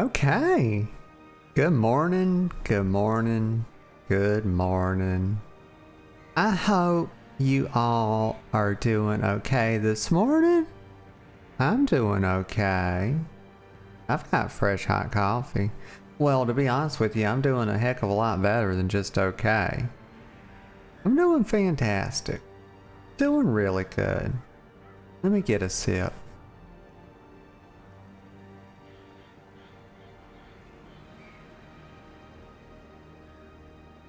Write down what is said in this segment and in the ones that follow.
Okay. Good morning, good morning, good morning. I hope you all are doing okay this morning. I'm doing okay. I've got fresh hot coffee. Well, to be honest with you, I'm doing a heck of a lot better than just okay. I'm doing fantastic. Doing really good. Let me get a sip.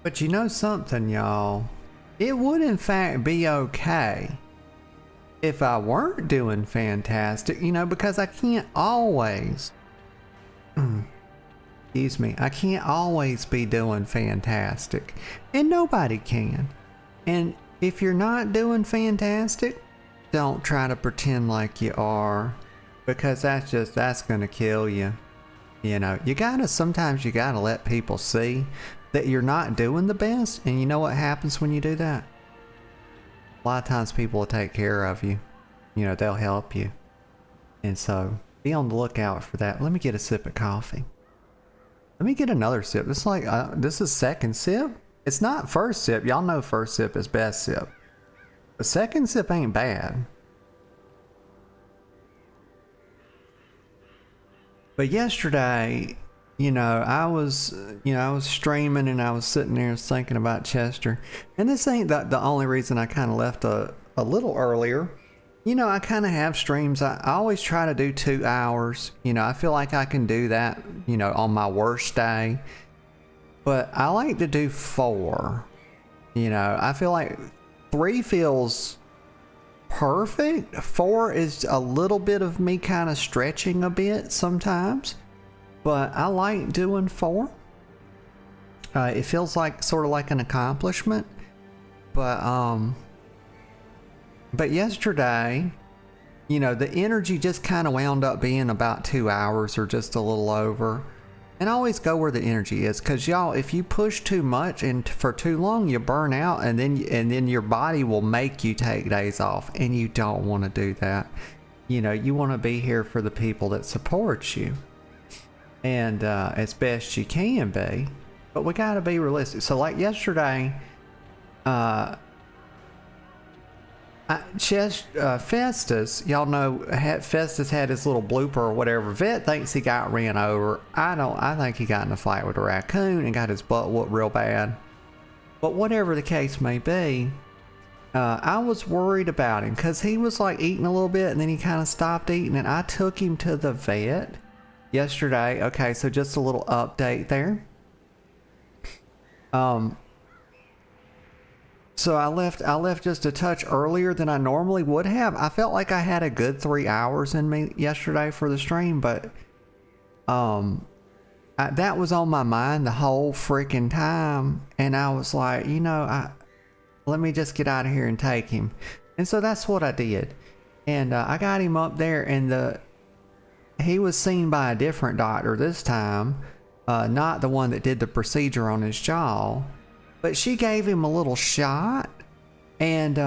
But you know something, y'all? It would in fact be okay if I weren't doing fantastic, because I can't always, excuse me, I can't always be doing fantastic. And nobody can. And if you're not doing fantastic, don't try to pretend like you are, because that's gonna kill you. Sometimes you gotta let people see that you're not doing the best, and you know what happens when you do that? A lot of times people will take care of you. They'll help you. And so, be on the lookout for that. Let me get a sip of coffee. Let me get another sip. This is second sip? It's not first sip. Y'all know first sip is best sip. The second sip ain't bad. But yesterday, I was streaming and I was sitting there thinking about Chester. And this ain't the only reason I kind of left a little earlier. I kind of have streams. I always try to do 2 hours. I feel like I can do that, on my worst day. But I like to do 4. I feel like 3 feels perfect. 4 is a little bit of me kind of stretching a bit sometimes. But I like doing 4. It feels like sort of like an accomplishment. But yesterday, the energy just kind of wound up being about 2 hours or just a little over. And I always go where the energy is, because y'all, if you push too much and for too long, you burn out, and then your body will make you take days off, and you don't want to do that. You want to be here for the people that support you. And as best you can be, but we gotta be realistic. So like yesterday, Festus, y'all know Festus had his little blooper or whatever. Vet thinks he got ran over. I think he got in a fight with a raccoon and got his butt whooped real bad. But whatever the case may be, I was worried about him because he was like eating a little bit and then he kind of stopped eating, and I took him to the vet yesterday. Okay, so just a little update there. So I left just a touch earlier than I normally would have. I felt like I had a good 3 hours in me yesterday for the stream, but that was on my mind the whole freaking time, and I was like, let me just get out of here and take him. And so that's what I did, and I got him up there, and he was seen by a different doctor this time, not the one that did the procedure on his jaw, but she gave him a little shot, and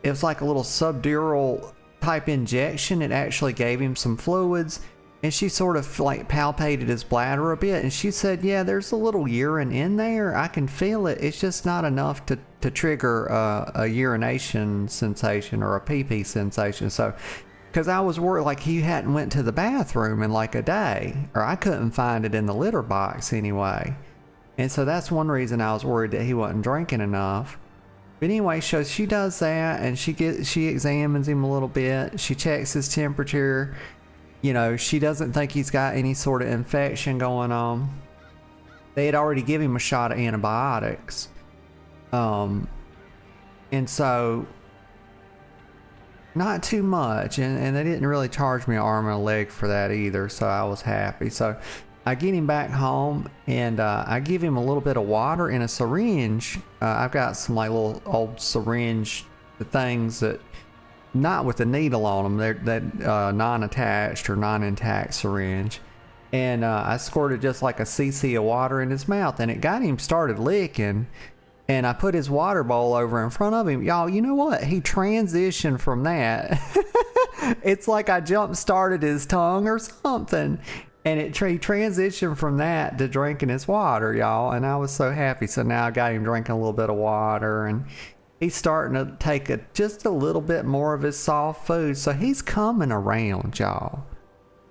it was like a little subdural type injection. It actually gave him some fluids, and she sort of like palpated his bladder a bit, and she said, yeah, there's a little urine in there. I can feel it. It's just not enough to trigger a urination sensation or a pee-pee sensation. So because I was worried like he hadn't went to the bathroom in like a day, or I couldn't find it in the litter box anyway. And so that's one reason I was worried that he wasn't drinking enough. But anyway, so she does that, and she examines him a little bit. She checks his temperature. She doesn't think he's got any sort of infection going on. They had already given him a shot of antibiotics. And so not too much, and they didn't really charge me an arm and a leg for that either, so I was happy. So I get him back home, and I give him a little bit of water in a syringe. I've got some like little old syringe things that, not with the needle on them, they're that non-attached or non-intact syringe. And I squirted just like a cc of water in his mouth, and it got him started licking. And I put his water bowl over in front of him. Y'all, you know what? He transitioned from that. It's like I jump started his tongue or something. And he transitioned from that to drinking his water, y'all. And I was so happy. So now I got him drinking a little bit of water, and he's starting to take just a little bit more of his soft food. So he's coming around, y'all.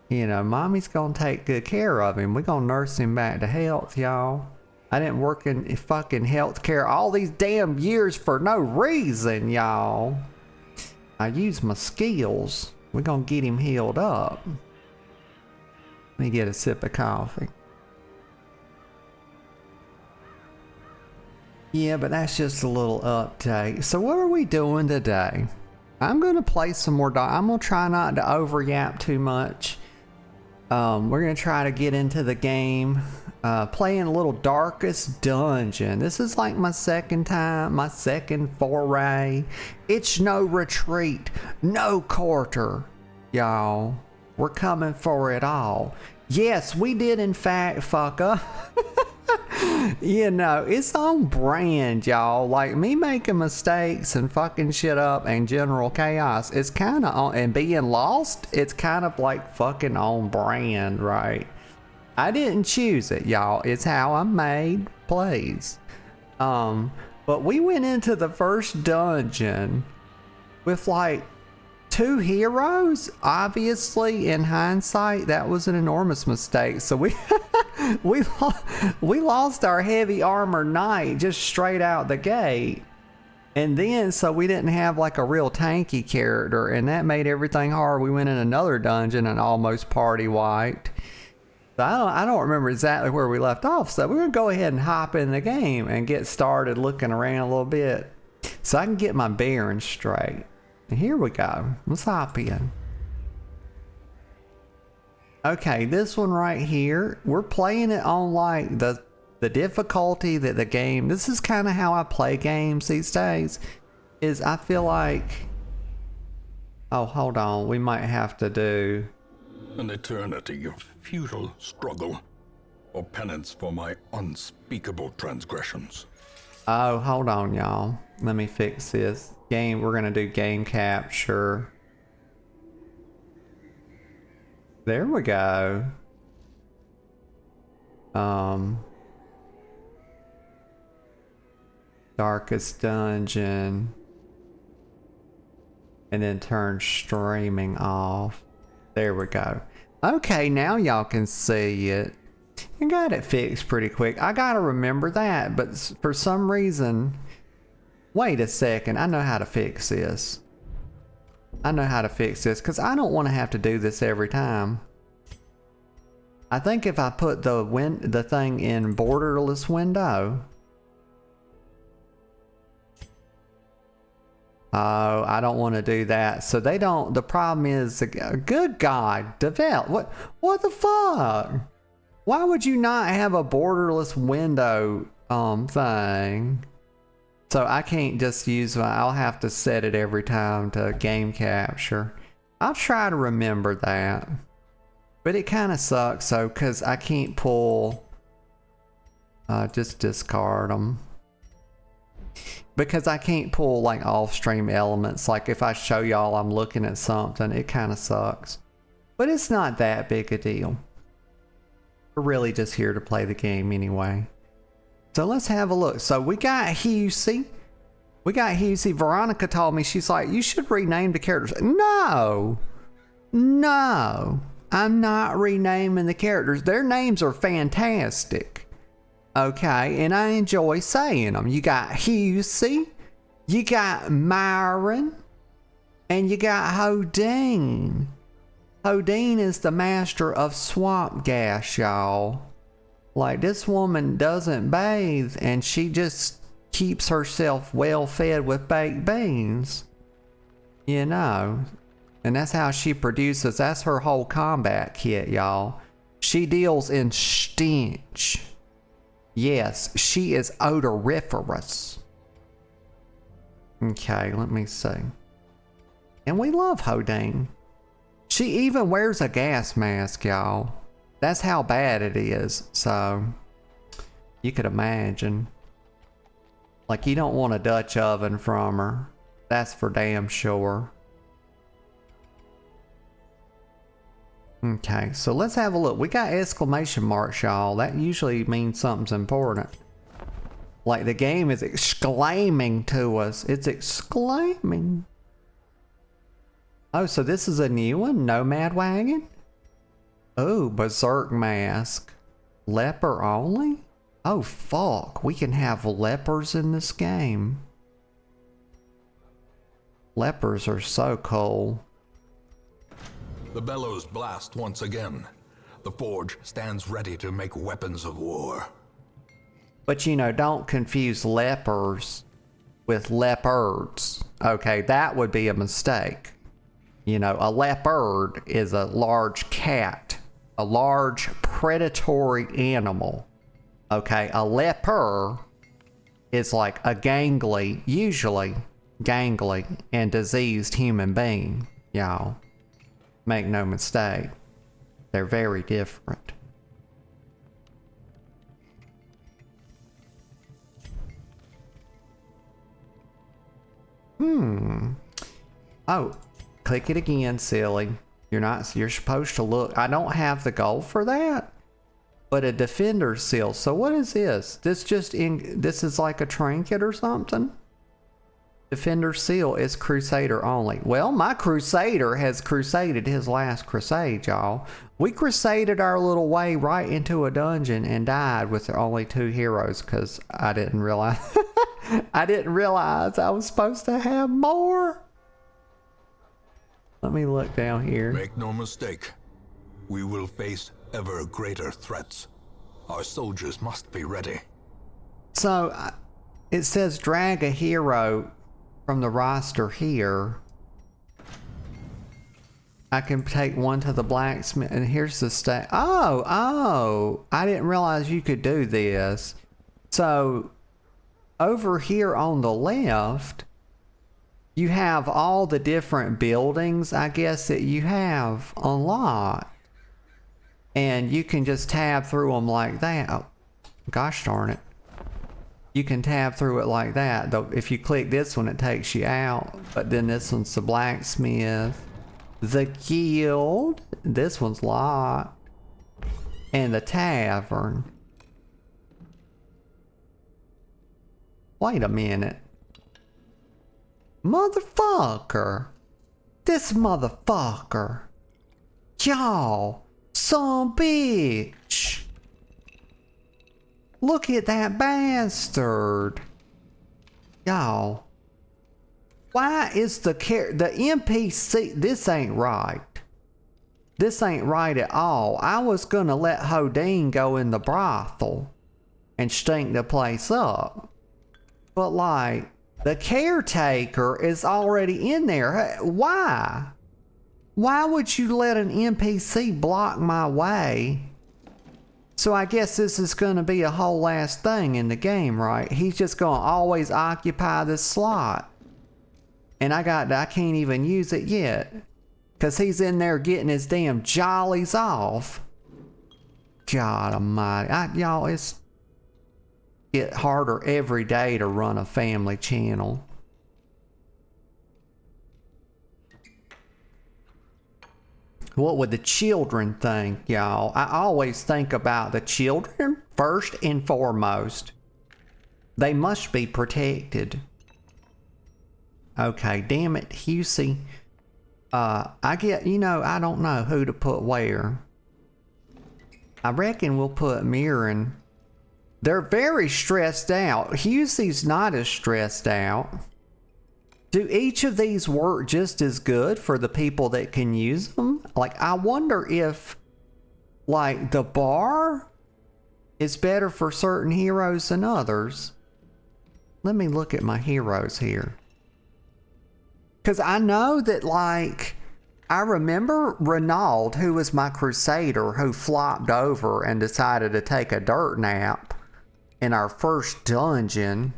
You know, mommy's gonna take good care of him. We're gonna nurse him back to health, y'all. I didn't work in fucking healthcare all these damn years for no reason, y'all. I use my skills. We're gonna get him healed up. Let me get a sip of coffee. Yeah, but that's just a little update. So what are we doing today? I'm gonna play some more. I'm gonna try not to over yap too much. We're gonna try to get into the game. Playing a little Darkest Dungeon. This is like my second time, my second foray. It's no retreat, no quarter, y'all. We're coming for it all. Yes, we did in fact fuck up. You know, it's on brand, y'all. Like, me making mistakes and fucking shit up and general chaos, it's kind of on, and being lost, it's kind of like fucking on brand, right? I didn't choose it, y'all. It's how I'm made, please. But we went into the first dungeon with like 2 heroes. Obviously, in hindsight, that was an enormous mistake. So we we lost our heavy armor knight just straight out the gate. And then, so we didn't have like a real tanky character, and that made everything hard. We went in another dungeon and almost party wiped. So I don't remember exactly where we left off, so we're gonna go ahead and hop in the game and get started looking around a little bit so I can get my bearings straight. And here we go. Let's hop in. Okay, this one right here, we're playing it on like the difficulty that the game, this is kind of how I play games these days, is I feel like, oh, hold on, we might have to do an eternity of futile struggle or penance for my unspeakable transgressions. Oh, hold on, y'all. Let me fix this. Game, we're gonna do game capture. There we go. Darkest Dungeon. And then turn streaming off. There we go. Okay, now y'all can see it. I got it fixed pretty quick. I gotta remember that, but for some reason... Wait a second, I know how to fix this. I know how to fix this, because I don't want to have to do this every time. I think if I put the thing in borderless window... Oh, I don't want to do that. So they don't, the problem is, good God, develop, what the fuck? Why would you not have a borderless window thing? So I can't just use, I'll have to set it every time to game capture. I'll try to remember that. But it kind of sucks, so, because I can't pull, just discard them. Because I can't pull like off-stream elements. Like if I show y'all I'm looking at something, it kind of sucks. But it's not that big a deal. We're really just here to play the game anyway. So let's have a look. So we got Husey. Veronica told me, she's like, you should rename the characters. No, I'm not renaming the characters. Their names are fantastic. Okay, and I enjoy saying them. You got Husey, you got Myron, and you got Hodine. Hodine is the master of swamp gas, y'all. Like, this woman doesn't bathe, and she just keeps herself well fed with baked beans. You know, and that's how she produces, that's her whole combat kit, y'all. She deals in stench. Yes, she is odoriferous. Okay, let me see. And we love Hodine. She even wears a gas mask, y'all. That's how bad it is. So, you could imagine. Like, you don't want a Dutch oven from her. That's for damn sure. Okay, so let's have a look. We got exclamation marks, y'all. That usually means something's important. Like the game is exclaiming to us. It's exclaiming. Oh, so this is a new one? Nomad Wagon? Oh, Berserk Mask. Leper only? Oh, fuck. We can have lepers in this game. Lepers are so cool. The bellows blast once again. The forge stands ready to make weapons of war. But you know, don't confuse lepers with leopards. Okay, that would be a mistake. You know, a leopard is a large cat, a large predatory animal. Okay, a leper is like a gangly, usually gangly and diseased human being, y'all. Make no mistake. They're very different. Oh, click it again, silly. You're supposed to look. I don't have the gold for that. But a defender seal. So what is this? This is like a trinket or something? Defender seal is crusader only. Well, my crusader has crusaded his last crusade, y'all. We crusaded our little way right into a dungeon and died with only 2 heroes because I didn't realize I didn't realize I was supposed to have more. Let me look down here. Make no mistake. We will face ever greater threats. Our soldiers must be ready. So it says drag a hero from the roster here. I can take one to the blacksmith, and here's the stat. Oh, I didn't realize you could do this. So over here on the left, you have all the different buildings, I guess, that you have unlocked. And you can just tab through them like that. Oh, gosh darn it. You can tab through it like that. Though if you click this one, it takes you out. But then this one's the blacksmith. The guild. This one's locked. And the tavern. Wait a minute. Motherfucker. This motherfucker. Y'all. Some bitch. Look at that bastard. Y'all. Why is the NPC, this ain't right. This ain't right at all. I was gonna let Hodine go in the brothel and stink the place up. But like, the caretaker is already in there. Why? Why would you let an NPC block my way? So I guess this is going to be a whole last thing in the game, right? He's just going to always occupy this slot. And I can't even use it yet. Because he's in there getting his damn jollies off. God almighty. Y'all, it's get harder every day to run a family channel. What would the children think, y'all? I always think about the children first and foremost. They must be protected. Okay, damn it, Husey. I don't know who to put where. I reckon we'll put Mirren. They're very stressed out. Husey's not as stressed out. Do each of these work just as good for the people that can use them? Like, I wonder if, like, the bar is better for certain heroes than others. Let me look at my heroes here. Because I know that, like, I remember Renaud, who was my crusader, who flopped over and decided to take a dirt nap in our first dungeon.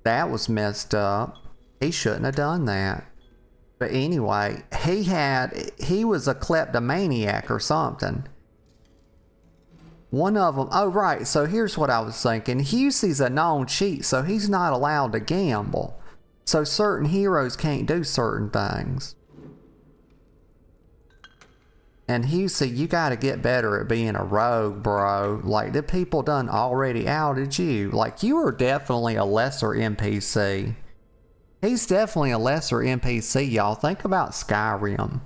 That was messed up. He shouldn't have done that. But anyway, he was a kleptomaniac or something. One of them, oh right, so here's what I was thinking. Husey's a known cheat, so he's not allowed to gamble. So certain heroes can't do certain things. And Husey, you gotta get better at being a rogue, bro. Like, the people done already outed you. Like, you are definitely a lesser NPC. He's definitely a lesser NPC, y'all. Think about Skyrim.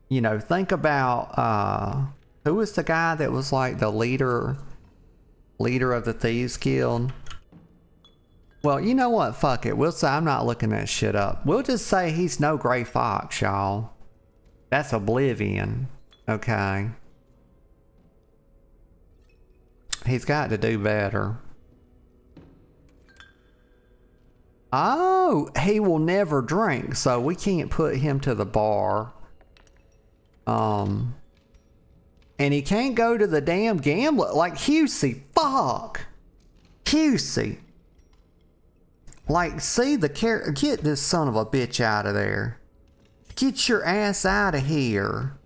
You know, think about, who was the guy that was like the leader of the Thieves Guild? Well, you know what? Fuck it. We'll say I'm not looking that shit up. We'll just say he's no Gray Fox, y'all. That's Oblivion. Okay. He's got to do better. Oh, he will never drink, so we can't put him to the bar. And he can't go to the damn gambler. Like, Husey, fuck. Husey. Like, see the get this son of a bitch out of there. Get your ass out of here.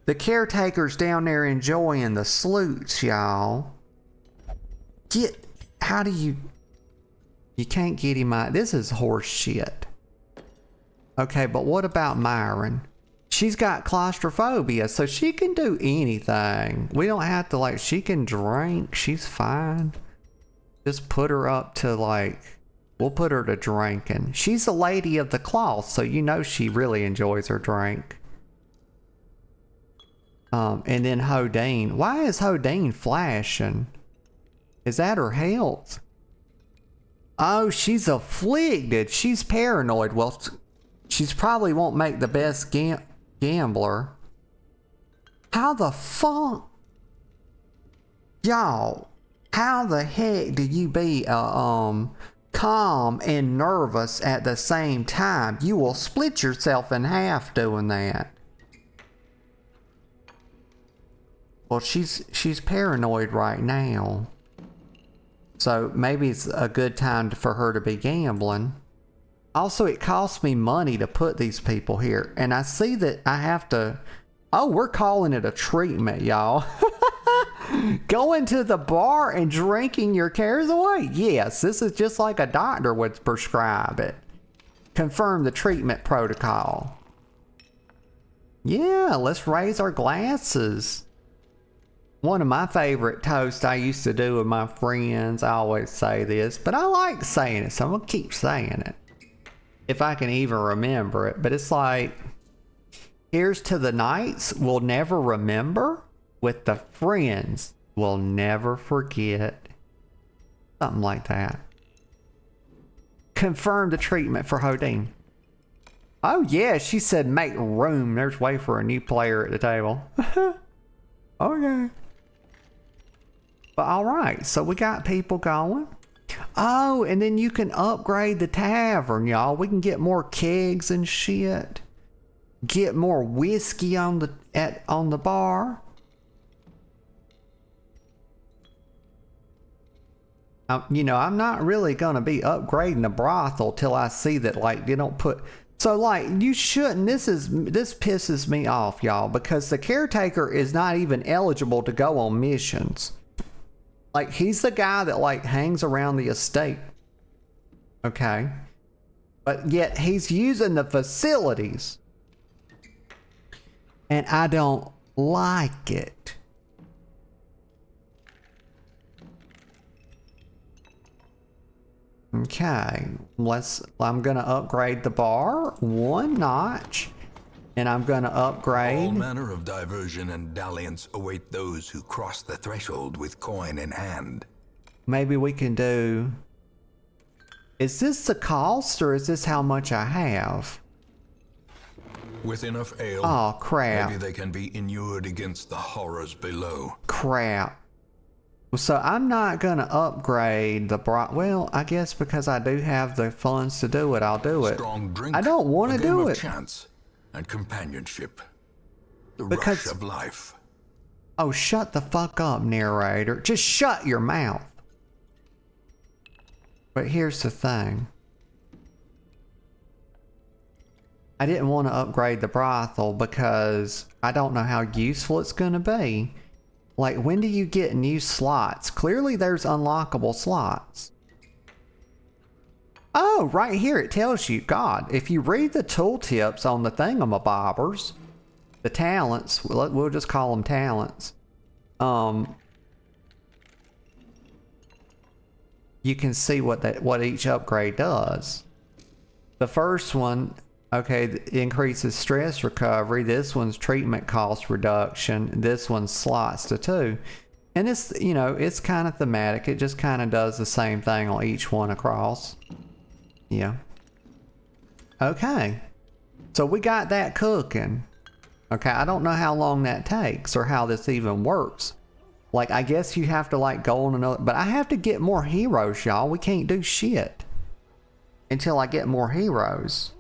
The caretaker's down there enjoying the sleuths, y'all. How do you can't get him out. This is horse shit. Okay, but what about Myron? She's got claustrophobia, so she can do anything. We don't have to, like, she can drink. She's fine. Just put her up to, like, we'll put her to drinking. She's a lady of the cloth, so you know she really enjoys her drink. And then Hodine. Why is Hodine flashing? Is that her health? Oh, she's afflicted. She's paranoid. Well, she's probably won't make the best gambler. How the fuck? Y'all, how the heck do you be calm and nervous at the same time? You will split yourself in half doing that. Well, she's paranoid right now. So maybe it's a good time for her to be gambling. Also, it costs me money to put these people here. And I see that I have to... Oh, we're calling it a treatment, y'all. Going to the bar and drinking your cares away? Yes, this is just like a doctor would prescribe it. Confirm the treatment protocol. Yeah, let's raise our glasses. One of my favorite toasts I used to do with my friends, I always say this, but I like saying it, so I'm going to keep saying it. If I can even remember it. But it's like, here's to the nights we'll never remember, with the friends we'll never forget. Something like that. Confirm the treatment for Hodine. Oh yeah, she said make room. There's way for a new player at the table. Okay. But alright, so we got people going. Oh, and then you can upgrade the tavern, y'all. We can get more kegs and shit. Get more whiskey on the bar. You know, I'm not really gonna be upgrading the brothel till I see that, like, they don't put... So, like, you shouldn't... This pisses me off, y'all, because the caretaker is not even eligible to go on missions. Like, he's the guy that, like, hangs around the estate. Okay? But yet, he's using the facilities. And I don't like it. Okay. I'm gonna upgrade the bar one notch. And I'm gonna upgrade... All manner of diversion and dalliance await those who cross the threshold with coin in hand. Maybe we can do... Is this the cost, or is this how much I have? With enough ale, oh crap. Maybe they can be inured against the horrors below. Crap. So I'm not gonna upgrade the well, I guess because I do have the funds to do it, I'll do it. Strong drink, I don't want to do it. Chance and companionship. The because... rush of life. Oh, shut the fuck up, narrator. Just shut your mouth. But here's the thing. I didn't want to upgrade the brothel because I don't know how useful it's going to be. Like, when do you get new slots? Clearly there's unlockable slots. Oh, right here it tells you. God, if you read the tooltips on the thingamabobbers, the talents, we'll just call them talents. You can see what each upgrade does. The first one, okay, increases stress recovery. This one's treatment cost reduction. This one slots to 2. And it's, you know, it's kind of thematic. It just kind of does the same thing on each one across. Yeah. Okay. So we got that cooking. Okay, I don't know how long that takes or how this even works. Like, I guess you have to like go on another, but I have to get more heroes, y'all. We can't do shit until I get more heroes.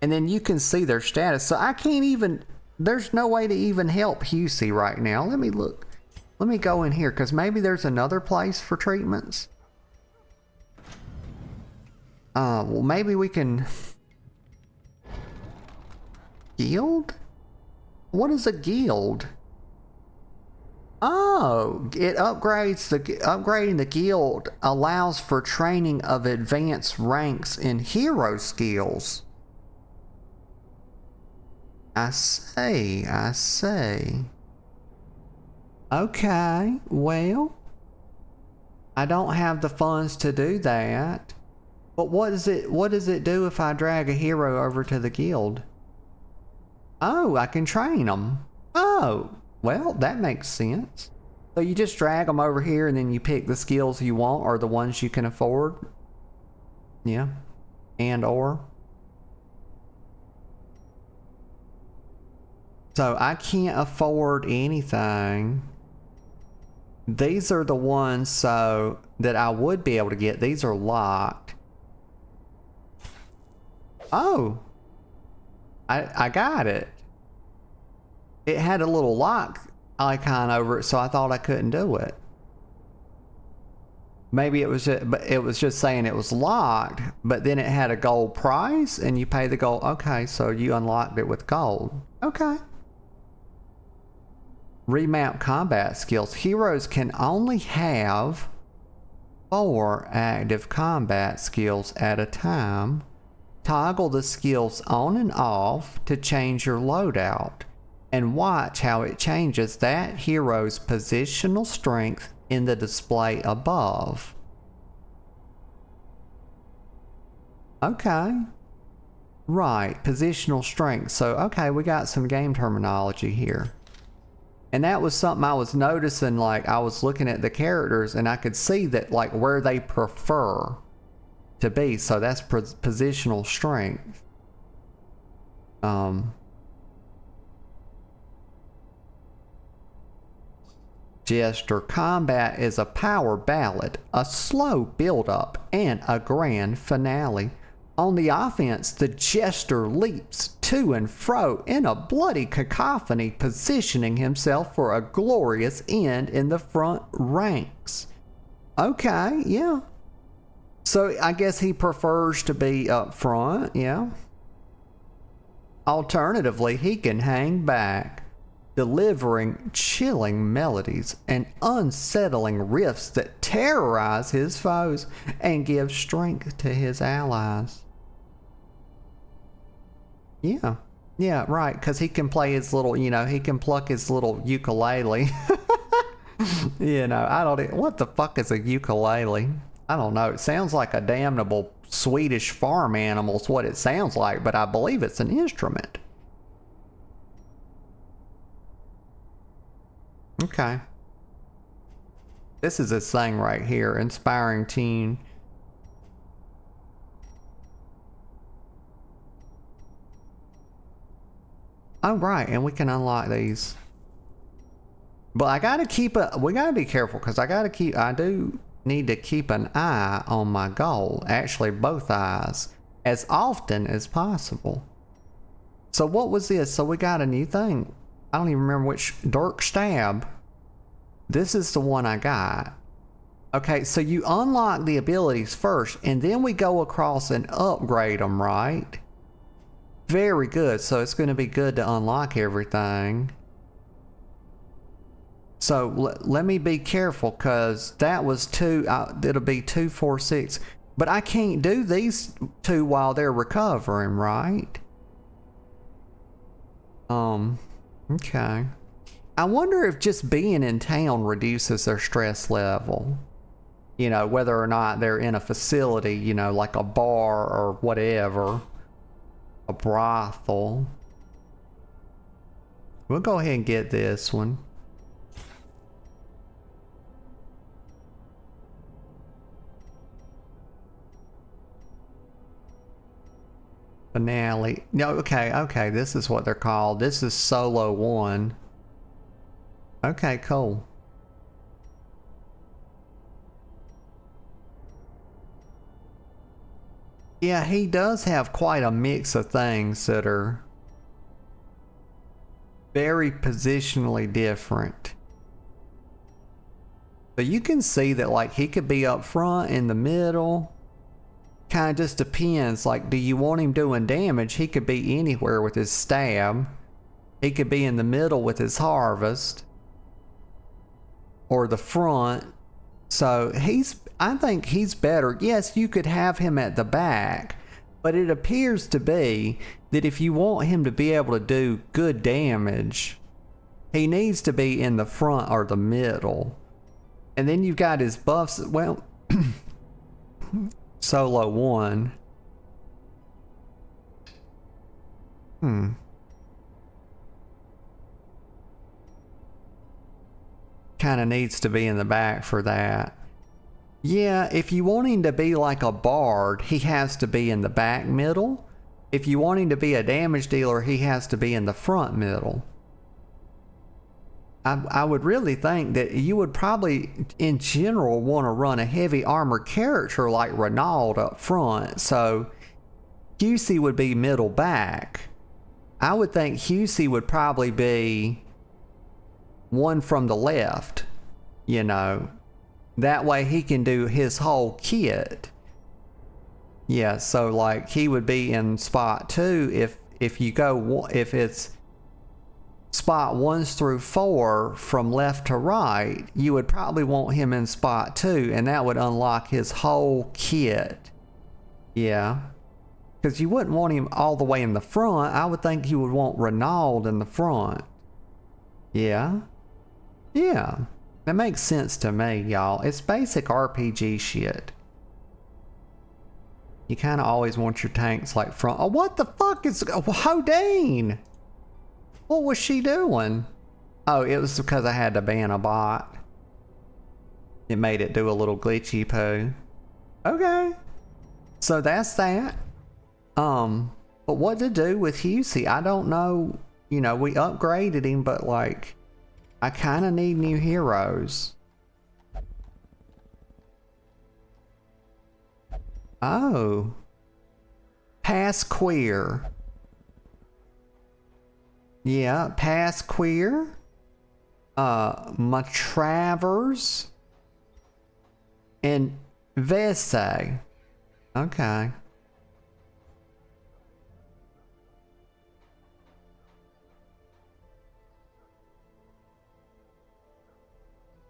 And then you can see their status. So I can't even, there's no way to even help Husey right now. Let me look. Let me go in here because maybe there's another place for treatments. Well, maybe we can... Guild? What is a guild? Oh, it upgrades upgrading the guild allows for training of advanced ranks in hero skills. I see. Okay, well, I don't have the funds to do that. But what does it do if I drag a hero over to the guild? Oh, I can train them. Oh, well, that makes sense. So you just drag them over here and then you pick the skills you want or the ones you can afford. Yeah. And or. So I can't afford anything. These are the ones so that I would be able to get. These are locked. Oh. I got it. It had a little lock icon over it, so I thought I couldn't do it. Maybe it was just saying it was locked, but then it had a gold price and you pay the gold. Okay, so you unlocked it with gold. Okay. Remap combat skills. Heroes can only have 4 active combat skills at a time. Toggle the skills on and off to change your loadout and watch how it changes that hero's positional strength in the display above. Okay. Right, positional strength. So, okay, we got some game terminology here. And that was something I was noticing, like I was looking at the characters and I could see that like where they prefer to be. So that's positional strength. Jester combat is a power ballad, a slow build-up, and a grand finale. On the offense, the Jester leaps to and fro in a bloody cacophony, positioning himself for a glorious end in the front ranks. Okay, yeah. So I guess he prefers to be up front, yeah. Alternatively, he can hang back, delivering chilling melodies and unsettling riffs that terrorize his foes and give strength to his allies. Yeah. Yeah, right, because he can play his little, you know, he can pluck his little ukulele. You know, what the fuck is a ukulele? I don't know. It sounds like a damnable Swedish farm animal is what it sounds like, but I believe it's an instrument. Okay. This is this thing right here, inspiring tune. Oh, right, and we can unlock these. But I gotta we gotta be careful, because I do need to keep an eye on my goal. Actually, both eyes. As often as possible. So what was this? So we got a new thing. I don't even remember which. Dark Stab. This is the one I got. Okay, so you unlock the abilities first, and then we go across and upgrade them, right? Very good. So it's going to be good to unlock everything. So let me be careful, because that was 2. It'll be 2, 4, 6. But I can't do these 2 while they're recovering, right? Okay. I wonder if just being in town reduces their stress level. You know, whether or not they're in a facility, you know, like a bar or whatever. A brothel. We'll go ahead and get this one. Finale. No, okay, this is what they're called. This is Solo 1. Okay, cool. Yeah, he does have quite a mix of things that are very positionally different. But you can see that, like, he could be up front, in the middle. Kind of just depends. Like, do you want him doing damage? He could be anywhere with his stab. He could be in the middle with his harvest. Or the front. So I think he's better. Yes, you could have him at the back, but it appears to be that if you want him to be able to do good damage, he needs to be in the front or the middle. And then you've got his buffs. Well, Solo 1. Kind of needs to be in the back for that. Yeah, if you want him to be like a bard, he has to be in the back middle. If you want him to be a damage dealer, he has to be in the front middle. I would really think that you would probably, in general, want to run a heavy armor character like Renaud up front. So Husey would be middle back. I would think Husey would probably be one from the left, you know. That way he can do his whole kit. Yeah, so like he would be in spot 2 if you go, if it's spot 1s through 4 from left to right, you would probably want him in spot 2, and that would unlock his whole kit. Yeah. Because you wouldn't want him all the way in the front. I would think you would want Renaud in the front. Yeah. Yeah. That makes sense to me, y'all. It's basic RPG shit. You kind of always want your tanks like front. Oh, what the fuck is... Oh, Hodane! What was she doing? Oh, it was because I had to ban a bot. It made it do a little glitchy poo. Okay. So that's that. But what to do with Husey? I don't know. You know, we upgraded him, but like, I kind of need new heroes. Oh. Pass queer. Yeah, pass queer. Matravers. And Vese. Okay.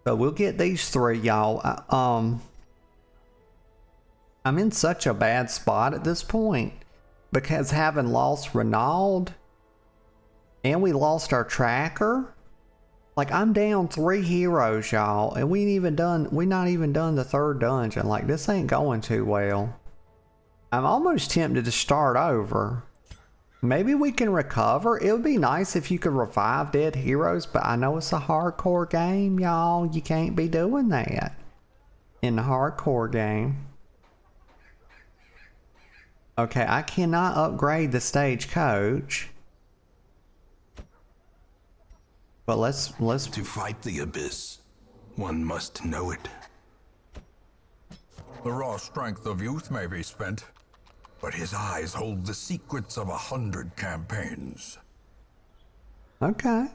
So we'll get these 3, y'all. I'm in such a bad spot at this point because having lost Renaud and we lost our tracker, like I'm down 3 heroes, y'all, and we not even done the 3rd dungeon. Like this ain't going too well. I'm almost tempted to start over. Maybe we can recover. It would be nice if you could revive dead heroes, but I know it's a hardcore game, y'all. You can't be doing that in the hardcore game. Okay, I cannot upgrade the stagecoach. But let's... To fight the abyss, one must know it. The raw strength of youth may be spent, but his eyes hold the secrets of 100 campaigns. Okay.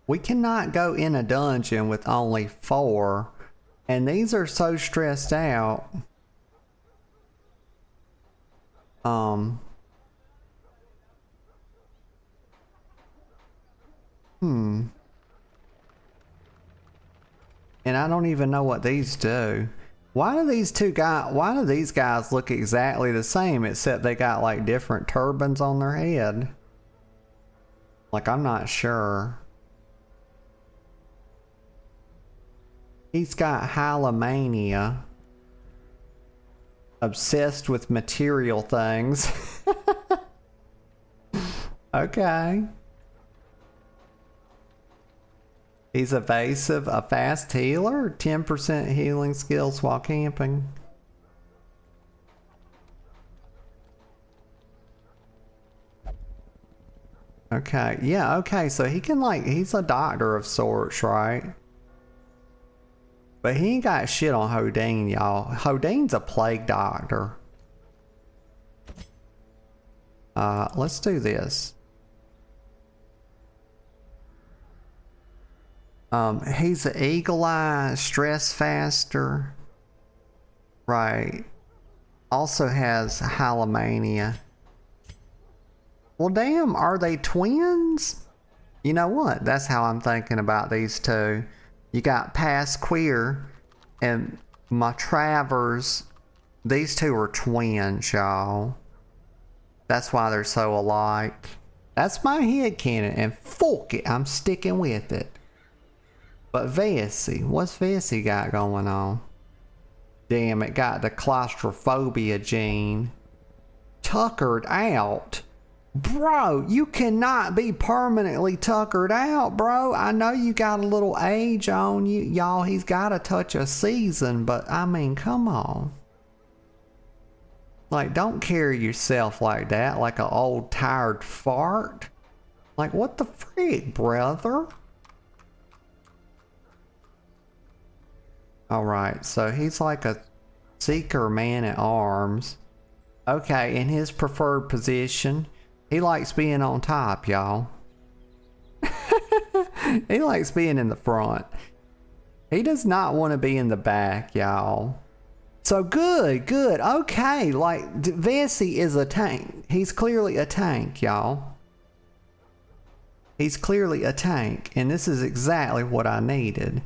We cannot go in a dungeon with only 4, and these are so stressed out. And I don't even know what these do. Why do these guys look exactly the same except they got like different turbans on their head? Like, I'm not sure. He's got hylomania. Obsessed with material things. Okay. He's evasive, a fast healer, 10% healing skills while camping. Okay, yeah, okay, so he can like, he's a doctor of sorts, right? But he ain't got shit on Hodine, y'all. Hodine's a plague doctor. Let's do this. He's an eagle eye, stress faster. Right. Also has hylomania. Well, damn, are they twins? You know what? That's how I'm thinking about these two. You got Pass Queer and Matravers. These two are twins, y'all. That's why they're so alike. That's my headcanon, and fuck it, I'm sticking with it. But Vesey, what's Vesey got going on? Damn, it got the claustrophobia gene. Tuckered out? Bro, you cannot be permanently tuckered out, bro. I know you got a little age on you, y'all. He's got a touch of season, but I mean, come on. Like, don't carry yourself like that, like an old tired fart. Like, what the freak, brother? Alright, so he's like a seeker man at arms. Okay, in his preferred position, he likes being on top, y'all. He likes being in the front. He does not want to be in the back, y'all. So good. Okay, like, Vesey is a tank. He's clearly a tank, y'all. He's clearly a tank, and this is exactly what I needed.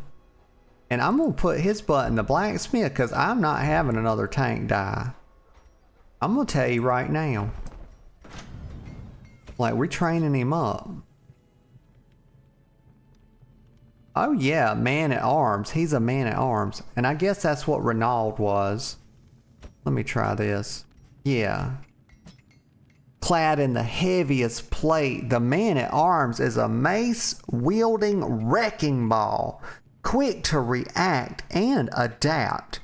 And I'm going to put his butt in the blacksmith because I'm not having another tank die. I'm going to tell you right now. Like, we're training him up. Oh yeah, man at arms. He's a man at arms. And I guess that's what Renaud was. Let me try this. Yeah. Clad in the heaviest plate, the man at arms is a mace-wielding wrecking ball. Quick to react and adapt.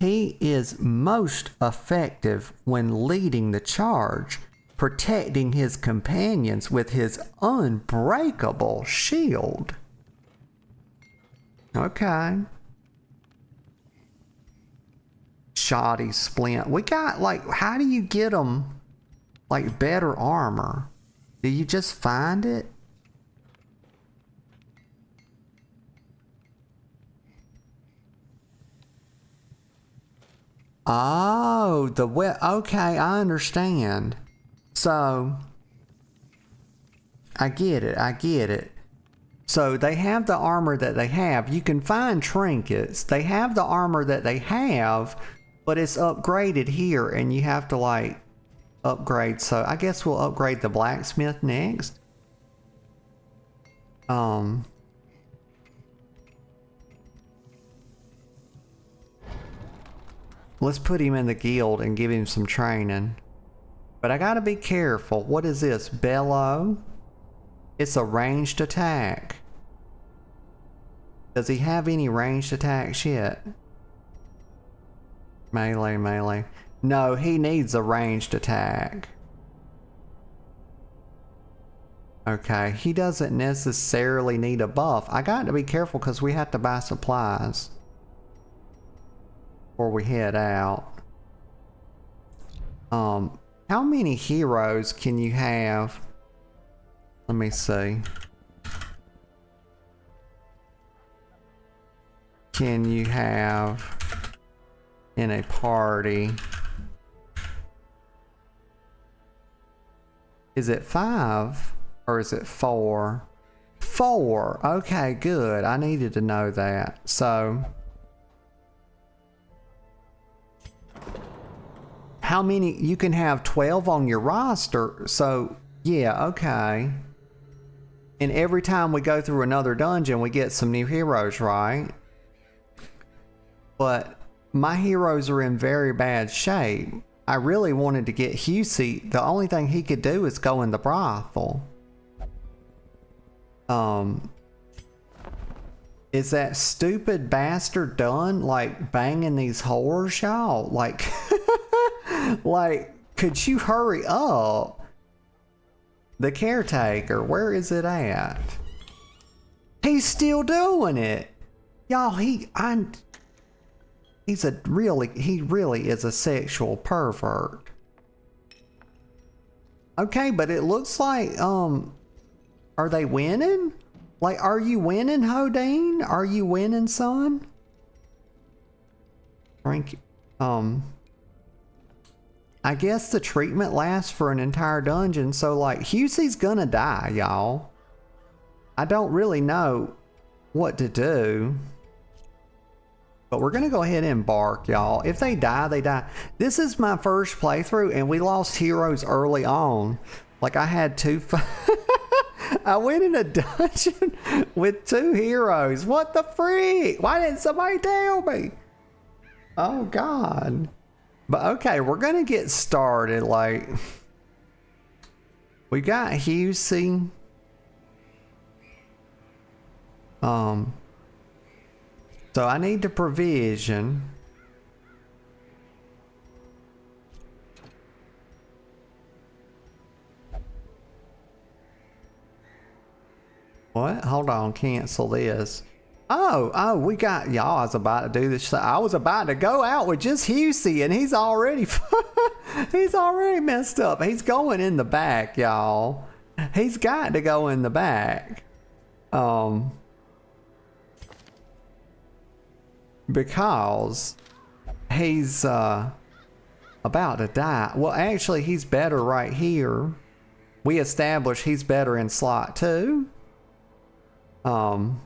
He is most effective when leading the charge, protecting his companions with his unbreakable shield. Okay. Shoddy splint. We got, like, how do you get them, like, better armor? Do you just find it? Oh, okay, I understand. So, I get it. So they have the armor that they have. You can find trinkets. They have the armor that they have, but it's upgraded here, and you have to, like, upgrade. So I guess we'll upgrade the blacksmith next. Let's put him in the guild and give him some training. But I gotta be careful. What is this? Bellow? It's a ranged attack. Does he have any ranged attacks yet? Melee. No, he needs a ranged attack. Okay, he doesn't necessarily need a buff. I got to be careful because we have to buy supplies before we head out. How many heroes can you have? Let me see. Can you have in a party? Is it 5 or is it 4? 4. Okay, good. I needed to know that. So how many? You can have 12 on your roster. So, yeah, okay. And every time we go through another dungeon, we get some new heroes, right? But my heroes are in very bad shape. I really wanted to get Husey. The only thing he could do is go in the brothel. Is that stupid bastard done, like, banging these whores, y'all? Like, like, could you hurry up? The caretaker, where is it at? He's still doing it. Y'all, he really is a sexual pervert. Okay, but it looks like, are they winning? Like, are you winning, Hodine? Are you winning, son? Frank, I guess the treatment lasts for an entire dungeon, so like, Husey's gonna die, y'all. I don't really know what to do. But we're gonna go ahead and embark, y'all. If they die, they die. This is my first playthrough, and we lost heroes early on. Like, I had two... I went in a dungeon with 2 heroes. What the freak? Why didn't somebody tell me? Oh, God. But, okay, we're going to get started. Like, we got Husey. So I need to provision. What? Hold on, cancel this. Oh, we got y'all. I was about to do this. I was about to go out with just Husey, and he's already he's already messed up. He's going in the back, y'all. He's got to go in the back. Because he's about to die. Well, actually, he's better right here. We established he's better in slot 2. Or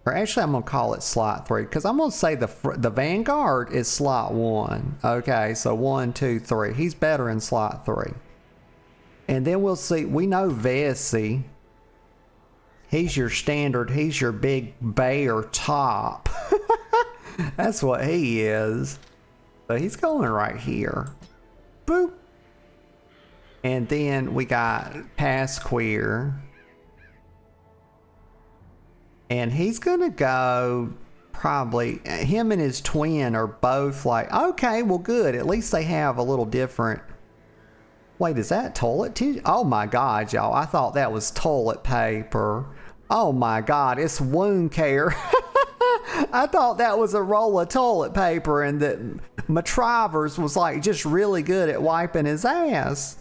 actually, I'm gonna call it slot 3 because I'm gonna say the Vanguard is slot 1. Okay, so 1, 2, 3. He's better in slot 3. And then we'll see. We know Vesey. He's your standard. He's your big bear top. That's what he is. So he's going right here. Boop. And then we got Pasquire. And he's gonna go probably, him and his twin are both like, okay, well good. At least they have a little different. Wait, is that toilet tissue? Oh my God, y'all. I thought that was toilet paper. Oh my God, it's wound care. I thought that was a roll of toilet paper and that Matravers was like just really good at wiping his ass.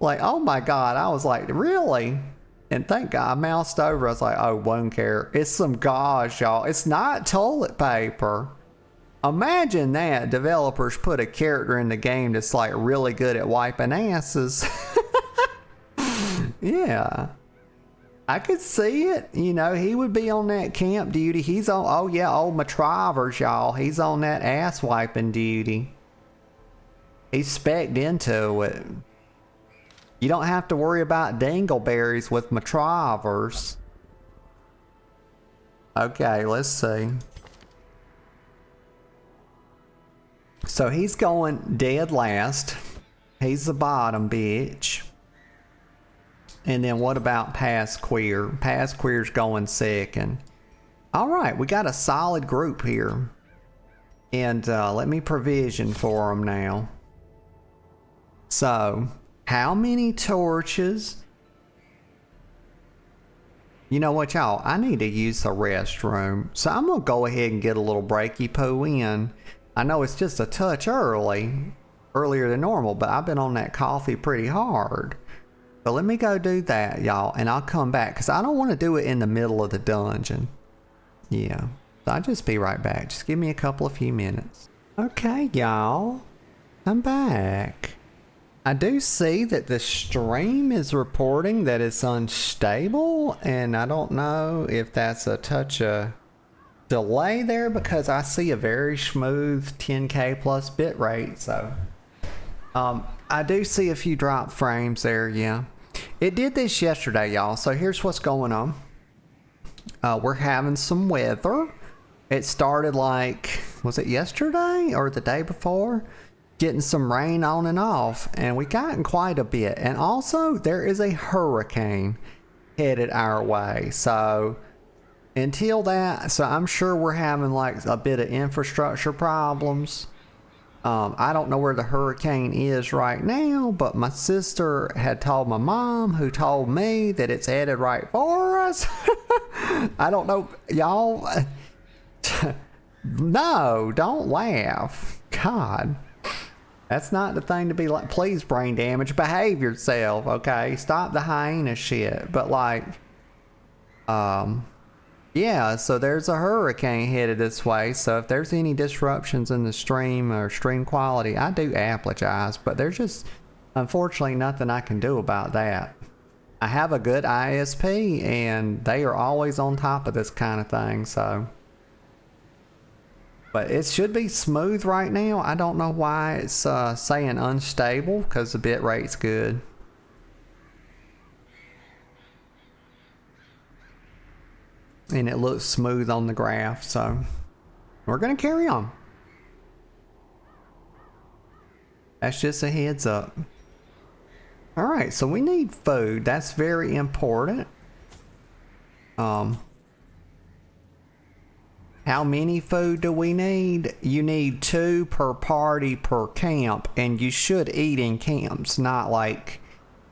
Like, oh my God, I was like, really? And thank God I moused over. I was like, oh, wound care. It's some gauze, y'all. It's not toilet paper. Imagine that. Developers put a character in the game that's like really good at wiping asses. Yeah. I could see it. You know, he would be on that camp duty. He's on, oh yeah, old Matravers, y'all. He's on that ass wiping duty. He's spec'd into it. You don't have to worry about dingleberries with Matravers. Okay, let's see. So he's going dead last. He's the bottom bitch. And then what about Pasquire? Pasquire's going second. All right, we got a solid group here. And let me provision for them now. So, how many torches? You know what, y'all? I need to use the restroom. So I'm going to go ahead and get a little breaky poo in. I know it's just a touch earlier than normal, but I've been on that coffee pretty hard. So let me go do that, y'all, and I'll come back because I don't want to do it in the middle of the dungeon. Yeah, so I'll just be right back. Just give me a couple of few minutes. Okay, y'all, I'm back. I do see that the stream is reporting that it's unstable, and I don't know if that's a touch of delay there because I see a very smooth 10K plus bit rate. So I do see a few drop frames there, yeah. It did this yesterday, y'all. So here's what's going on. We're having some weather. It started like, was it yesterday or the day before? Getting some rain on and off, and we gotten quite a bit. And also, there is a hurricane headed our way. So until that, so I'm sure we're having like a bit of infrastructure problems. I don't know where the hurricane is right now, but my sister had told my mom, who told me that it's headed right for us. I don't know, y'all. No, don't laugh. God, that's not the thing to be like. Please, brain damage, behave yourself, okay? Stop the hyena shit. But like, yeah, so there's a hurricane headed this way, so if there's any disruptions in the stream or stream quality, I do apologize, but there's just unfortunately nothing I can do about that. I have a good ISP, and they are always on top of this kind of thing, so. But it should be smooth right now. I don't know why it's saying unstable, because the bit rate's good. And it looks smooth on the graph, so we're gonna carry on. That's just a heads up. All right, so we need food. That's very important. How many food do we need? You need 2 per party per camp, and you should eat in camps, not like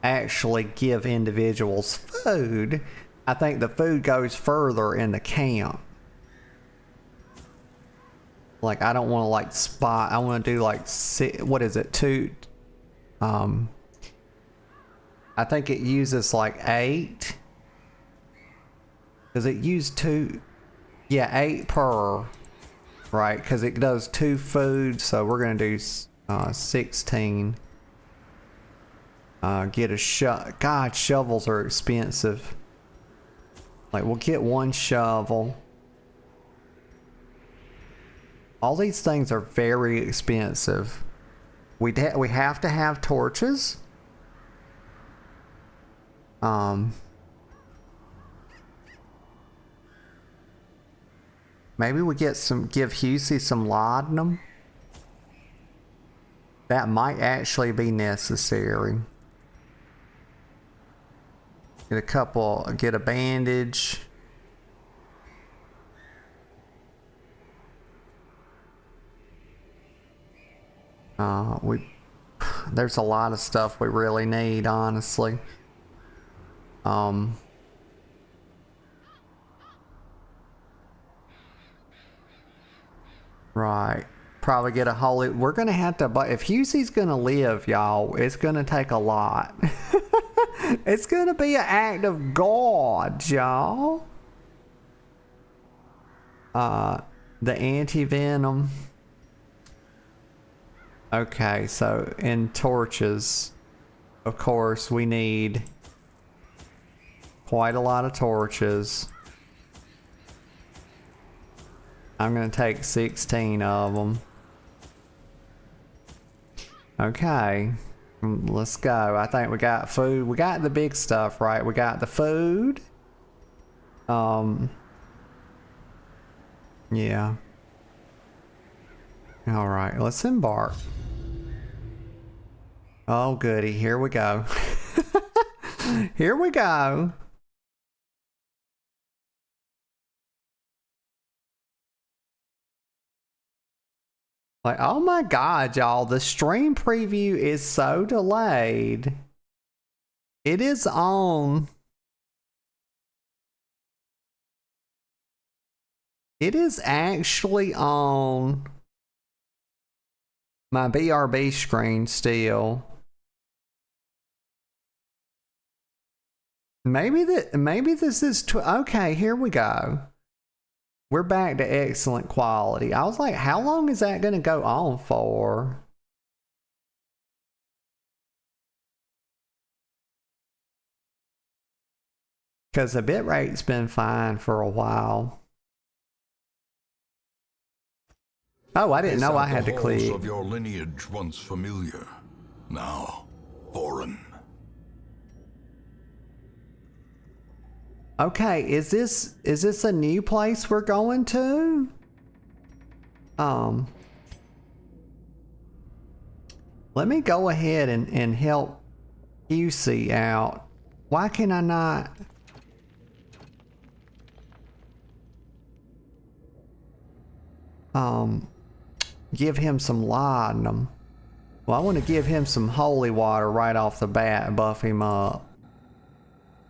actually give individuals food. I think the food goes further in the camp. Like, I don't want to like spot. I want to do like what is it? 2. I think it uses like 8. Does it use 2? Yeah, 8 per. Right, because it does 2 food. So we're gonna do 16. Get a God, shovels are expensive. Like, we'll get 1 shovel. All these things are very expensive. We have to have torches. Maybe we give Husey some laudanum. That might actually be necessary. Get a bandage. There's a lot of stuff we really need, honestly. Right. Probably get a holy. We're gonna have to, but if Husey's gonna live, y'all, it's gonna take a lot. It's gonna be an act of God, y'all. The anti-venom. Okay, so in torches, of course, we need quite a lot of torches. I'm gonna take 16 of them. Okay, let's go. I think we got food. We got the big stuff, right? We got the food. Yeah. All right, let's embark. Oh, goody. Here we go. Here we go. Like, oh my God, y'all, the stream preview is so delayed. It is on. It is actually on my BRB screen still. Maybe this is okay, here we go. We're back to excellent quality. I was like, how long is that going to go on for? Because the bitrate's been fine for a while. Oh, I didn't know I had to click. Of your lineage once familiar. now foreign. Okay, is this a new place we're going to? Let me go ahead and help QC out. Why can I not? Give him some laudanum. Well, I want to give him some holy water right off the bat and buff him up.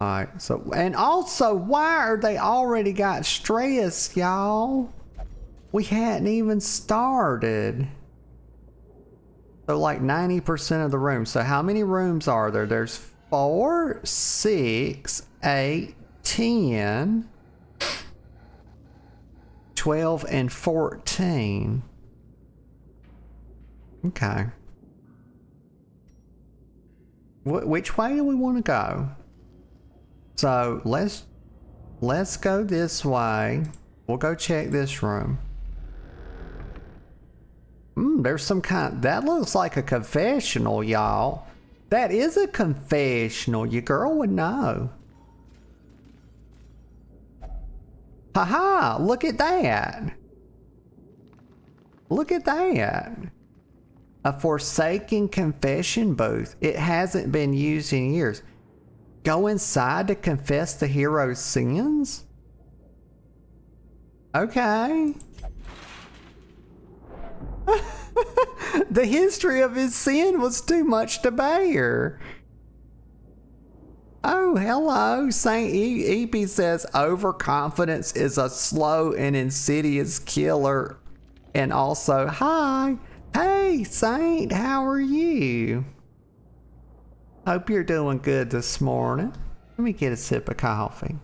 Alright, so, and also, why are they already got stress, y'all? We hadn't even started. So like 90% of the rooms. So how many rooms are there? There's 4, 6, 8, 10, 12, and 14. Okay. Which way do we want to go? So let's go this way. We'll go check this room. There's some kind, that looks like a confessional, y'all. That is a confessional. Your girl would know. Haha, look at that. Look at that. A forsaken confession booth. It hasn't been used in years. Go inside to confess the hero's sins? Okay. The history of his sin was too much to bear. Oh, hello. Saint Epi says overconfidence is a slow and insidious killer. And also, hi. Hey, Saint, how are you? Hope you're doing good this morning. Let me get a sip of coffee.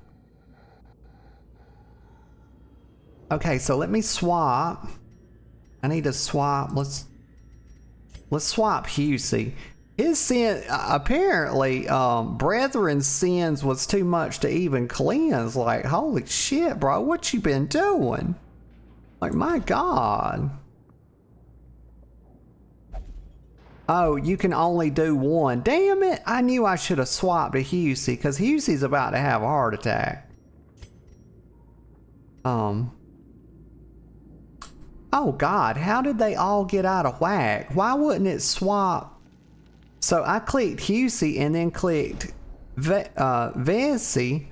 Okay, so let me swap. I need to swap. Let's swap Husey. His sin, apparently, Brethren's sins was too much to even cleanse. Like, holy shit, bro, what you been doing? Like, my God. Oh, you can only do one. Damn it, I knew I should have swapped to Husey, because Husey's about to have a heart attack. Oh God, how did they all get out of whack? Why wouldn't it swap? So I clicked Husey and then clicked Vesey.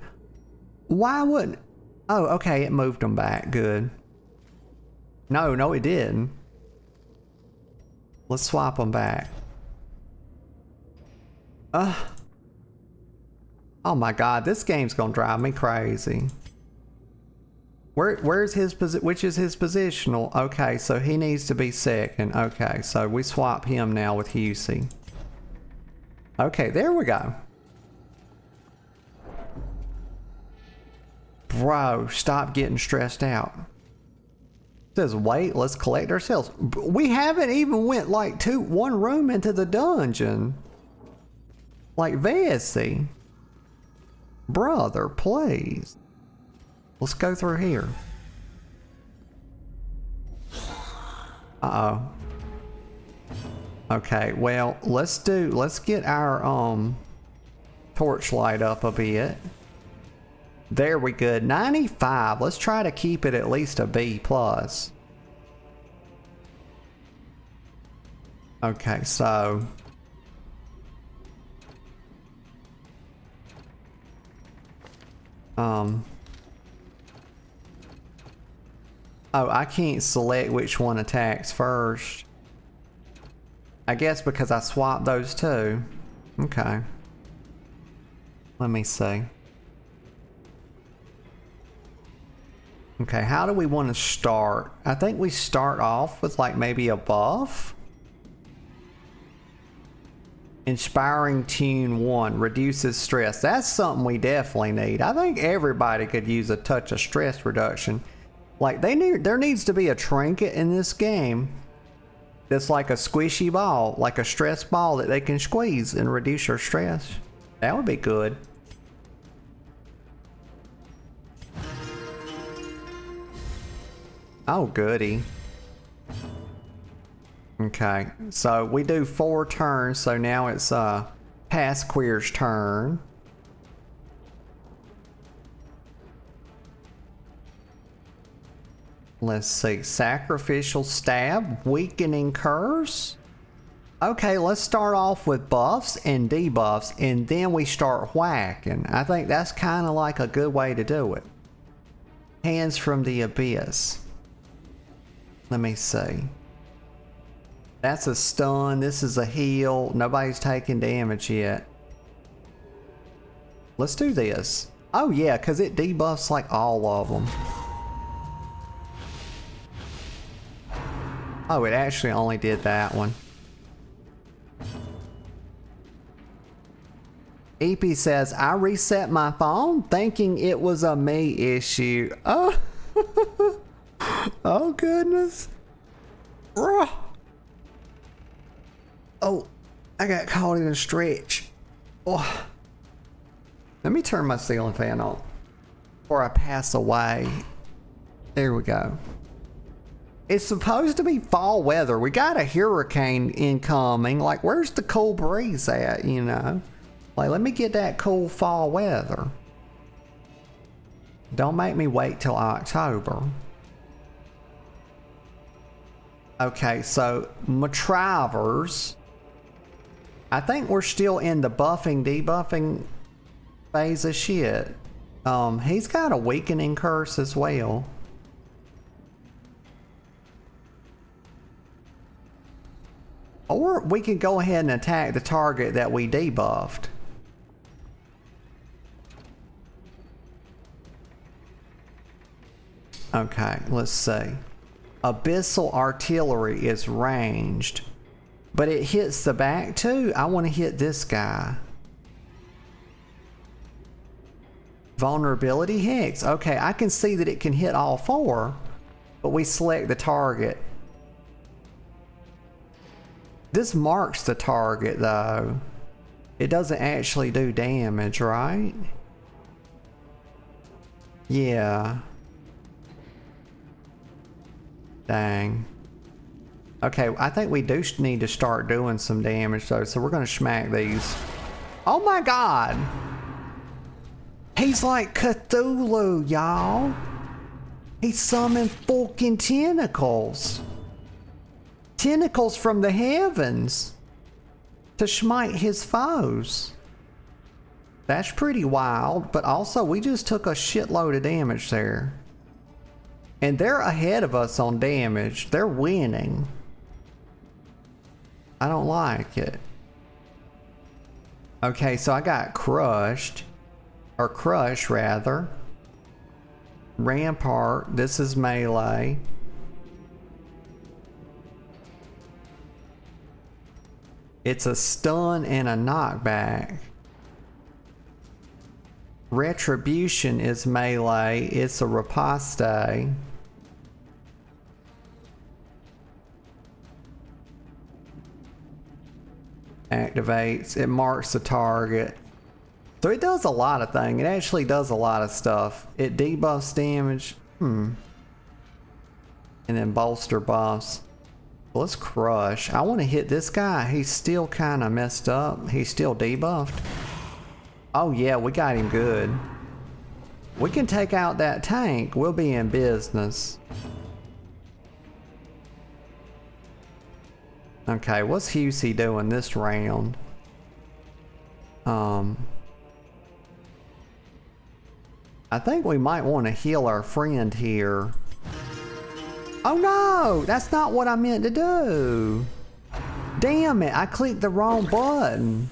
Why wouldn't? Oh, okay, it moved them back. Good. No, it didn't. Let's swap them back. Oh my God, this game's gonna drive me crazy. Where's his which is his positional? Okay, so he needs to be second. Okay, so we swap him now with Husey. Okay, there we go. Bro, stop getting stressed out. It says wait, let's collect ourselves. We haven't even went like one room into the dungeon. Like Vesey. Brother, please. Let's go through here. Uh-oh. Okay, well, let's get our torchlight up a bit. There we go. 95. Let's try to keep it at least a B plus. Okay, so oh, I can't select which one attacks first. I guess because I swapped those two. Okay. Let me see. Okay, how do we want to start? I think we start off with like maybe a buff. Inspiring Tune 1 reduces stress. That's something we definitely need. I think everybody could use a touch of stress reduction. Like there needs to be a trinket in this game that's like a squishy ball, like a stress ball that they can squeeze and reduce your stress. That would be good. Oh, goody. Okay, so we do 4 turns, so now it's past Queer's turn. Let's see, sacrificial stab, weakening curse. Okay, let's start off with buffs and debuffs, and then we start whacking. I think that's kind of like a good way to do it. Hands from the Abyss. Let me see. That's a stun. This is a heal. Nobody's taking damage yet. Let's do this. Oh yeah, because it debuffs like all of them. Oh, it actually only did that one. EP says, I reset my phone thinking it was a me issue. Oh, oh goodness. Oh, I got caught in a stretch. Oh. Let me turn my ceiling fan on before I pass away. There we go. It's supposed to be fall weather. We got a hurricane incoming. Like, where's the cool breeze at, you know? Like, let me get that cool fall weather. Don't make me wait till October. Okay, so Matravers. I think we're still in the buffing, debuffing phase of shit. He's got a weakening curse as well. Or we can go ahead and attack the target that we debuffed. Okay, let's see. Abyssal artillery is ranged, but it hits the back too. I want to hit this guy. Vulnerability hex. Okay, I can see that it can hit all 4, but we select the target. This marks the target though. It doesn't actually do damage, right? Yeah. Dang. Okay, I think we do need to start doing some damage though, so we're gonna smack these. Oh my god! He's like Cthulhu, y'all! He summoned fucking tentacles! Tentacles from the heavens! To smite his foes. That's pretty wild, but also we just took a shitload of damage there. And they're ahead of us on damage. They're winning. I don't like it. Okay, so I got crushed. Or crush, rather. Rampart. This is melee. It's a stun and a knockback. Retribution is melee. It's a riposte. Activates. It marks the target. So it does a lot of things. It actually does a lot of stuff. It debuffs damage. And then bolster buffs. Let's crush. I want to hit this guy. He's still kind of messed up. He's still debuffed. Oh yeah, we got him good. We can take out that tank. We'll be in business. Okay, what's Husey doing this round? I think we might want to heal our friend here. Oh no! That's not what I meant to do! Damn it, I clicked the wrong button.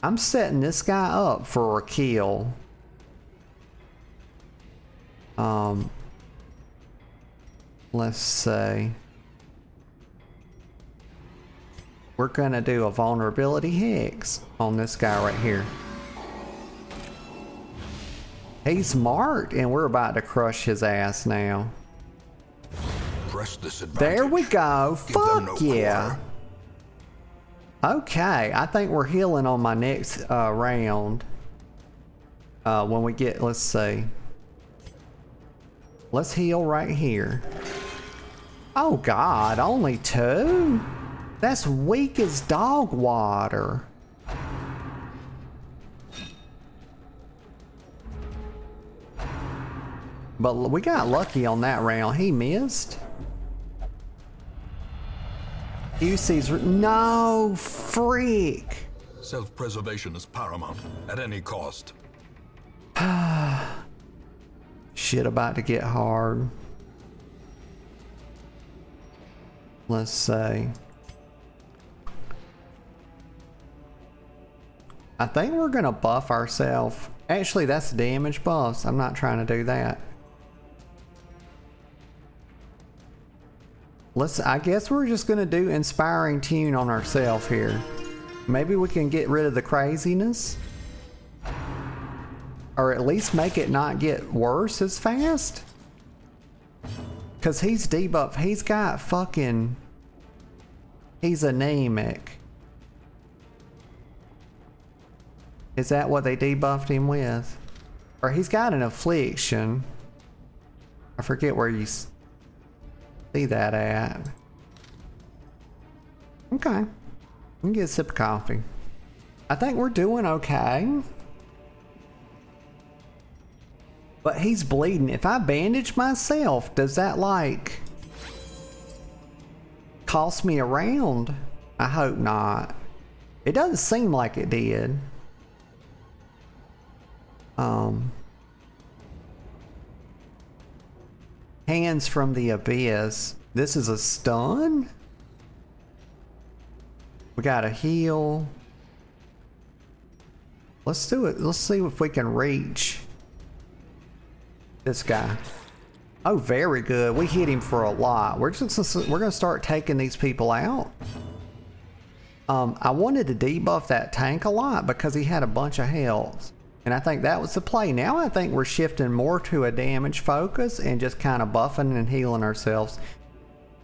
I'm setting this guy up for a kill. Let's see. We're gonna do a vulnerability hex on this guy right here. He's marked and we're about to crush his ass now. Press this advantage. There we go. Give them Fuck no yeah. quarter. Okay, I think we're healing on my next round. when we get, let's see. Let's heal right here. Oh God, only 2? That's weak as dog water. But we got lucky on that round. He missed. UC's no freak. Self-preservation is paramount at any cost. Shit about to get hard. Let's see. I think we're gonna buff ourselves. Actually, that's damage buffs. I'm not trying to do that. I guess we're just gonna do inspiring tune on ourselves here. Maybe we can get rid of the craziness. Or at least make it not get worse as fast. Cause he's debuffed. He's got fucking... He's anemic. Is that what they debuffed him with? Or he's got an affliction. I forget where you see that at. Okay. We can get a sip of coffee. I think we're doing okay. But he's bleeding. If I bandage myself, does that like cost me a round? I hope not. It doesn't seem like it did. Hands from the Abyss. This is a stun? We got a heal. Let's do it. Let's see if we can reach this guy. Oh, very good. We hit him for a lot. We're gonna start taking these people out. I wanted to debuff that tank a lot because he had a bunch of health. And I think that was the play. Now I think we're shifting more to a damage focus and just kind of buffing and healing ourselves.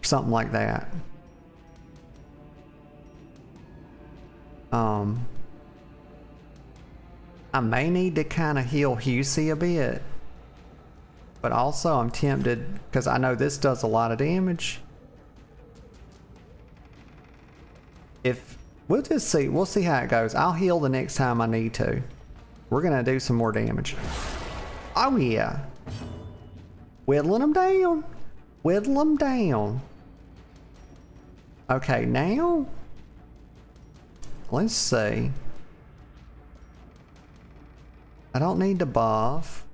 Something like that. I may need to kind of heal Husey a bit. But also I'm tempted, because I know this does a lot of damage. We'll just see. We'll see how it goes. I'll heal the next time I need to. We're gonna do some more damage. Oh yeah. Whittling them down. Whittle them down. Okay, now let's see. I don't need to buff.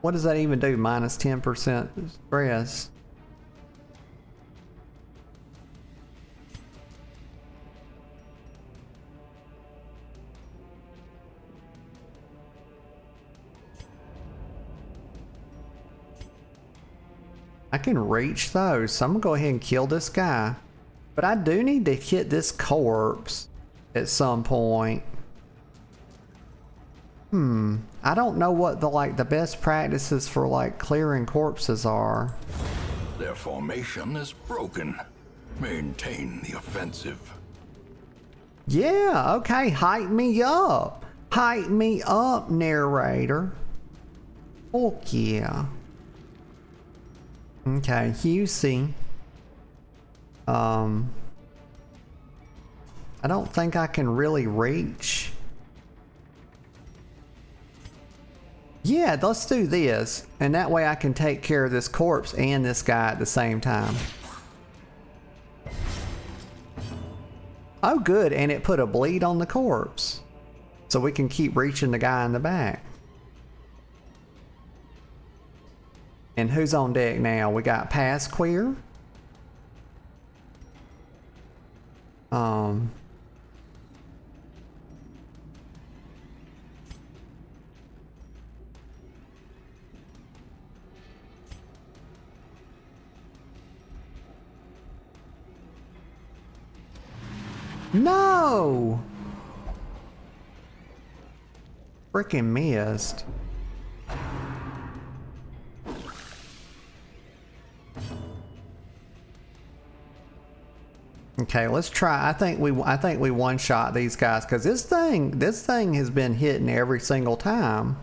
What does that even do? Minus 10% stress. I can reach those, so I'm gonna go ahead and kill this guy. But I do need to hit this corpse at some point. I don't know what the best practices for like clearing corpses are. Their formation is broken. Maintain the offensive. Yeah, okay, hype me up. Hype me up, narrator. Fuck yeah. Okay, Husey. I don't think I can really reach. Yeah, let's do this. And that way I can take care of this corpse and this guy at the same time. Oh good, and it put a bleed on the corpse. So we can keep reaching the guy in the back. And who's on deck now? We got Pass Queer. No! Freaking missed. Okay, let's try. I think we one shot these guys because this thing has been hitting every single time.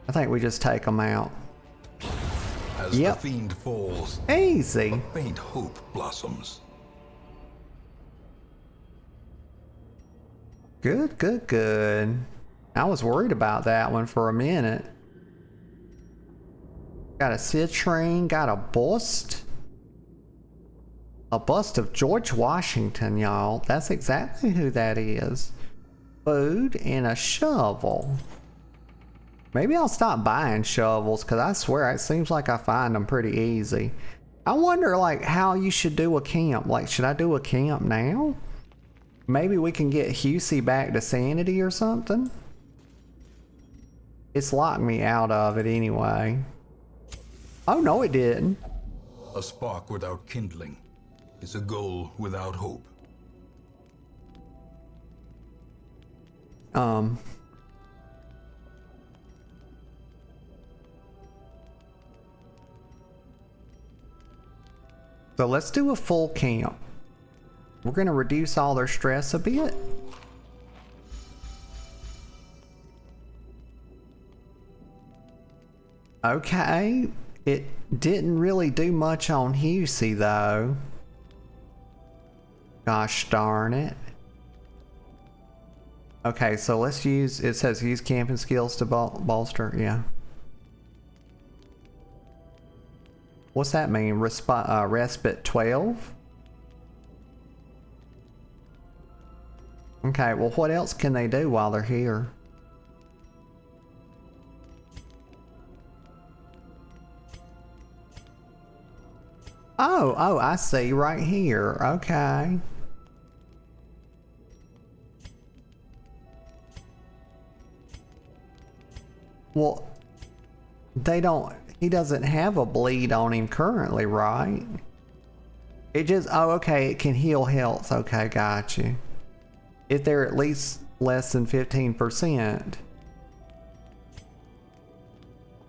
I think we just take them out. As the fiend falls, easy. a faint hope blossoms. Good, good, good. I was worried about that one for a minute. Got a citrine, got a bust. A bust of George Washington, y'all. That's exactly who that is. Food and a shovel. Maybe I'll stop buying shovels because I swear it seems like I find them pretty easy. I wonder like how you should do a camp. Like, should I do a camp now? Maybe we can get Husey back to sanity or something. It's locked me out of it anyway. Oh no, it didn't. A spark without kindling is a goal without hope. So let's do a full camp. We're gonna reduce all their stress a bit. Okay, it didn't really do much on Husey though. Gosh darn it. Okay, so let's use, it says use camping skills to bolster, yeah. What's that mean? Respite 12? Okay, well what else can they do while they're here? Oh, I see right here. Okay. Well, he doesn't have a bleed on him currently, right? It just, oh, okay, it can heal health. Okay, got you. If they're at least less than 15%.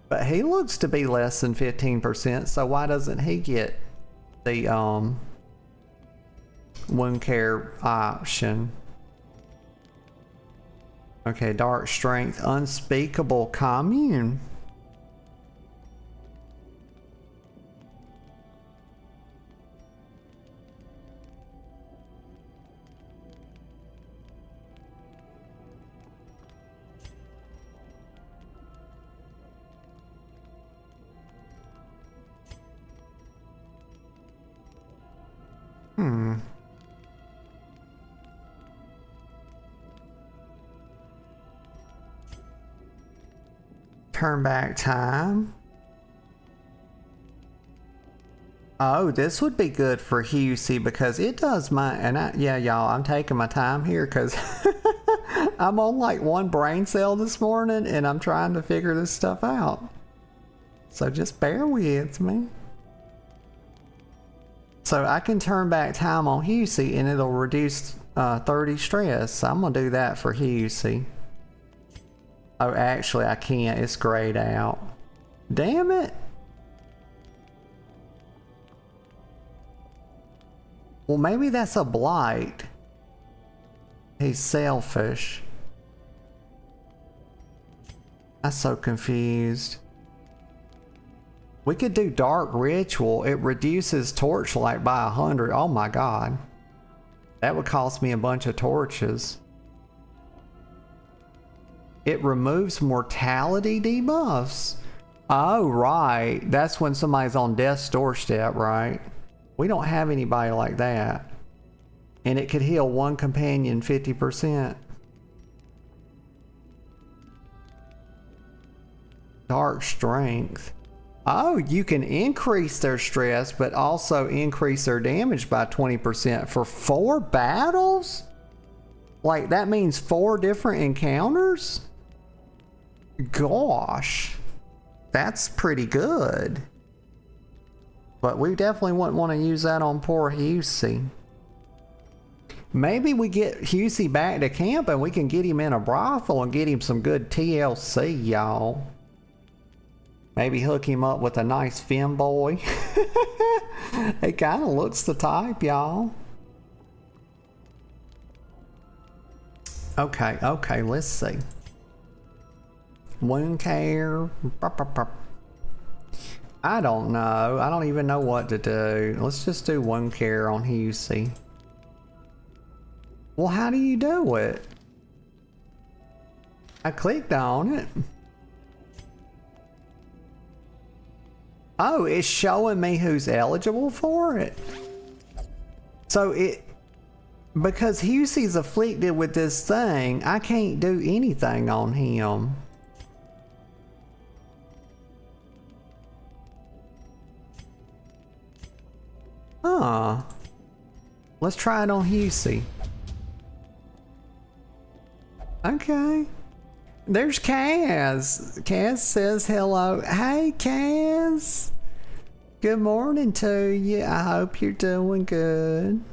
But he looks to be less than 15%, so why doesn't he get the wound care option? Okay, dark strength, unspeakable commune. Turn back time. Oh, this would be good for Husey because it does my, and yeah, y'all, I'm taking my time here because I'm on like one brain cell this morning and I'm trying to figure this stuff out. So just bear with me. So I can turn back time on Husey and it'll reduce 30 stress. So I'm gonna do that for Husey. Oh, actually I can't. It's grayed out. Damn it. Well, maybe that's a blight. He's selfish. I'm so confused. We could do dark ritual. It reduces torchlight by 100. Oh my god. That would cost me a bunch of torches. It removes mortality debuffs. Oh, right. That's when somebody's on death's doorstep, right? We don't have anybody like that. And it could heal one companion 50%. Dark strength. Oh, you can increase their stress, but also increase their damage by 20% for 4 battles? Like, that means 4 different encounters? Gosh, that's pretty good. But we definitely wouldn't want to use that on poor Husey. Maybe we get Husey back to camp and we can get him in a brothel and get him some good TLC, y'all. Maybe hook him up with a nice femboy. It kind of looks the type, y'all. Okay, let's see. Wound care. I don't know. I don't even know what to do. Let's just do wound care on Husey. Well, how do you do it? I clicked on it. Oh, it's showing me who's eligible for it. So because Husey's afflicted with this thing, I can't do anything on him. Huh. Let's try it on Husey. Okay. There's Kaz. Kaz says hello. Hey, Kaz. Good morning to you. I hope you're doing good.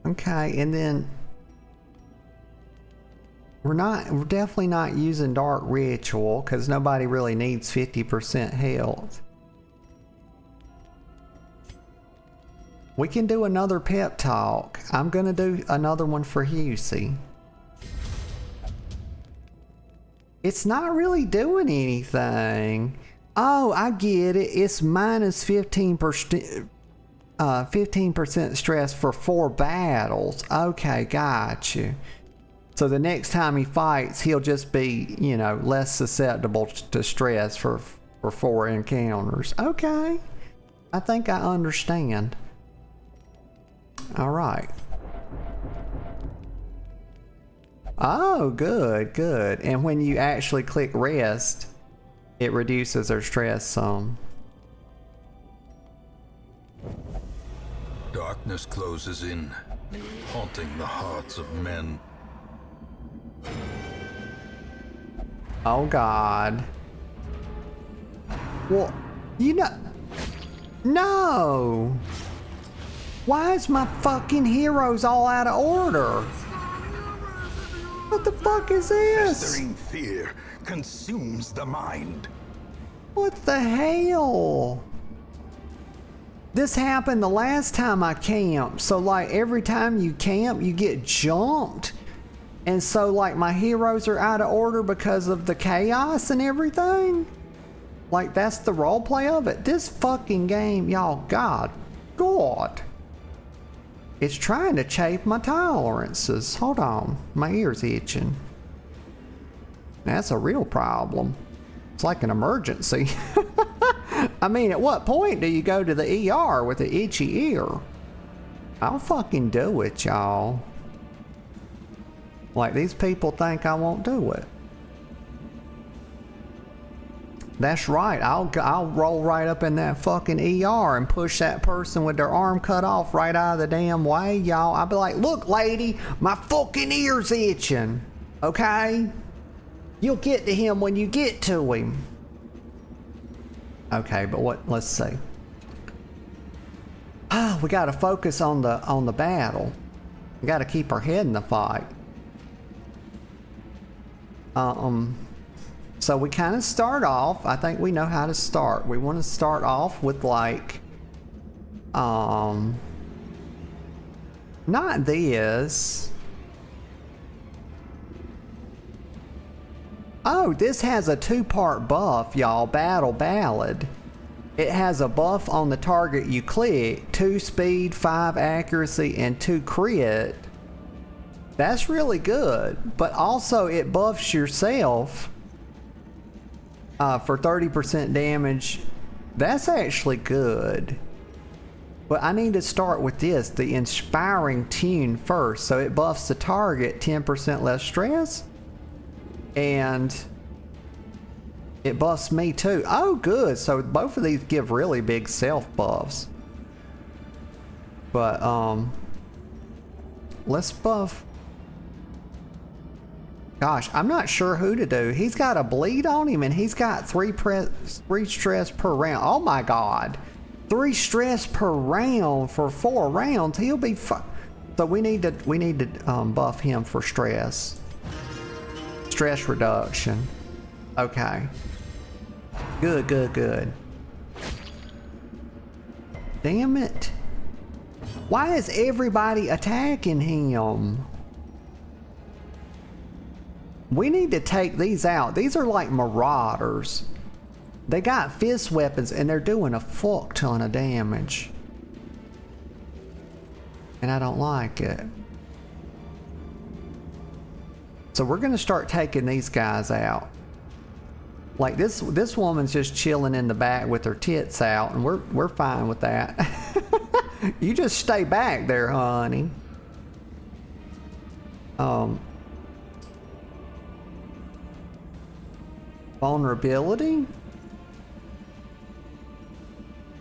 Okay, and then we're definitely not using Dark Ritual because nobody really needs 50% health. We can do another pep talk. I'm gonna do another one for Husey. It's not really doing anything. Oh, I get it. It's minus 15%. 15% stress for 4 battles. Okay, got you. So the next time he fights, he'll just be, you know, less susceptible to stress for 4 encounters. Okay. I think I understand. All right. Oh, good. And when you actually click rest, it reduces their stress some. Darkness closes in, haunting the hearts of men. Oh God. Well, you know... No! Why is my fucking heroes all out of order? What the fuck is this? Festering fear consumes the mind. What the hell? This happened the last time I camped. So like every time you camp, you get jumped. And so like my heroes are out of order because of the chaos and everything. Like that's the roleplay of it. This fucking game, y'all, God. It's trying to chafe my tolerances. Hold on, my ear's itching. That's a real problem. It's like an emergency. I mean, at what point do you go to the ER with an itchy ear? I'll fucking do it, y'all. Like these people think I won't do it. That's right, I'll roll right up in that fucking ER and push that person with their arm cut off right out of the damn way, y'all. I'll be like, look lady, my fucking ear's itching, okay? You'll get to him when you get to him. Okay, but let's see. We gotta focus on the battle. We gotta keep our head in the fight. So we kind of start off, I think we know how to start. We want to start off with like, not this. Oh, this has a 2-part buff, y'all, Battle Ballad. It has a buff on the target you click, 2 speed, 5 accuracy, and 2 crit. That's really good, but also it buffs yourself for 30% damage. That's actually good. But I need to start with this, the Inspiring Tune first. So it buffs the target 10% less stress. And it buffs me too. Oh, good. So both of these give really big self buffs. But, let's buff. Gosh, I'm not sure who to do. He's got a bleed on him and he's got 3 stress per round. Oh my God. 3 stress per round for 4 rounds. He'll be so we need to buff him for stress. Stress reduction. Okay. Good, good, good. Damn it. Why is everybody attacking him? We need to take these out. These are like marauders. They got fist weapons and they're doing a fuck ton of damage. And I don't like it. So we're gonna start taking these guys out. Like this woman's just chilling in the back with her tits out, and we're fine with that. You just stay back there, honey. Vulnerability?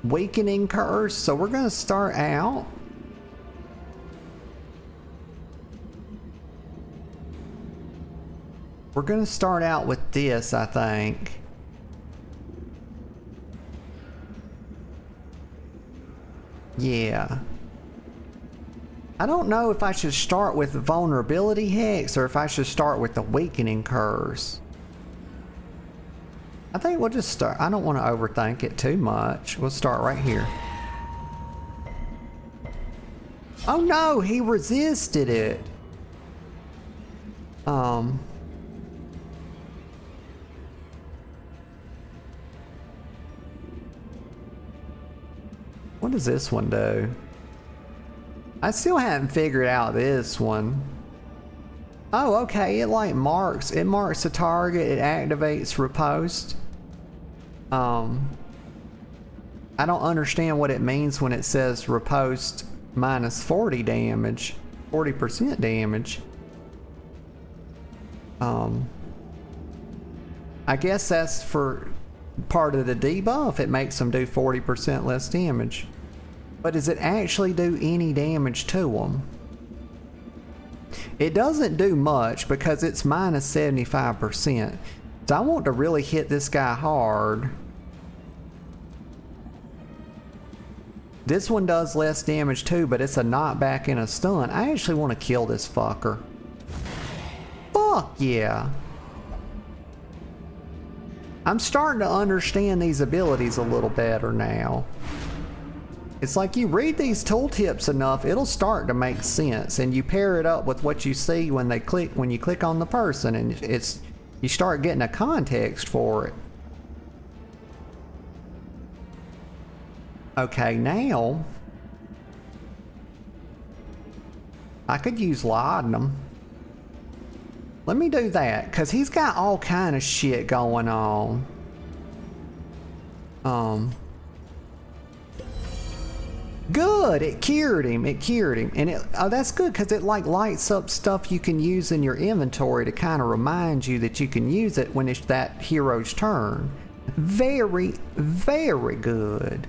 Weakening curse. So we're gonna start out. We're gonna start out with this, I think. Yeah. I don't know if I should start with the vulnerability hex or if I should start with the weakening curse. I think we'll just start. I don't want to overthink it too much. We'll start right here. Oh no, he resisted it. What does this one do? I still haven't figured out this one. Oh, okay, it like marks the target, it activates riposte. I don't understand what it means when it says riposte minus 40 damage, 40% damage. I guess that's for part of the debuff. It makes them do 40% less damage. But does it actually do any damage to them? It doesn't do much because it's minus 75%. So I want to really hit this guy hard. This one does less damage too, but it's a knockback and a stun. I actually want to kill this fucker. Fuck yeah. I'm starting to understand these abilities a little better now. It's like you read these tooltips enough, it'll start to make sense, and you pair it up with what you see when you click on the person, and you start getting a context for it. Okay, now I could use laudanum. Let me do that, because he's got all kind of shit going on. Good, it cured him, and oh, that's good, because it like lights up stuff you can use in your inventory to kind of remind you that you can use it when it's that hero's turn. Very, very good.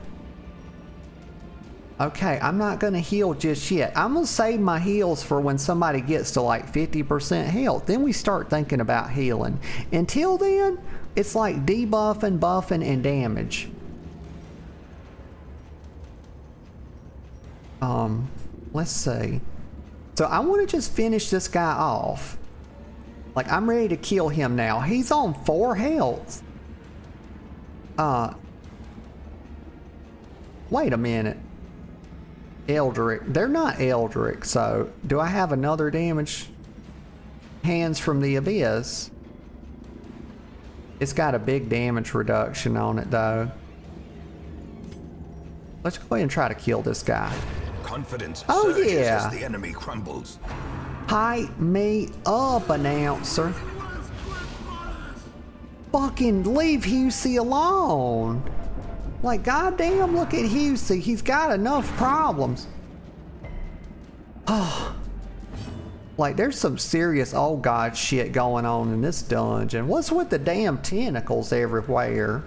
Okay, I'm not gonna heal just yet. I'm gonna save my heals for when somebody gets to like 50% health. Then we start thinking about healing. Until then, it's like debuffing, buffing, and damage. Let's see. So I want to just finish this guy off. Like, I'm ready to kill him now. He's on 4 health. Wait a minute. Eldritch. They're not Eldritch, so do I have another damage? Hands from the Abyss. It's got a big damage reduction on it, though. Let's go ahead and try to kill this guy. Confidence surges as the enemy crumbles. Hype me up, announcer. Fucking leave Husey alone. Like, goddamn, look at Husey. He's got enough problems. Oh. Like, there's some serious old god shit going on in this dungeon. What's with the damn tentacles everywhere?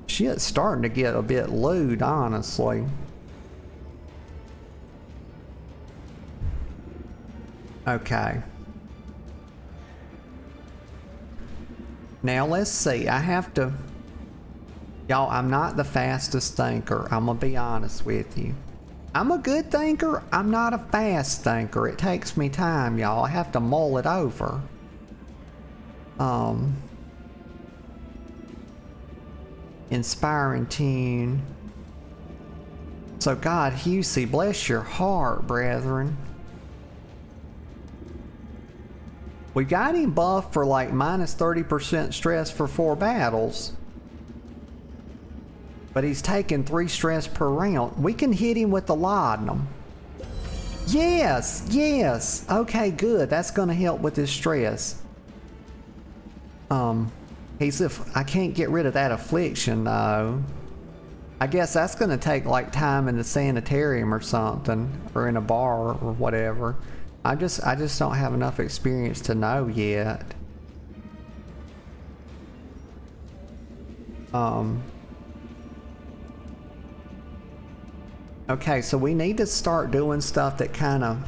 Shit's starting to get a bit lewd, honestly. Okay. Now let's see. I have to... Y'all, I'm not the fastest thinker. I'm gonna be honest with you. I'm a good thinker. I'm not a fast thinker. It takes me time, y'all. I have to mull it over. Inspiring tune. So God, Husey, bless your heart, brethren. We got him buffed for like minus 30% stress for 4 battles. But he's taking 3 stress per round. We can hit him with the laudanum. Yes, yes. Okay, good. That's gonna help with his stress. I can't get rid of that affliction though. I guess that's gonna take like time in the sanitarium or something, or in a bar or whatever. I just don't have enough experience to know yet. Okay, so we need to start doing stuff that kind of...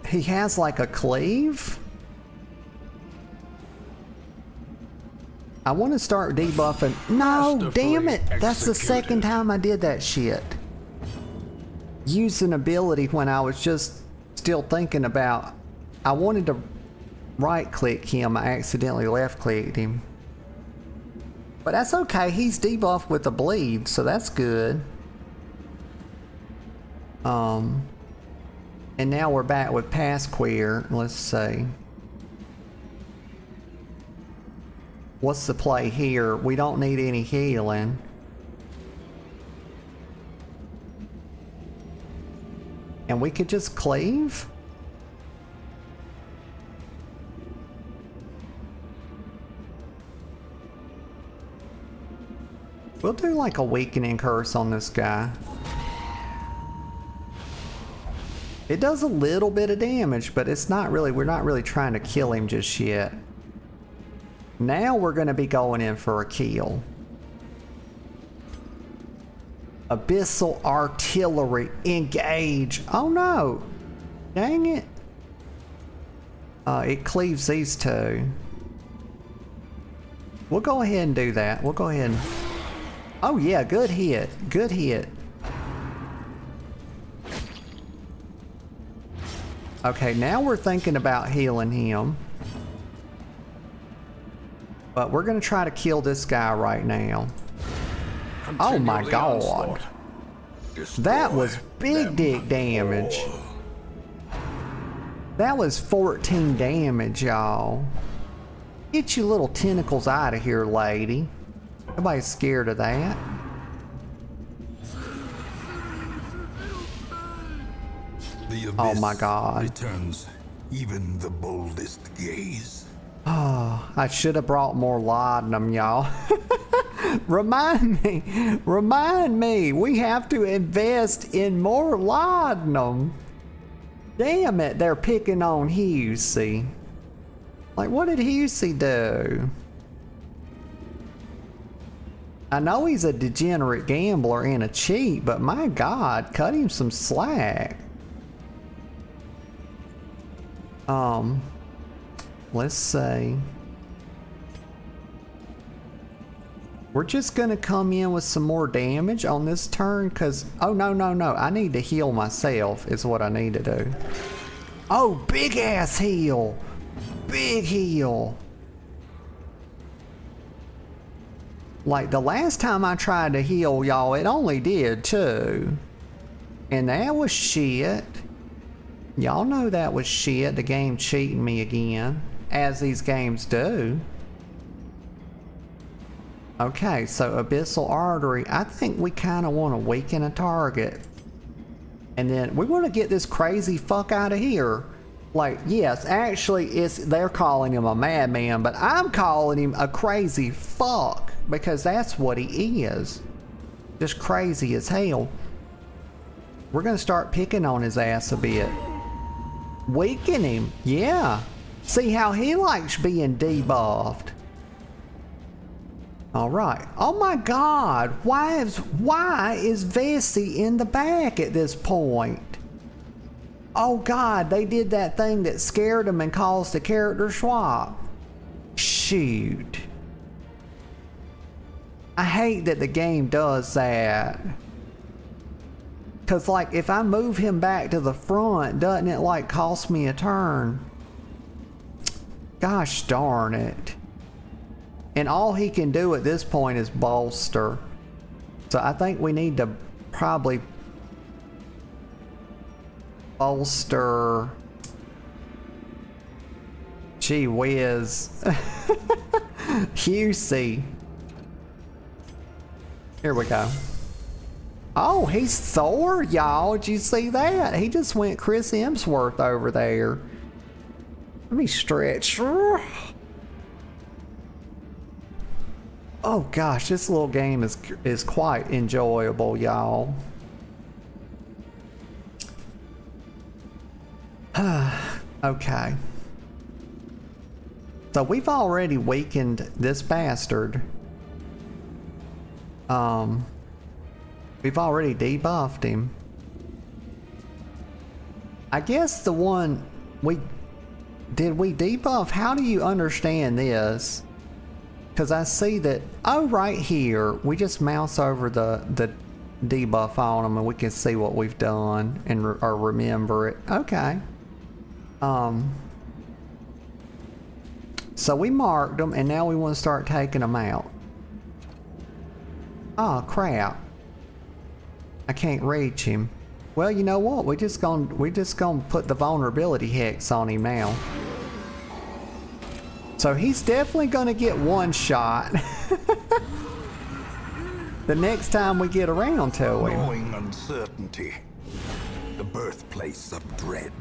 He has like a cleave? I want to start debuffing... No, damn it! That's the second time I did that shit. Used an ability when I was just still thinking about... I wanted to right click him, I accidentally left clicked him. But that's okay, he's debuffed with a bleed, so that's good. And now we're back with Pasquare. Let's see. What's the play here? We don't need any healing. And we could just cleave? We'll do like a weakening curse on this guy. It does a little bit of damage, but it's not really, we're not really trying to kill him just yet. Now we're gonna be going in for a kill. Abyssal artillery, engage. Oh no! Dang it. It cleaves these two. We'll go ahead and do that. We'll go ahead and... Oh yeah, good hit. Good hit. Okay, now we're thinking about healing him. But we're gonna try to kill this guy right now. Oh my god. That was big dick damage. That was 14 damage, y'all. Get your little tentacles out of here, lady. Nobody's scared of that. Oh my god. Returns even the boldest gaze. Oh, I should have brought more laudanum, y'all. Remind me, we have to invest in more laudanum. Damn it, they're picking on Husey. Like, what did Husey do? I know he's a degenerate gambler and a cheat, but my god, cut him some slack. Let's see. We're just gonna come in with some more damage on this turn, cause, oh no, I need to heal myself is what I need to do. Oh, big ass heal. Big heal. Like the last time I tried to heal y'all, it only did 2. And that was shit. Y'all know that was shit, the game cheating me again, as these games do. Okay, so Abyssal Artery, I think we kind of want to weaken a target. And then we want to get this crazy fuck out of here. Like, yes, actually, they're calling him a madman, but I'm calling him a crazy fuck, because that's what he is. Just crazy as hell. We're going to start picking on his ass a bit. Weaken him, yeah. See how he likes being debuffed. Alright. Oh my god, why is Vesey in the back at this point? Oh god, they did that thing that scared him and caused a character swap. Shoot. I hate that the game does that. Cause like if I move him back to the front, doesn't it like cost me a turn? Gosh darn it. And all he can do at this point is bolster. So I think we need to probably bolster. Gee whiz. Husey. Here we go. Oh, he's Thor, y'all. Did you see that? He just went Chris Hemsworth over there. Let me stretch. Oh gosh, this little game is quite enjoyable, y'all. Okay. So we've already weakened this bastard. We've already debuffed him. I guess the one did we debuff? How do you understand this? Because I see that, oh, right here, we just mouse over the debuff on them and we can see what we've done and or remember it. Okay. So we marked them and now we want to start taking them out. Oh crap. I can't reach him. Well, you know what? We're just gonna put the vulnerability hex on him now. So he's definitely gonna get one shot. The next time we get around to him. Knowing uncertainty, the birthplace of dread.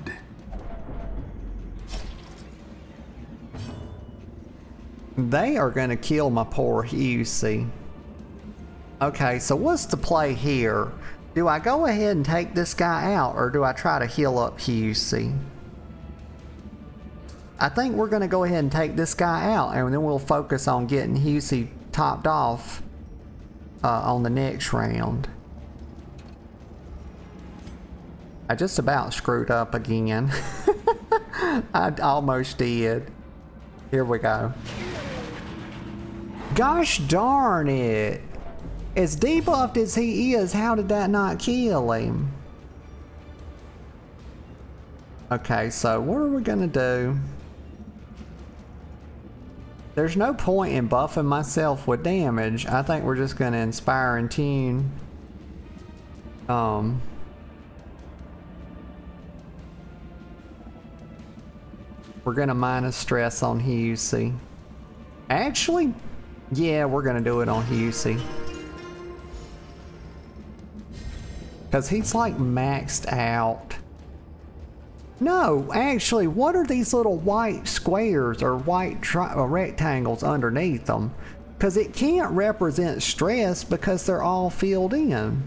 They are gonna kill my poor Husey. Okay, so what's the play here? Do I go ahead and take this guy out, or do I try to heal up Husey? I think we're gonna go ahead and take this guy out, and then we'll focus on getting Husey topped off on the next round. I just about screwed up again. I almost did. Here we go. Gosh darn it! As debuffed as he is, how did that not kill him? Okay, so what are we gonna do? There's no point in buffing myself with damage. I think we're just gonna inspire and tune. We're gonna minus stress on Husey. Actually, yeah, we're gonna do it on Husey. Because he's like maxed out. No, actually, what are these little white squares or white rectangles underneath them? Because it can't represent stress because they're all filled in.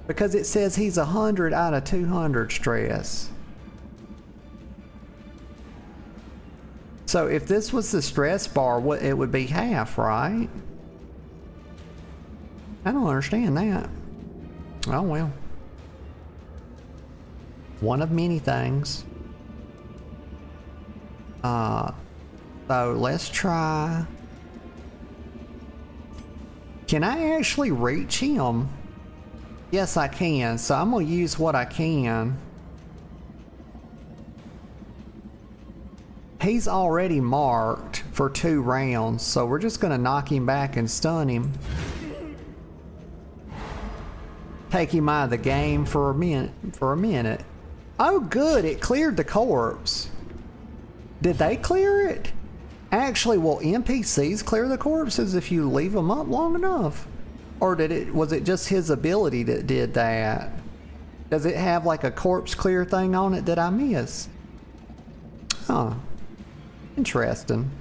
Because it says he's 100 out of 200 stress. So if this was the stress bar, it would be half, right? I don't understand that. Oh well. One of many things. So let's try. Can I actually reach him? Yes, I can. So I'm gonna use what I can. He's already marked for 2 rounds, so we're just gonna knock him back and stun him. Take him out of the game for a minute. Oh good, it cleared the corpse. Did they clear it? Actually, will NPCs clear the corpses if you leave them up long enough? Or was it just his ability that did that? Does it have like a corpse clear thing on it that I missed? Huh. Interesting.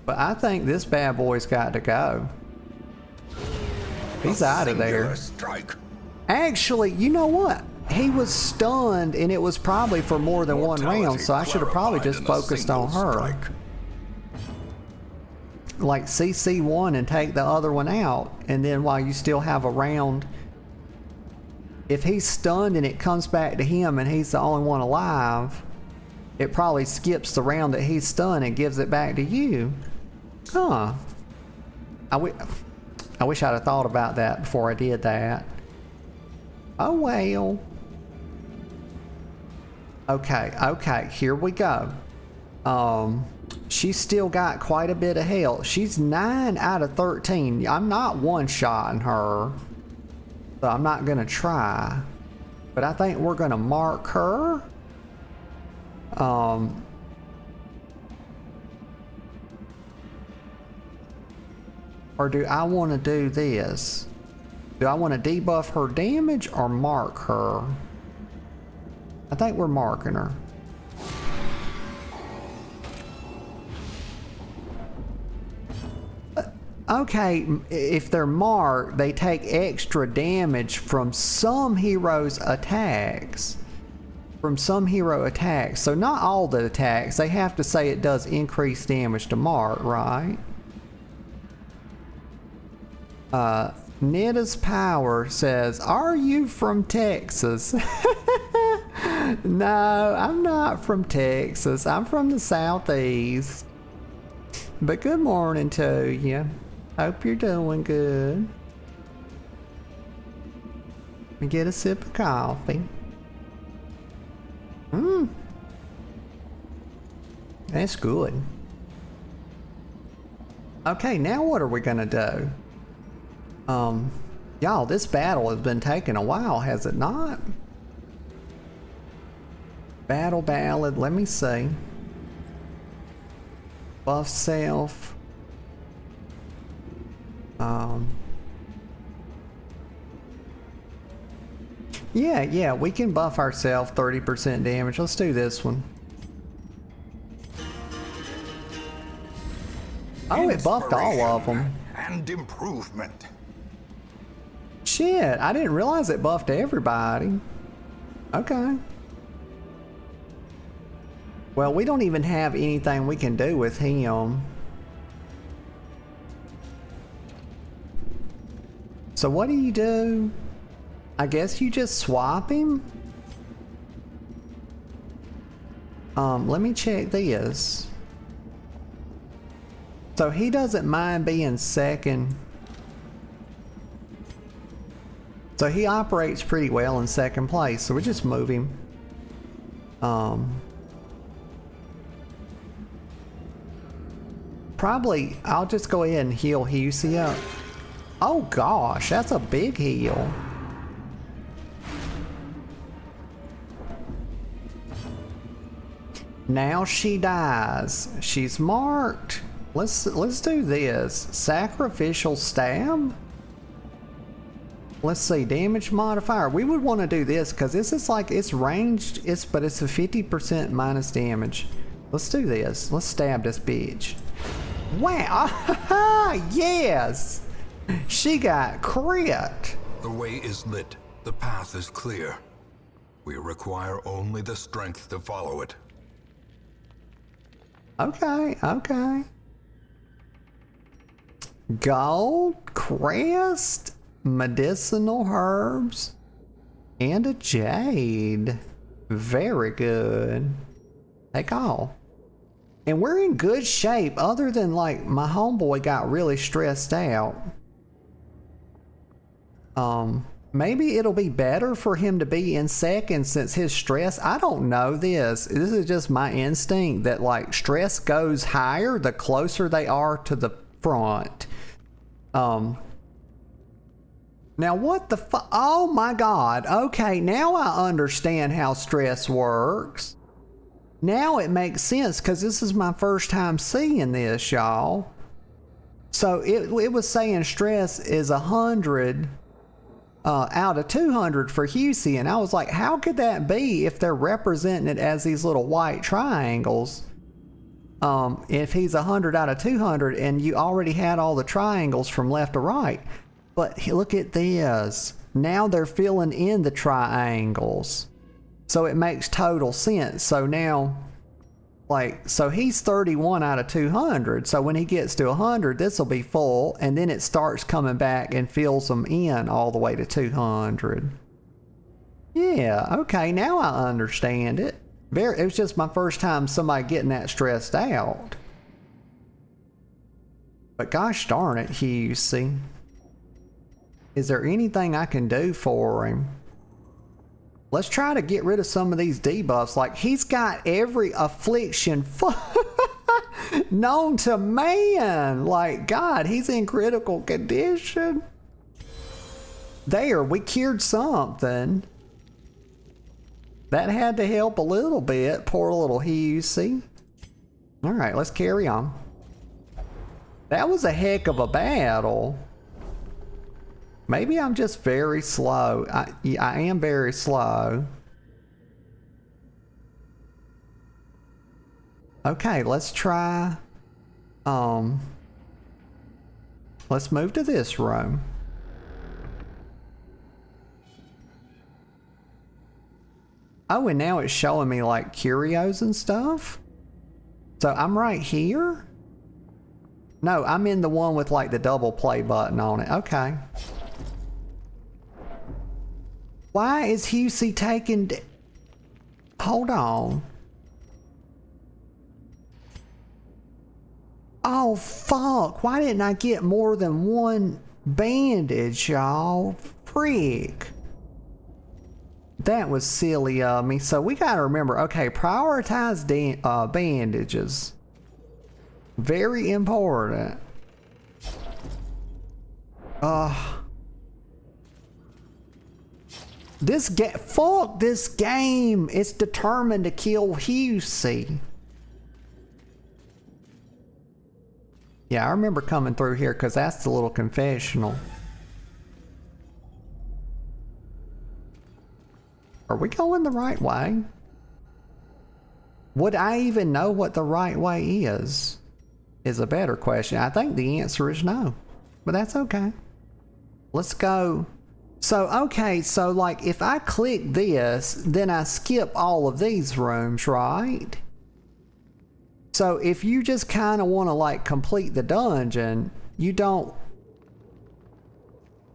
But I think this bad boy's got to go. He's out of there. Strike. Actually, you know what? He was stunned and it was probably for more than one round, so I should have probably just focused on her. Strike. Like CC one and take the other one out, and then while you still have a round, if he's stunned and it comes back to him and he's the only one alive, it probably skips the round that he's stunned and gives it back to you. Huh. I wish I'd have thought about that before I did that. Oh well. Okay, here we go. She's still got quite a bit of health. She's 9 out of 13. I'm not one-shotting her, so I'm not gonna try. But I think we're gonna mark her. Or do I want to do this? Do I want to debuff her damage or mark her? I think we're marking her. Okay, if they're marked, they take extra damage from some heroes' attacks. From some hero attacks. So not all the attacks. They have to say it does increase damage to mark, right? Nida's Power says, are you from Texas? No, I'm not from Texas. I'm from the Southeast. But good morning to you. Hope you're doing good. Let me get a sip of coffee. That's good. Okay, now what are we gonna do? Y'all, this battle has been taking a while, has it not? Battle ballad, let me see. Buff self. Yeah, we can buff ourselves 30% damage. Let's do this one. Oh, it buffed all of them. And improvement. Shit, I didn't realize it buffed everybody. Okay. Well, we don't even have anything we can do with him. So what do you do? I guess you just swap him? Let me check this. So he doesn't mind being second. So he operates pretty well in second place, so we just move him. Probably, I'll just go ahead and heal Husey up. Oh gosh, that's a big heal. Now she dies. She's marked. Let's do this. Sacrificial stab. Let's see, damage modifier. We would want to do this because this is like, it's ranged, but it's a 50% minus damage. Let's do this. Let's stab this bitch. Wow! Yes! She got crit. The way is lit. The path is clear. We require only the strength to follow it. Okay. Gold, crest, medicinal herbs, and a jade. Very good. Take all. And we're in good shape, other than like my homeboy got really stressed out. Maybe it'll be better for him to be in second since his stress, I don't know this. This is just my instinct that like stress goes higher the closer they are to the front. Now what the oh my god. Okay, now I understand how stress works. Now it makes sense because this is my first time seeing this, y'all. So it was saying stress is 100 out of 200 for Husey, and I was like, how could that be if they're representing it as these little white triangles? If he's 100 out of 200 and you already had all the triangles from left to right. But look at this. Now they're filling in the triangles. So it makes total sense. So now, like, so he's 31 out of 200. So when he gets to 100, this will be full. And then it starts coming back and fills them in all the way to 200. Yeah, okay, now I understand it. It was just my first time somebody getting that stressed out. But gosh darn it, Husey. Is there anything I can do for him? Let's try to get rid of some of these debuffs. Like, he's got every affliction known to man. Like, God, he's in critical condition. There, we cured something. That had to help a little bit. Poor little Husey. Alright, let's carry on. That was a heck of a battle. Maybe I'm just very slow. I am very slow. Okay, let's try. Let's move to this room. Oh, and now it's showing me like curios and stuff. So I'm right here? No, I'm in the one with like the double play button on it. Okay. Why is Husey taking... Hold on. Oh, fuck. Why didn't I get more than one bandage, y'all? Freak. That was silly of me. So we gotta remember, okay, prioritize bandages. Very important. Fuck this game. It's determined to kill Husey. Yeah, I remember coming through here because that's the little confessional. Are we going the right way? Would I even know what the right way is a better question. I think the answer is no, but that's okay. Let's go. So, okay, so like if I click this, then I skip all of these rooms, right? So if you just kind of want to like complete the dungeon, you don't.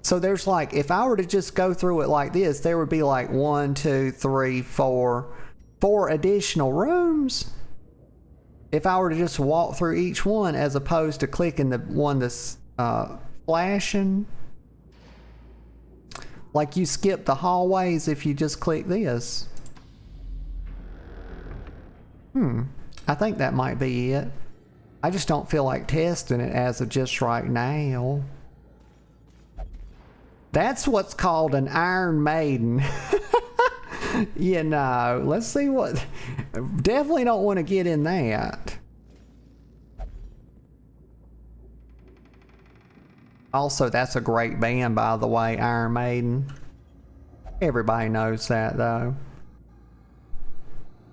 So there's like, if I were to just go through it like this, there would be like 1, 2, 3, 4 additional rooms. If I were to just walk through each one as opposed to clicking the one that's flashing. Like you skip the hallways if you just click this. I think that might be it. I just don't feel like testing it as of just right now. That's what's called an Iron Maiden. You know, let's see what... Definitely don't want to get in that. Also, that's a great band, by the way, Iron Maiden. Everybody knows that, though.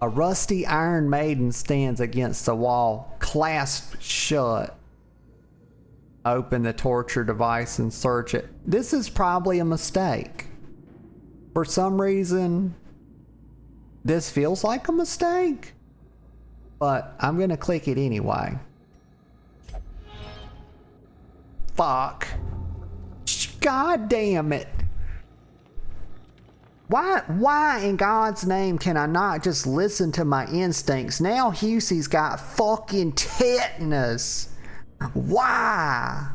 A rusty Iron Maiden stands against the wall, clasped shut. Open the torture device and search it. This is probably a mistake. For some reason, this feels like a mistake, but I'm gonna click it anyway. Fuck. God damn it. Why in God's name can I not just listen to my instincts? Now Husey's got fucking tetanus. Why?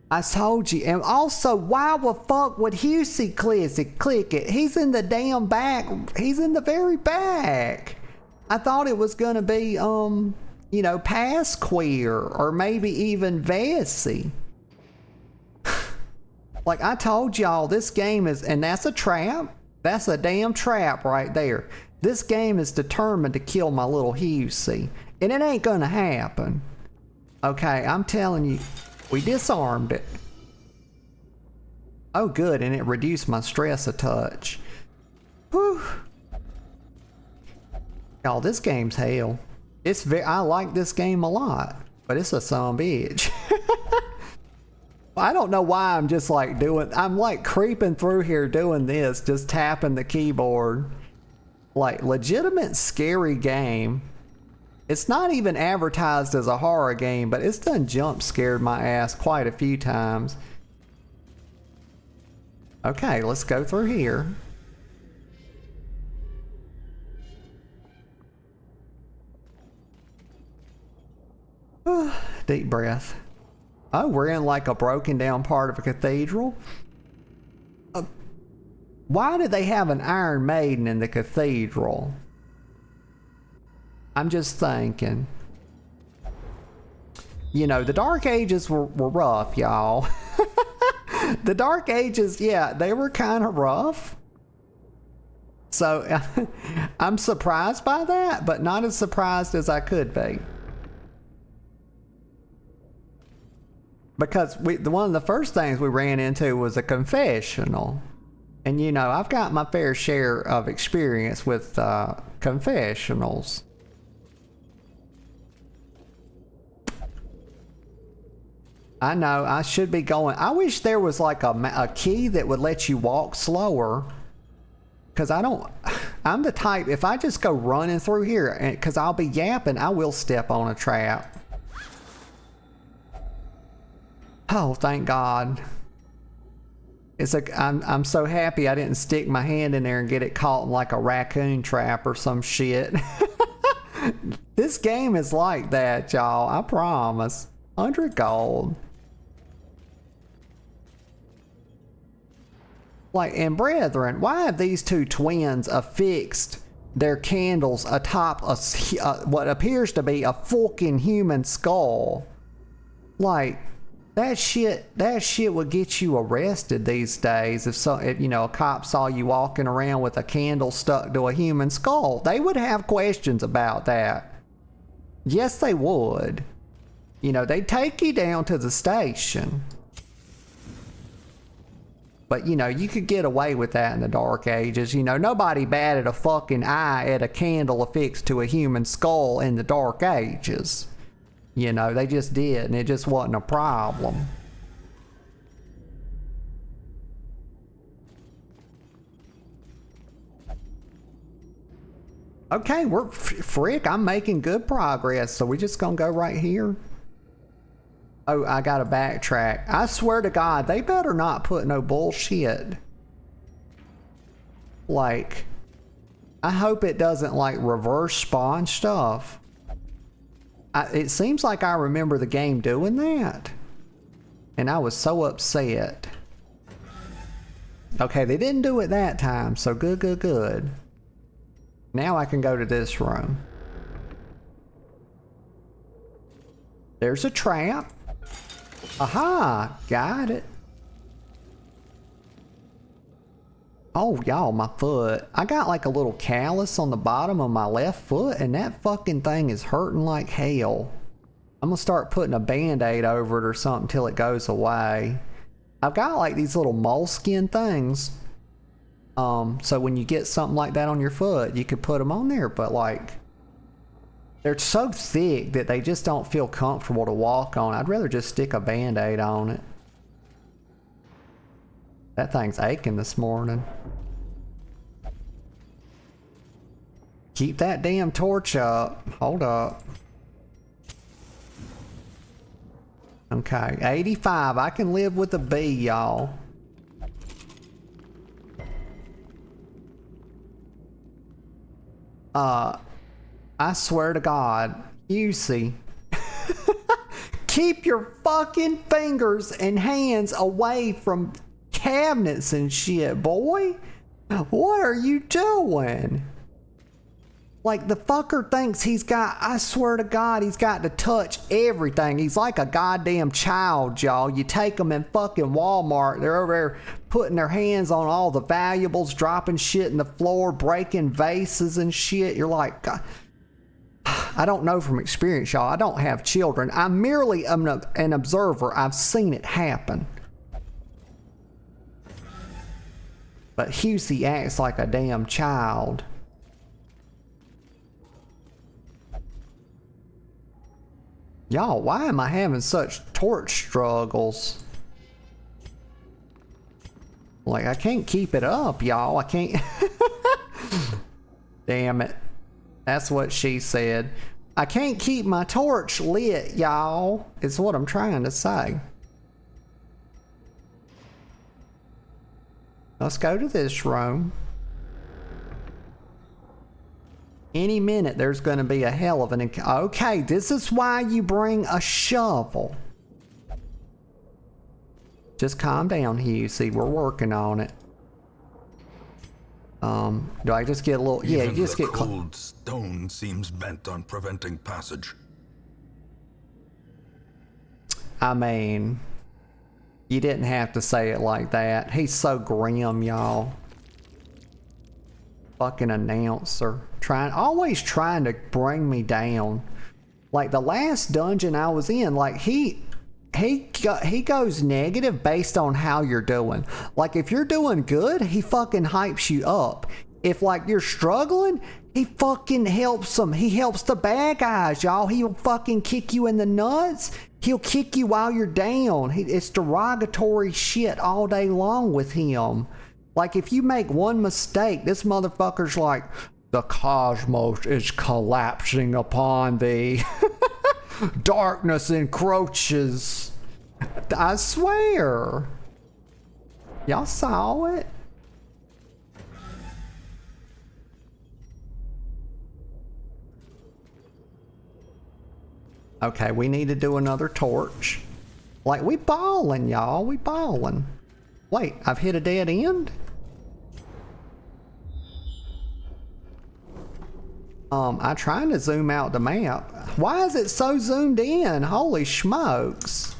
I told you. And also, why the fuck would Husey click it? He's in the damn back. He's in the very back. I thought it was gonna be, you know, Pasquare or maybe even Vesey. Like I told y'all, this game is, and that's a trap. That's a damn trap right there. This game is determined to kill my little Husey. And it ain't gonna happen. Okay, I'm telling you, we disarmed it. Oh good, and it reduced my stress a touch. Whew. Y'all, this game's hell. I like this game a lot, but it's a son of a bitch. I don't know why I'm just like I'm like creeping through here doing this, just tapping the keyboard. Like, legitimate scary game. It's not even advertised as a horror game, but it's done jump scared my ass quite a few times. Okay, let's go through here. Deep breath. Oh, we're in like a broken down part of a cathedral. Why do they have an Iron Maiden in the cathedral? I'm just thinking. You know, the Dark Ages were rough, y'all. The Dark Ages, yeah, they were kind of rough. So, I'm surprised by that, but not as surprised as I could be. Because one of the first things we ran into was a confessional. And you know, I've got my fair share of experience with confessionals. I know, I should be going. I wish there was like a key that would let you walk slower. Because I'm the type, if I just go running through here, because I'll be yapping, I will step on a trap. Oh, thank God. I'm so happy I didn't stick my hand in there and get it caught in like a raccoon trap or some shit. This game is like that, y'all. I promise. 100 gold. Like, and brethren, why have these two twins affixed their candles atop what appears to be a fucking human skull? Like, that shit would get you arrested these days if you know, a cop saw you walking around with a candle stuck to a human skull. They would have questions about that. Yes, they would. You know, they'd take you down to the station. But, you know, you could get away with that in the Dark Ages. You know, nobody batted a fucking eye at a candle affixed to a human skull in the Dark Ages. You know, they just did, and it just wasn't a problem. Okay, frick, I'm making good progress, so we're just gonna go right here. Oh, I gotta backtrack. I swear to God, they better not put no bullshit. Like, I hope it doesn't like reverse spawn stuff. It seems like I remember the game doing that. And I was so upset. Okay, they didn't do it that time, so good, good, good. Now I can go to this room. There's a trap. Aha! Got it. Oh, y'all, my foot. I got like a little callus on the bottom of my left foot, and that fucking thing is hurting like hell. I'm gonna start putting a band-aid over it or something till it goes away. I've got like these little moleskin things. So when you get something like that on your foot, you could put them on there, but like, they're so thick that they just don't feel comfortable to walk on. I'd rather just stick a band-aid on it. That thing's aching this morning. Keep that damn torch up. Hold up. Okay, 85. I can live with a B, y'all. I swear to God, UC. Keep your fucking fingers and hands away from cabinets and shit, boy. What are you doing? Like, the fucker thinks he's got, I swear to God, he's got to touch everything. He's like a goddamn child, y'all. You take them in fucking Walmart, they're over there putting their hands on all the valuables, dropping shit in the floor, breaking vases and shit. You're like, God. I don't know from experience, y'all. I don't have children. I'm merely an observer. I've seen it happen. But Husey acts like a damn child. Y'all, why am I having such torch struggles? Like, I can't keep it up, y'all. I can't. Damn it. That's what she said. I can't keep my torch lit, y'all. Is what I'm trying to say. Let's go to this room. Any minute there's going to be a hell of an... Okay, this is why you bring a shovel. Just calm down, Hugh. See, we're working on it. Do I just get a little? Yeah, you Even just the get cold stone seems bent on preventing passage. I mean, you didn't have to say it like that. He's so grim, y'all. Fucking announcer. Always trying to bring me down. Like the last dungeon I was in, like he goes negative based on how you're doing. Like if you're doing good, he fucking hypes you up. If like you're struggling, he fucking helps them. He helps the bad guys, y'all. He'll fucking kick you in the nuts. He'll kick you while you're down. It's derogatory shit all day long with him. Like if you make one mistake, this motherfucker's like, the cosmos is collapsing upon thee. Darkness encroaches. I swear. Y'all saw it? Okay, we need to do another torch. Like, we ballin', y'all. We ballin'. Wait, I've hit a dead end? I'm trying to zoom out the map. Why is it so zoomed in? Holy smokes.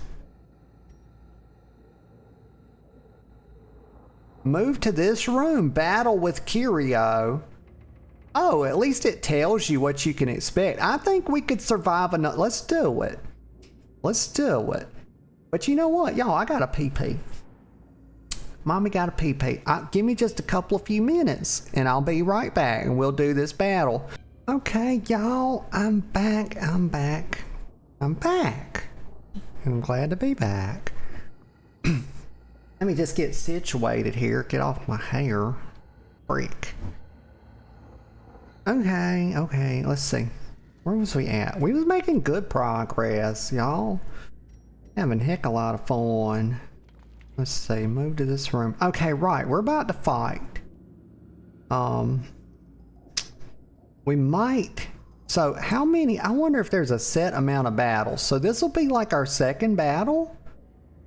Move to this room. Battle with Curio. Oh, at least it tells you what you can expect. I think we could survive enough. Let's do it. Let's do it. But you know what, y'all? I got a PP. Mommy got a PP. Give me just a couple of few minutes and I'll be right back and we'll do this battle. Okay, y'all, I'm back. I'm back. I'm back. I'm glad to be back. Let me just get situated here. Get off my hair. Freak. Okay, let's see. Where was we at? We was making good progress, y'all. Having heck a lot of fun. Let's see, move to this room. Okay, right, we're about to fight. We might... So, how many... I wonder if there's a set amount of battles. So this will be like our second battle.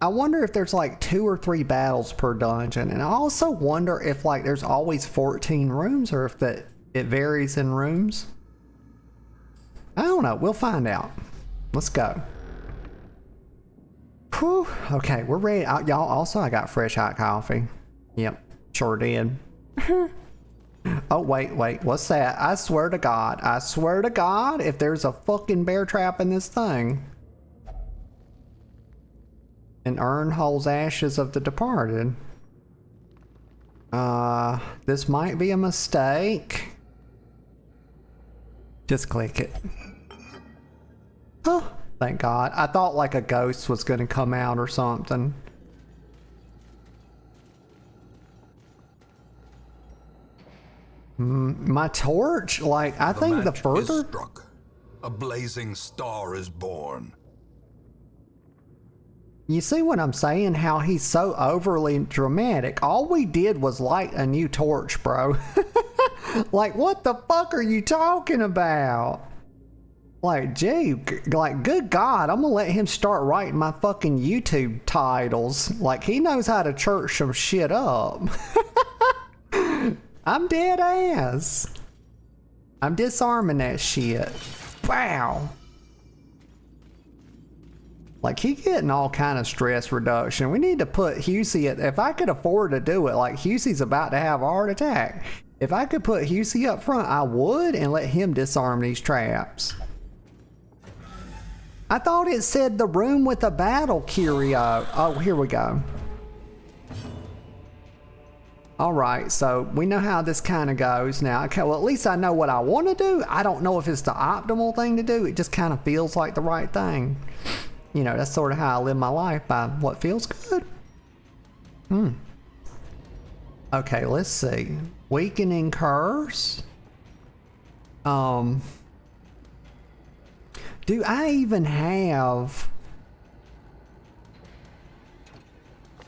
I wonder if there's like 2 or 3 battles per dungeon. And I also wonder if like there's always 14 rooms or if it varies in rooms. I don't know. We'll find out. Let's go. Whew. Okay, we're ready. Y'all, also I got fresh hot coffee. Yep, sure did. Oh, wait. What's that? I swear to God, if there's a fucking bear trap in this thing. An urn holds ashes of the departed. This might be a mistake. Just click it. Oh, thank God. I thought like a ghost was gonna come out or something. My torch? Like, I think the match further... is struck. A blazing star is born. You see what I'm saying? How he's so overly dramatic. All we did was light a new torch, bro. Like, what the fuck are you talking about? Like, gee, like, good God, I'm gonna let him start writing my fucking YouTube titles. Like, he knows how to church some shit up. I'm dead ass. I'm disarming that shit. Wow. Like, he getting all kind of stress reduction. We need to put Husey at... If I could afford to do it, like, Husey's about to have a heart attack. If I could put Husey up front, I would, and let him disarm these traps. I thought it said the room with the battle curio. Oh, here we go. Alright, so we know how this kind of goes now. Okay, well, at least I know what I want to do. I don't know if it's the optimal thing to do. It just kind of feels like the right thing. You know, that's sort of how I live my life, by what feels good. Okay, let's see. Weakening curse. Do I even have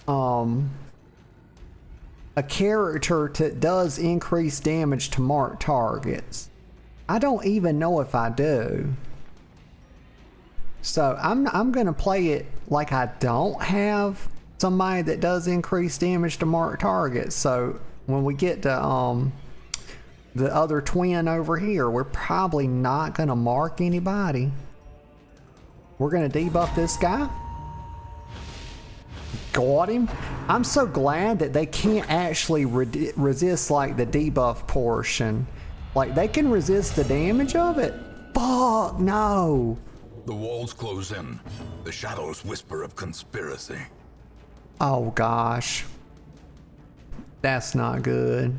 a character that does increase damage to marked targets? I don't even know if I do. So I'm gonna play it like I don't have somebody that does increase damage to marked targets. So when we get to the other twin over here, we're probably not gonna mark anybody. We're gonna debuff this guy. Got him. I'm so glad that they can't actually resist like the debuff portion. Like they can resist the damage of it. Fuck no. The walls close in. The shadows whisper of conspiracy. Oh gosh. That's not good.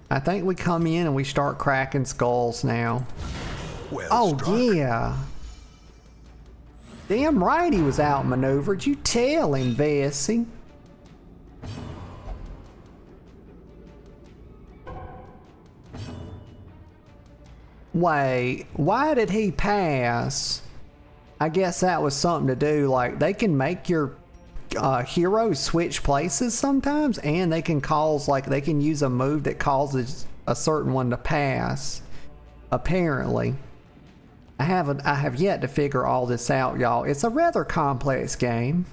I think we come in and we start cracking skulls now. Well Oh struck. yeah. Damn right he was outmaneuvered. You tell him, Vesey. Wait, why did he pass? I guess that was something to do, like they can make your heroes switch places sometimes, and they can cause, like they can use a move that causes a certain one to pass. Apparently. I have yet to figure all this out, y'all. It's a rather complex game.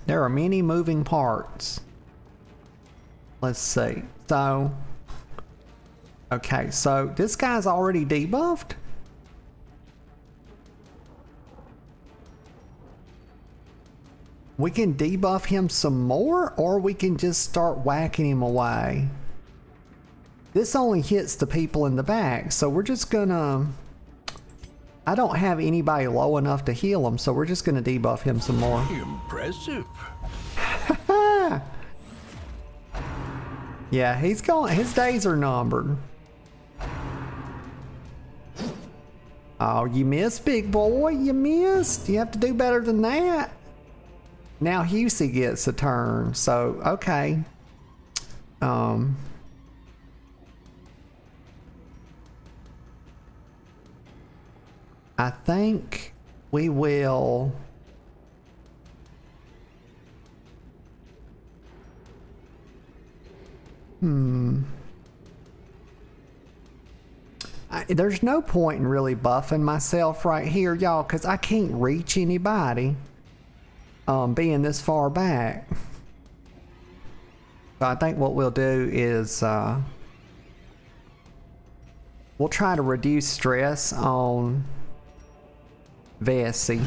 There are many moving parts. Let's see. So, okay, so this guy's already debuffed. We can debuff him some more, or we can just start whacking him away. This only hits the people in the back, so we're just gonna... I don't have anybody low enough to heal him, so we're just gonna debuff him some more. Impressive. Yeah, he's going. His days are numbered. Oh, you missed, big boy. You missed. You have to do better than that. Now Husey gets a turn, so okay. I think we will... there's no point in really buffing myself right here, y'all, because I can't reach anybody being this far back. So I think what we'll do is we'll try to reduce stress on Vesey,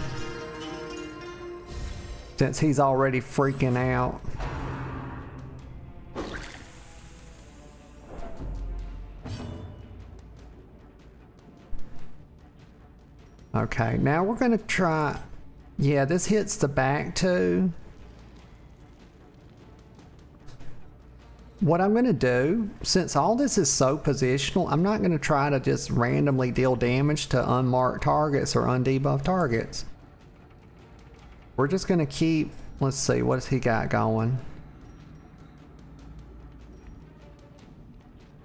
since he's already freaking out. Okay, now we're gonna try... Yeah, this hits the back too. What I'm gonna do, since all this is so positional, I'm not gonna try to just randomly deal damage to unmarked targets or undebuffed targets. We're just gonna keep... Let's see, what has he got going?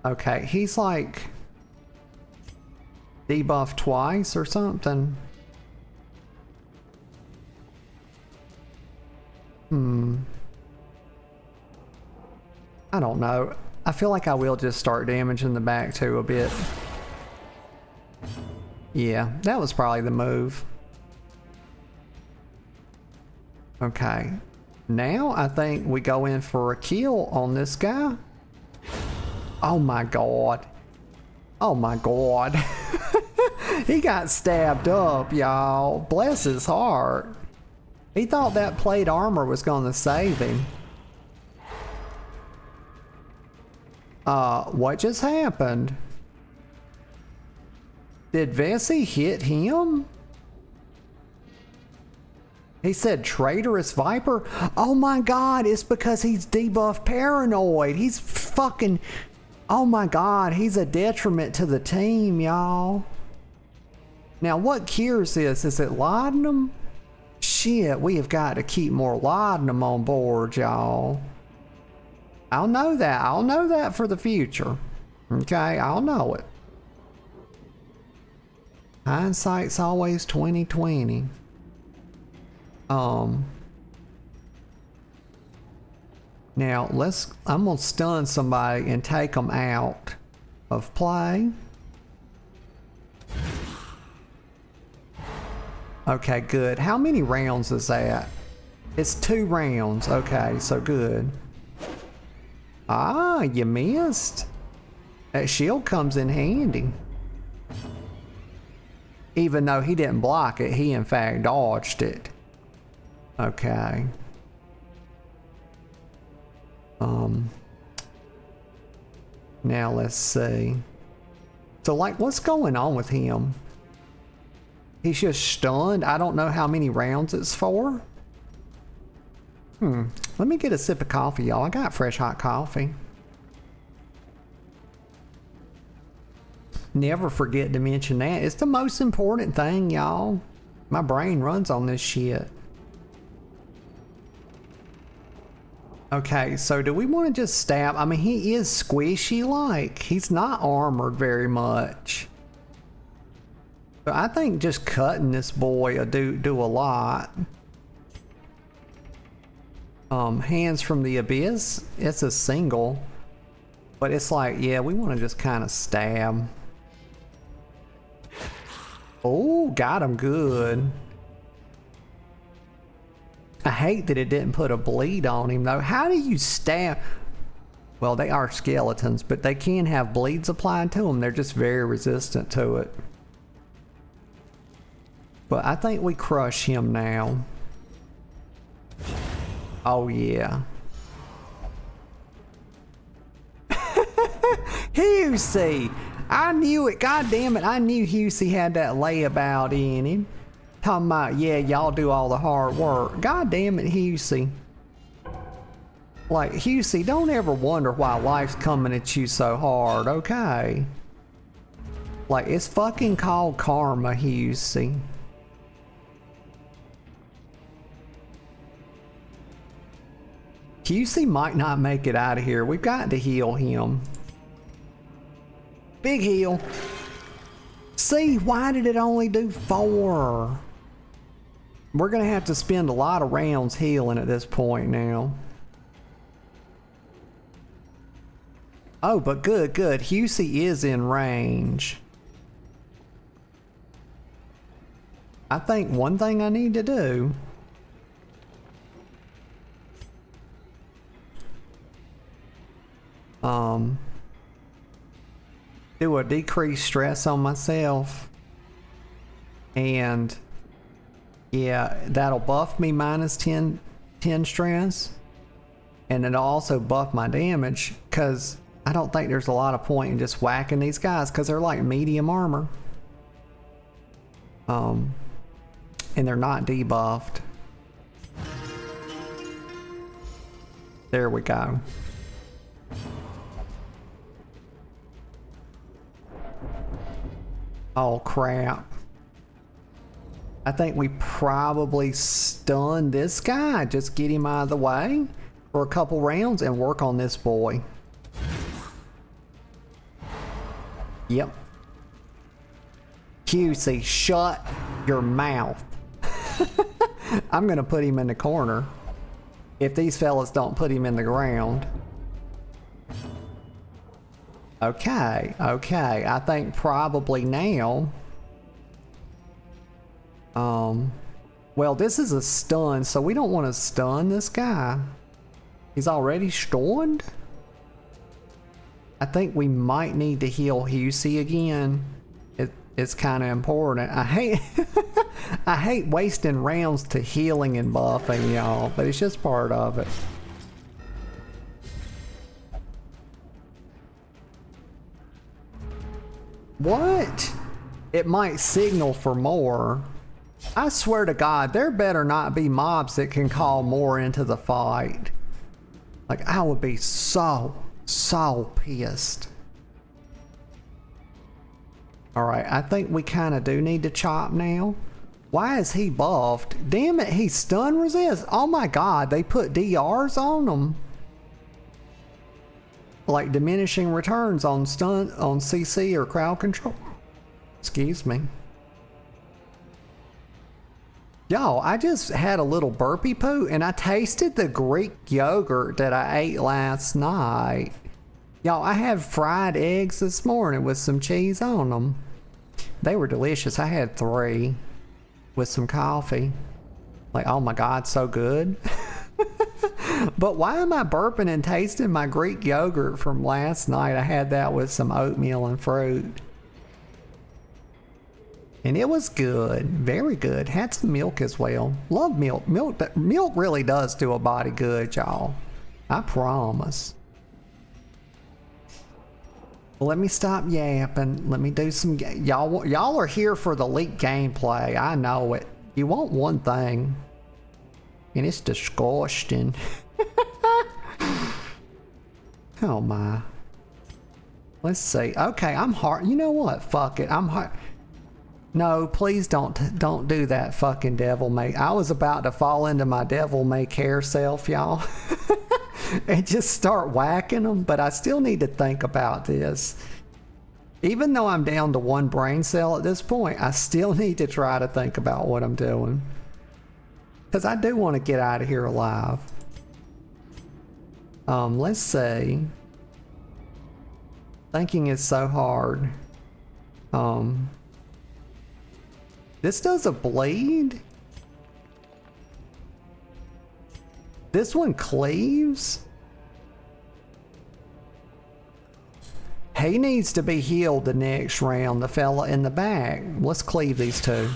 Okay, he's like... debuffed twice or something. I don't know. I feel like I will just start damaging the back too a bit. Yeah, that was probably the move. Okay. Now I think we go in for a kill on this guy. Oh my god. Oh my god. He got stabbed up, y'all. Bless his heart. He thought that plate armor was gonna save him. What just happened? Did Vesey hit him? He said traitorous viper? Oh my god, it's because he's debuffed paranoid. He's fucking... Oh my god, he's a detriment to the team, y'all. Now what cures this? Is it laudanum? Shit, we have got to keep more laudanum on board, y'all. I'll know that. I'll know that for the future. Okay, I'll know it. Hindsight's always 20/20. Now I'm gonna stun somebody and take them out of play. Okay, good. How many rounds is that? It's 2 rounds. Okay, so good. Ah, you missed. That shield comes in handy. Even though he didn't block it, he in fact dodged it. Okay. Now let's see. So like, what's going on with him? He's just stunned. I don't know how many rounds it's for. Let me get a sip of coffee, y'all. I got fresh hot coffee. Never forget to mention that. It's the most important thing, y'all. My brain runs on this shit. Okay, so do we want to just stab? I mean, he is squishy like. He's not armored very much. So I think just cutting this boy will do a lot. Hands from the Abyss. It's a single. But it's like, yeah, we want to just kind of stab. Oh, got him good. I hate that it didn't put a bleed on him though. How do you stab? Well, they are skeletons, but they can have bleeds applied to them. They're just very resistant to it. But I think we crush him now. Oh yeah. Husey! I knew it. God damn it. I knew Husey had that layabout in him. Talking about, yeah, y'all do all the hard work. God damn it, Husey. Like, Husey, don't ever wonder why life's coming at you so hard, okay? Like, it's fucking called karma, Husey. Husey might not make it out of here. We've got to heal him. Big heal. See, why did it only do 4? We're gonna have to spend a lot of rounds healing at this point now. Oh, but good. Husey is in range. I think one thing I need to do. Do a decreased stress on myself. And yeah, that'll buff me minus 10 stress. And it'll also buff my damage, because I don't think there's a lot of point in just whacking these guys, because they're like medium armor. And they're not debuffed. There we go. Oh crap. I think we probably stun this guy. Just get him out of the way for a couple rounds and work on this boy. Yep. Husey, shut your mouth. I'm gonna put him in the corner if these fellas don't put him in the ground. Okay, I think probably now. Well, this is a stun, so we don't want to stun this guy. He's already stunned. I think we might need to heal Husey again. It's kind of important. I hate I hate wasting rounds to healing and buffing, y'all, but it's just part of it. What? It might signal for more. I swear to God, there better not be mobs that can call more into the fight. Like, I would be so pissed. Alright, I think we kind of do need to chop now. Why is he buffed? Damn it, he's stun resist. Oh my God, they put DRs on him. Like diminishing returns on stun, on CC or crowd control. Excuse me. Y'all, I just had a little burpee poo and I tasted the Greek yogurt that I ate last night. Y'all, I had fried eggs this morning with some cheese on them. They were delicious. I had 3 with some coffee. Like, oh my God, so good. But why am I burping and tasting my Greek yogurt from last night? I had that with some oatmeal and fruit. And it was good. Very good. Had some milk as well. Love milk. Milk really does do a body good, y'all. I promise. Well, let me stop yapping. Let me do some... Y'all are here for the leaked gameplay. I know it. You want one thing. And it's disgusting. Oh my. Let's see. Okay, I'm hard. You know what? Fuck it. I'm hard. No, please don't do that, fucking devil may. I was about to fall into my devil may care self, y'all. And just start whacking them, but I still need to think about this. Even though I'm down to one brain cell at this point, I still need to try to think about what I'm doing. Because I do want to get out of here alive. Let's see. Thinking is so hard. This does a bleed? This one cleaves? He needs to be healed the next round, the fella in the back. Let's cleave these two.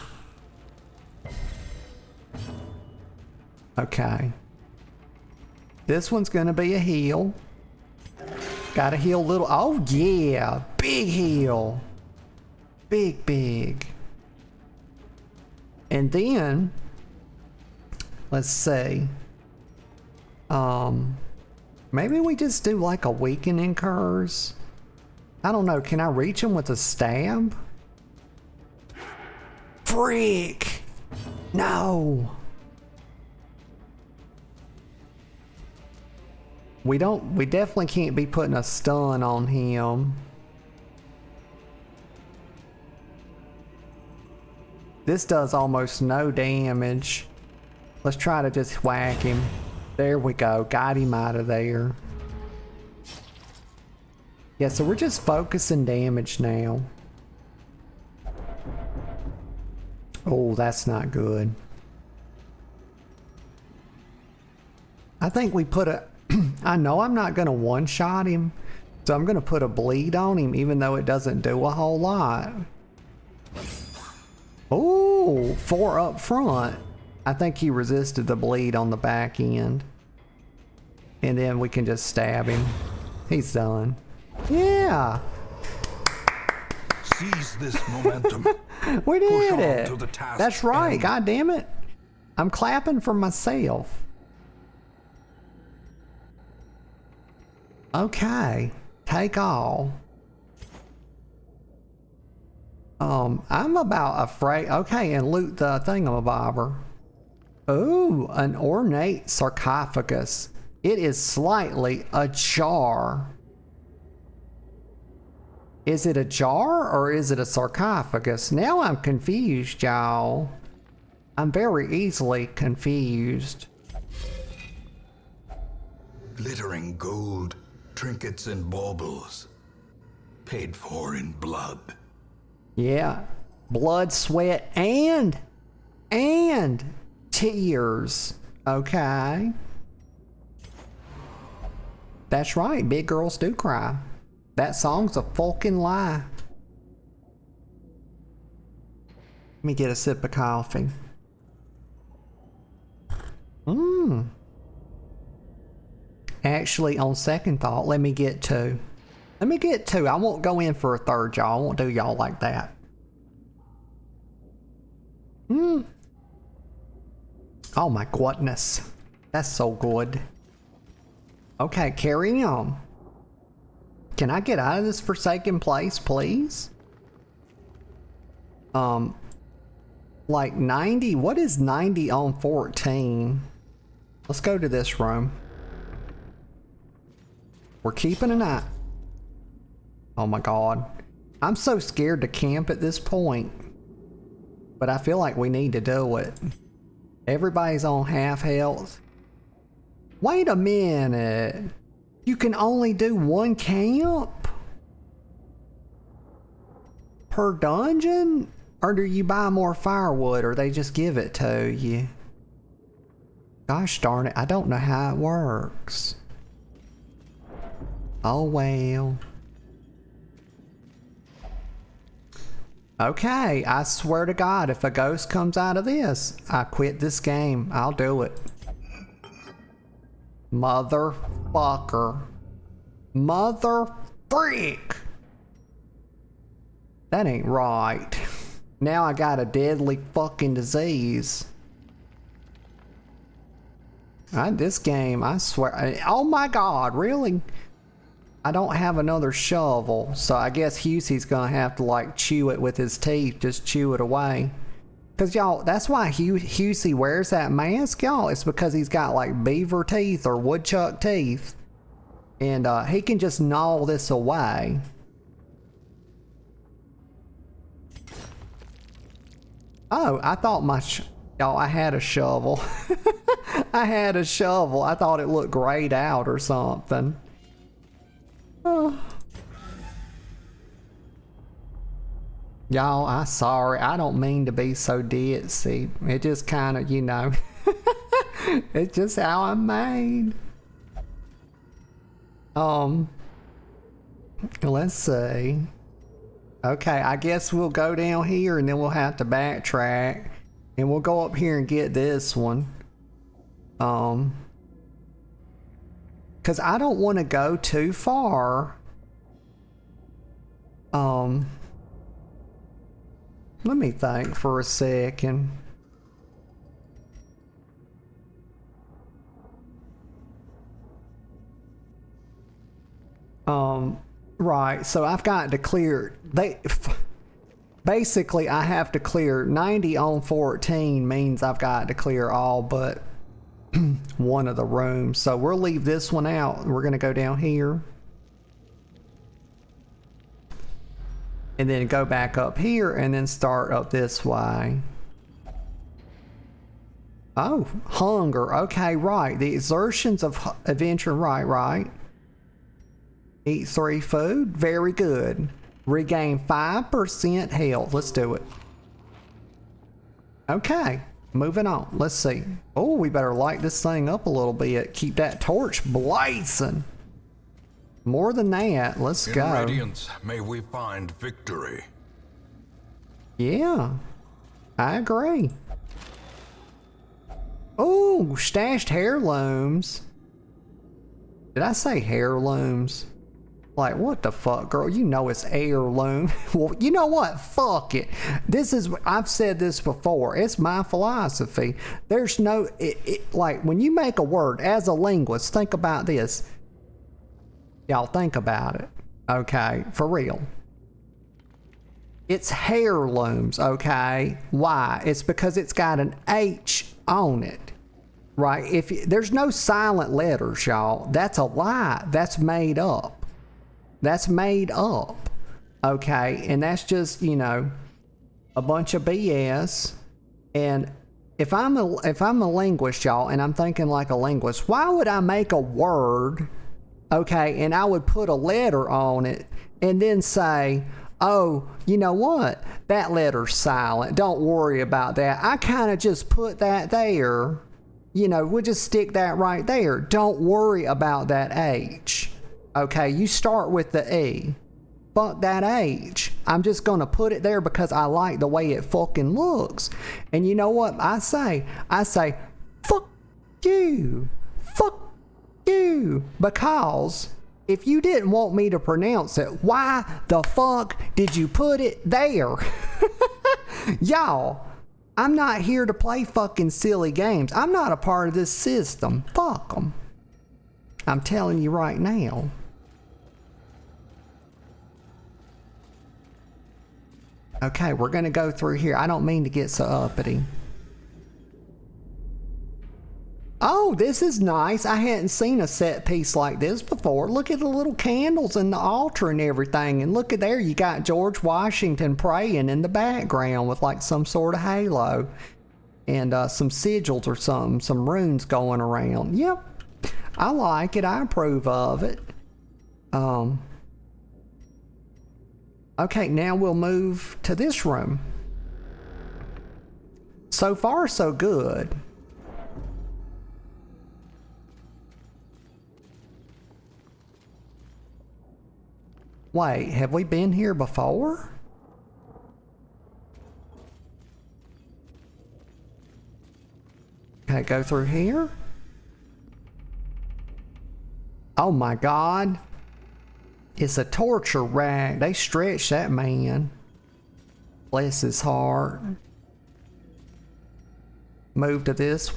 Okay. This one's gonna be a heal. Gotta heal little. Oh yeah, big heal. Big. And then, let's see. Maybe we just do like a weakening curse. I don't know, can I reach him with a stab? Freak! No! We definitely can't be putting a stun on him. This does almost no damage. Let's try to just whack him. There we go, got him out of there. Yeah, so we're just focusing damage now. Oh, that's not good. I think we put a... I know I'm not going to one-shot him, so I'm going to put a bleed on him, even though it doesn't do a whole lot. Oh, 4 up front. I think he resisted the bleed on the back end. And then we can just stab him. He's done. Yeah. Seize this momentum. We did it. To the task That's right. end. God damn it. I'm clapping for myself. Okay. Take all. I'm about afraid. Okay, and loot the thingamabobber. Ooh, an ornate sarcophagus. It is slightly ajar. Is it a jar or is it a sarcophagus? Now I'm confused, y'all. I'm very easily confused. Glittering gold, trinkets and baubles. Paid for in blood. Yeah. Blood, sweat, and tears. Okay. That's right. Big girls do cry. That song's a fucking lie. Let me get a sip of coffee. Actually, on second thought, let me get 2. Let me get 2. I won't go in for a third, y'all. I won't do y'all like that. Oh my goodness. That's so good. Okay, carry on. Can I get out of this forsaken place, please? Like 90? What is 90 on 14? Let's go to this room. We're keeping an eye. Oh my god. I'm so scared to camp at this point. But I feel like we need to do it. Everybody's on half health. Wait a minute. You can only do 1 camp? Per dungeon? Or do you buy more firewood or they just give it to you? Gosh darn it, I don't know how it works. Oh well. Okay, I swear to God, if a ghost comes out of this, I quit this game. I'll do it. Motherfucker. Mother freak. That ain't right. Now I got a deadly fucking disease. This game, I swear. Oh my God, really? I don't have another shovel, so I guess Husey's gonna have to like chew it with his teeth, just chew it away. Cause y'all, that's why Husey wears that mask, y'all. It's because he's got like beaver teeth or woodchuck teeth. And he can just gnaw this away. Oh, I thought y'all, I had a shovel. I had a shovel. I thought it looked grayed out or something. Oh. Y'all, I'm sorry. I don't mean to be so ditzy. It just kind of, you know, it's just how I'm made. Let's see. Okay, I guess we'll go down here and then we'll have to backtrack. And we'll go up here and get this one. Cause I don't want to go too far. Let me think for a second. Right, so I've got to clear, basically I have to clear 90 on 14 means I've got to clear all but one of the rooms. So we'll leave this one out. We're gonna go down here. And then go back up here and then start up this way. Oh, hunger. Okay, right. The exertions of adventure. Right. Eat 3 food. Very good. Regain 5% health. Let's do it. Okay, moving on. Let's see. Oh, we better light this thing up a little bit. Keep that torch blazing. More than that, let's go. In Radiance, may we find victory. Yeah, I agree. Oh, stashed heirlooms. Did I say heirlooms? Like, what the fuck, girl? You know it's heirloom. Well, you know what? Fuck it. I've said this before. It's my philosophy. There's no, like, when you make a word, as a linguist, think about this. Y'all think about it. Okay, for real. It's heirlooms, okay? Why? It's because it's got an H on it, right? There's no silent letters, y'all. That's a lie. That's made up. That's made up, okay? And that's just, you know, a bunch of BS. And if I'm a linguist, y'all, and I'm thinking like a linguist, why would I make a word, okay, and I would put a letter on it and then say, oh, you know what? That letter's silent. Don't worry about that. I kind of just put that there. You know, we'll just stick that right there. Don't worry about that H. Okay, you start with the E. Fuck that H. I'm just gonna put it there because I like the way it fucking looks. And you know what I say? I say, fuck you. Fuck you. Because if you didn't want me to pronounce it, why the fuck did you put it there? Y'all, I'm not here to play fucking silly games. I'm not a part of this system. Fuck them. I'm telling you right now. Okay, we're gonna go through here. I don't mean to get so uppity. Oh, this is nice. I hadn't seen a set piece like this before. Look at the little candles and the altar and everything. And look at there, you got George Washington praying in the background with like some sort of halo. And some sigils or something, some runes going around. Yep, I like it. I approve of it. Okay, now we'll move to this room. So far, so good. Wait, have we been here before? Okay, go through here. Oh my God. It's a torture rack. They stretched that man. Bless his heart. Move to this.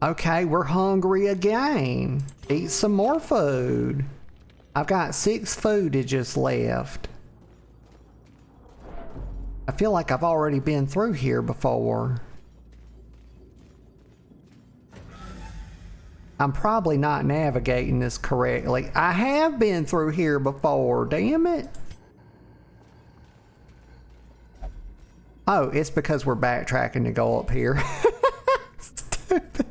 Okay, we're hungry again. Eat some more food. I've got 6 foodages left. I feel like I've already been through here before. I'm probably not navigating this correctly. I have been through here before, damn it. Oh, it's because we're backtracking to go up here. Stupid.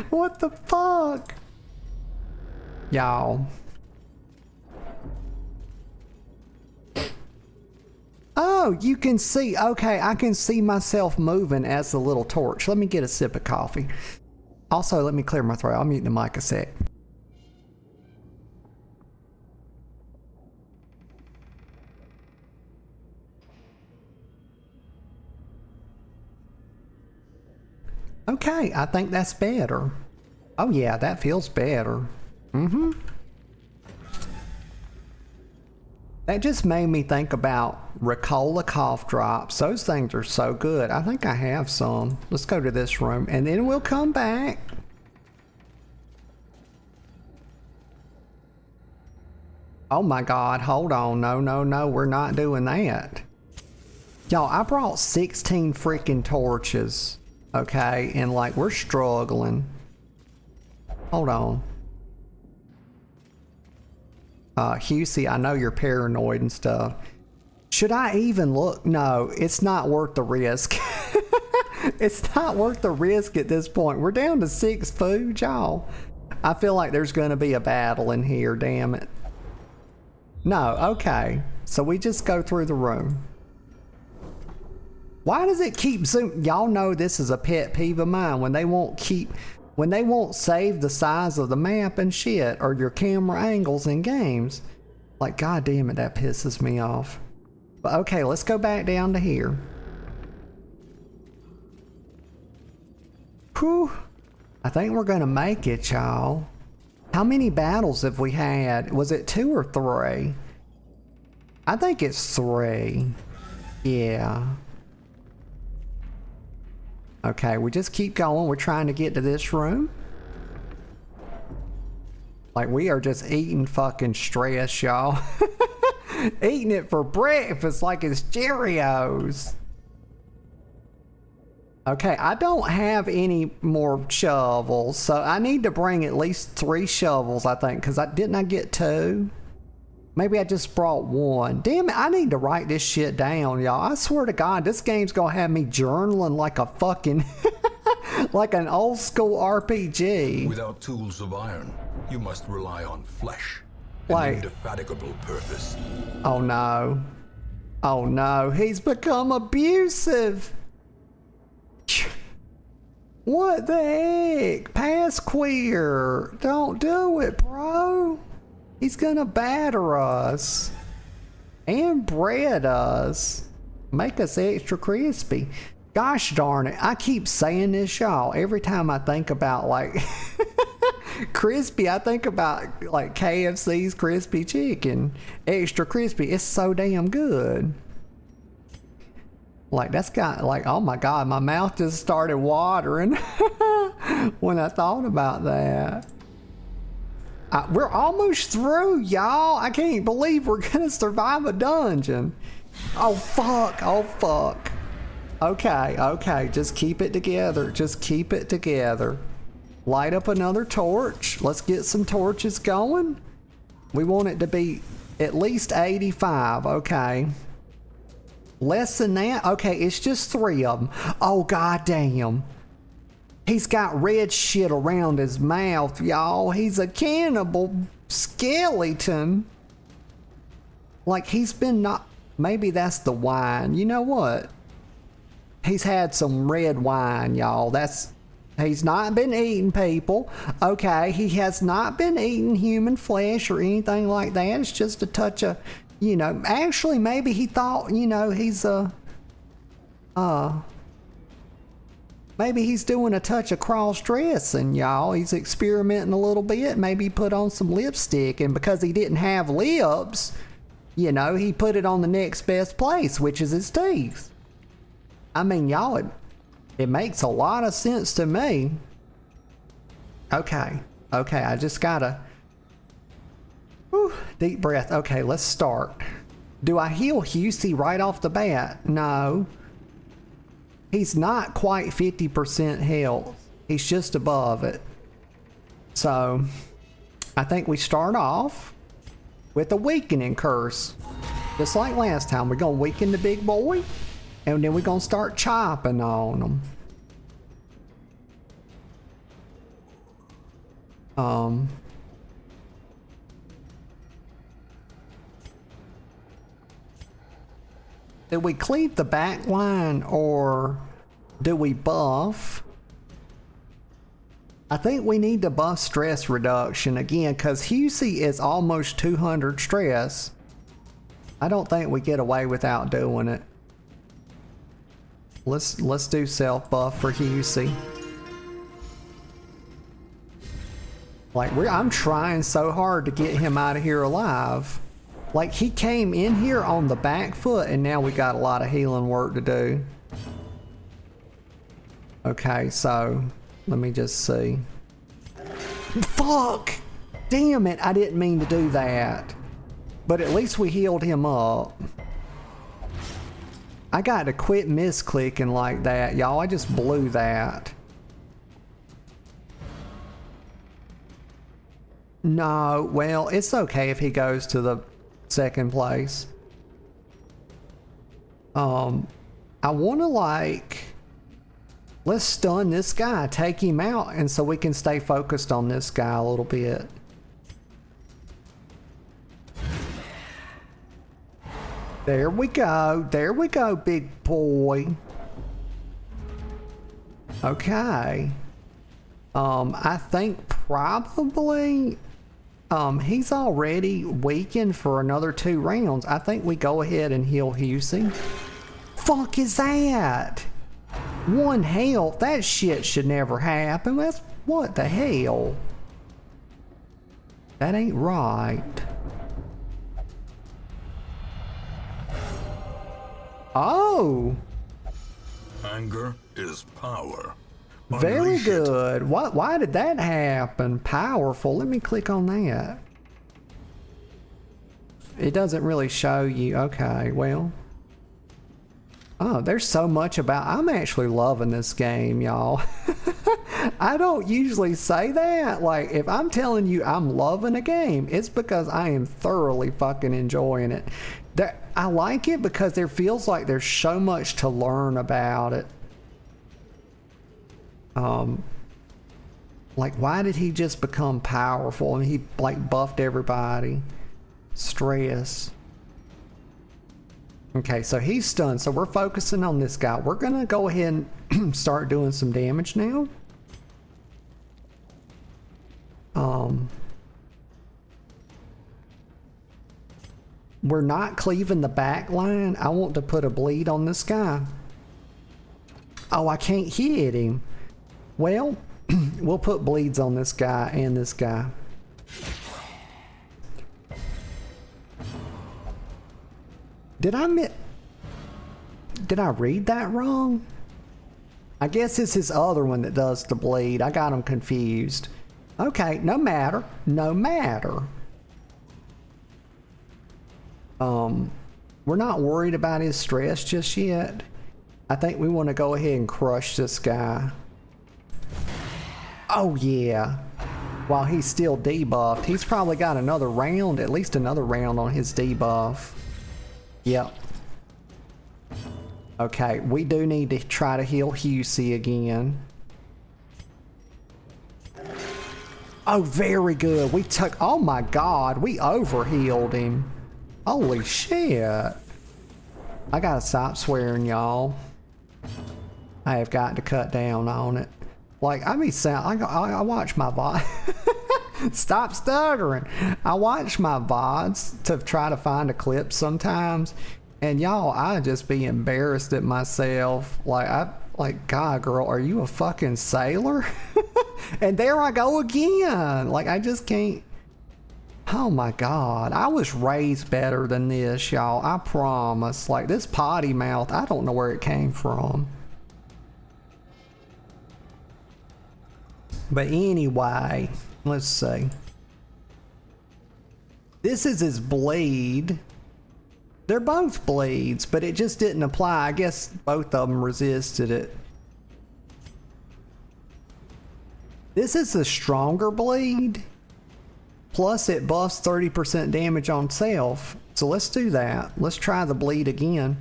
What the fuck? Y'all. Oh, you can see. Okay, I can see myself moving as the little torch. Let me get a sip of coffee. Also, let me clear my throat. I'll mute the mic a sec. Okay, I think that's better. Oh yeah, that feels better. Mm-hmm. That just made me think about Ricola cough drops. Those things are so good. I think I have some. Let's go to this room and then we'll come back. Oh my God, hold on. No, we're not doing that. Y'all, I brought 16 freaking torches. Okay, and like we're struggling. Hold on. Husey, I know you're paranoid and stuff. Should I even look? No, it's not worth the risk. It's not worth the risk at this point. We're down to 6 food, y'all. I feel like there's gonna be a battle in here, damn it. No, okay. So we just go through the room. Why does it keep zoom? Y'all know this is a pet peeve of mine when they won't save the size of the map and shit or your camera angles in games. Like, God damn it, that pisses me off. But okay, let's go back down to here. Whew. I think we're gonna make it, y'all. How many battles have we had? Was it 2 or 3? I think it's 3. Yeah. Okay, we just keep going. We're trying to get to this room. Like, we are just eating fucking stress, y'all. Eating it for breakfast like it's Cheerios. Okay, I don't have any more shovels, so I need to bring at least 3 shovels, I think, because didn't I get 2? Maybe I just brought 1. Damn it, I need to write this shit down, y'all. I swear to God, this game's gonna have me journaling like a fucking, like an old school RPG. Without tools of iron, you must rely on flesh. Like, an indefatigable purpose. Oh no. Oh no, he's become abusive. What the heck? Pass queer. Don't do it, bro. He's gonna batter us. And bread us. Make us extra crispy. Gosh darn it. I keep saying this, y'all. Every time I think about like crispy, I think about like KFC's crispy chicken. Extra crispy. It's so damn good. Like, that's got, like, oh my God, my mouth just started watering when I thought about that. We're almost through, y'all. I can't believe we're gonna survive a dungeon. Oh fuck, oh fuck. Okay, just keep it together. Just keep it together. Light up another torch. Let's get some torches going. We want it to be at least 85, okay. Less than that? Okay, it's just 3 of them. Oh, God damn. He's got red shit around his mouth, y'all. He's a cannibal skeleton. Like, he's been not... Maybe that's the wine. You know what? He's had some red wine, y'all. He's not been eating people. Okay, he has not been eating human flesh or anything like that. It's just a touch of, you know, actually maybe he thought, you know, he's maybe he's doing a touch of cross-dressing, y'all. He's experimenting a little bit. Maybe he put on some lipstick, and because he didn't have lips, you know, he put it on the next best place, which is his teeth. I mean, y'all, it makes a lot of sense to me. Okay, I just gotta... Whew, deep breath. Okay, let's start. Do I heal Husey right off the bat? No. He's not quite 50% health. He's just above it. So, I think we start off with a weakening curse. Just like last time, we're gonna weaken the big boy, and then we're gonna start chopping on him. Do we cleave the back line or do we buff? I think we need to buff stress reduction again, because Husey is almost 200 stress. I don't think we get away without doing it. Let's do self buff for Husey. Like, I'm trying so hard to get him out of here alive. Like, he came in here on the back foot, and now we got a lot of healing work to do. Okay, so let me just see. Fuck! Damn it, I didn't mean to do that. But at least we healed him up. I got to quit misclicking like that, y'all. I just blew that. No, well, it's okay if he goes to the second place. I want to, like, let's stun this guy, take him out, and so we can stay focused on this guy a little bit. There we go, big boy. Okay. I think probably he's already weakened for another 2 rounds. I think we go ahead and heal Husey. Fuck is that? 1 health? That shit should never happen. That's what the hell? That ain't right. Oh! Anger is power. Very Unleash it. good. Why did that happen? Powerful. Let me click on that. It doesn't really show you. Okay, well. Oh, there's so much about... I'm actually loving this game, y'all. I don't usually say that. Like, if I'm telling you I'm loving a game, it's because I am thoroughly fucking enjoying it. I like it because there feels like there's so much to learn about it. Like, why did he just become powerful? And he, like, buffed everybody. Stress. Okay, so he's stunned. So we're focusing on this guy. We're gonna go ahead and start doing some damage now. We're not cleaving the back line. I want to put a bleed on this guy. Oh, I can't hit him. Well, we'll put bleeds on this guy and this guy. Did I read that wrong? I guess it's his other one that does the bleed. I got him confused. Okay, no matter. No matter. We're not worried about his stress just yet. I think we want to go ahead and crush this guy. Oh yeah. While he's still debuffed. He's probably got another round, at least another round on his debuff. Yep. Okay, we do need to try to heal Husey again. Oh, very good. We took, oh my god, we overhealed him. Holy shit. I gotta stop swearing, y'all. I have got to cut down on it. Like, I watch my VOD. Stop stuttering. I watch my VODs to try to find a clip sometimes. And y'all, I just be embarrassed at myself. Like, God, girl, are you a fucking sailor? And there I go again. Like, I just can't. Oh my God. I was raised better than this, y'all. I promise. Like, this potty mouth, I don't know where it came from. But anyway, let's see. This is his bleed. They're both bleeds, but it just didn't apply. I guess both of them resisted it. This is the stronger bleed. Plus it buffs 30% damage on self. So let's do that. Let's try the bleed again.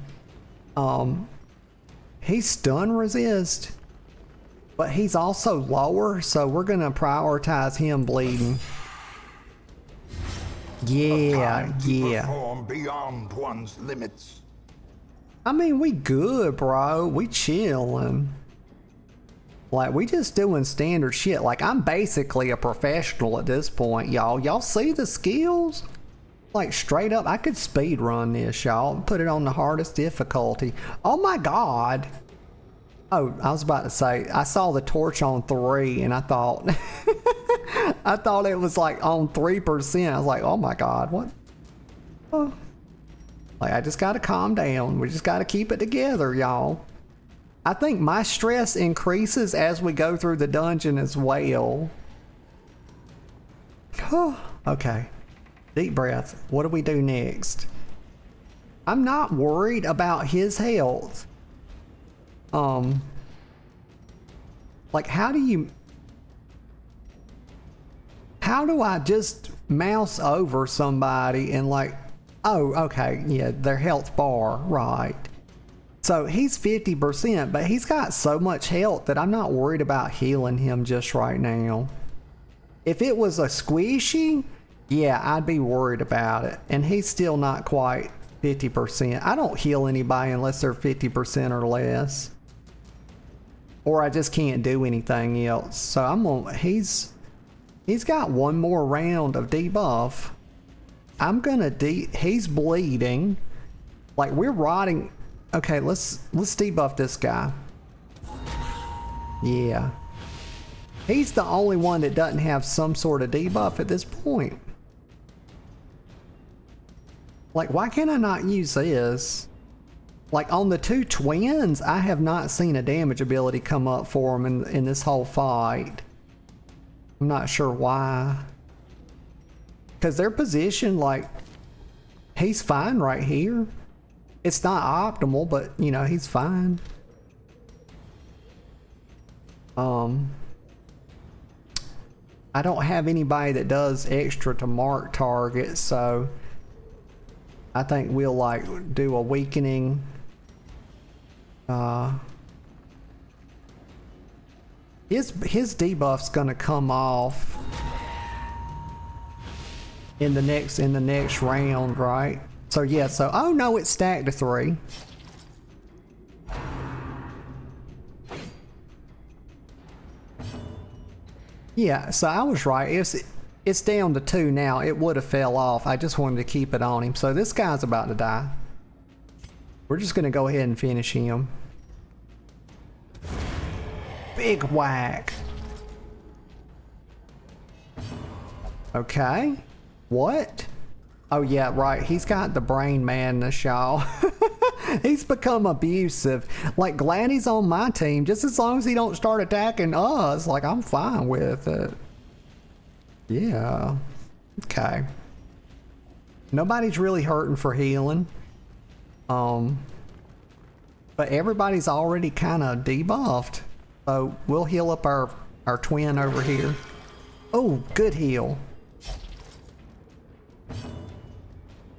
He's stun resist. But he's also lower, so we're gonna prioritize him bleeding. Yeah. Perform beyond one's limits. I mean, we good, bro. We chilling. Like, we just doing standard shit. Like, I'm basically a professional at this point, y'all. Y'all see the skills? Like, straight up, I could speed run this, y'all. Put it on the hardest difficulty. Oh my God. Oh, I was about to say, I saw the torch on 3 and I thought, I thought it was like on 3%. I was like, oh my God, what? Oh. Like, I just gotta calm down. We just gotta keep it together, y'all. I think my stress increases as we go through the dungeon as well. Okay, deep breath. What do we do next? I'm not worried about his health. Like, how do I just mouse over somebody and like, oh, okay, yeah, their health bar, right. So he's 50%, but he's got so much health that I'm not worried about healing him just right now. If it was a squishy, yeah, I'd be worried about it. And he's still not quite 50%. I don't heal anybody unless they're 50% or less. Or I just can't do anything else. So I'm gonna, he's got one more round of debuff. I'm gonna he's bleeding. Like, we're rotting. Okay, let's debuff this guy. Yeah. He's the only one that doesn't have some sort of debuff at this point. Like, why can I not use this? Like, on the 2 twins, I have not seen a damage ability come up for them in this whole fight. I'm not sure why. Because they're positioned like, he's fine right here. It's not optimal, but, you know, he's fine. I don't have anybody that does extra to mark targets, so I think we'll, like, do a weakening. His debuff's gonna come off in the next round, right? So yeah, so oh no, it's stacked to 3. Yeah, so I was right. It's down to 2 now. It would have fell off. I just wanted to keep it on him. So this guy's about to die. We're just gonna go ahead and finish him. Big whack. Okay. What? Oh yeah, right. He's got the brain madness, y'all. He's become abusive. Like, glad he's on my team. Just as long as he don't start attacking us, like, I'm fine with it. Yeah. Okay. Nobody's really hurting for healing. But everybody's already kind of debuffed. So we'll heal up our twin over here. Oh, good heal.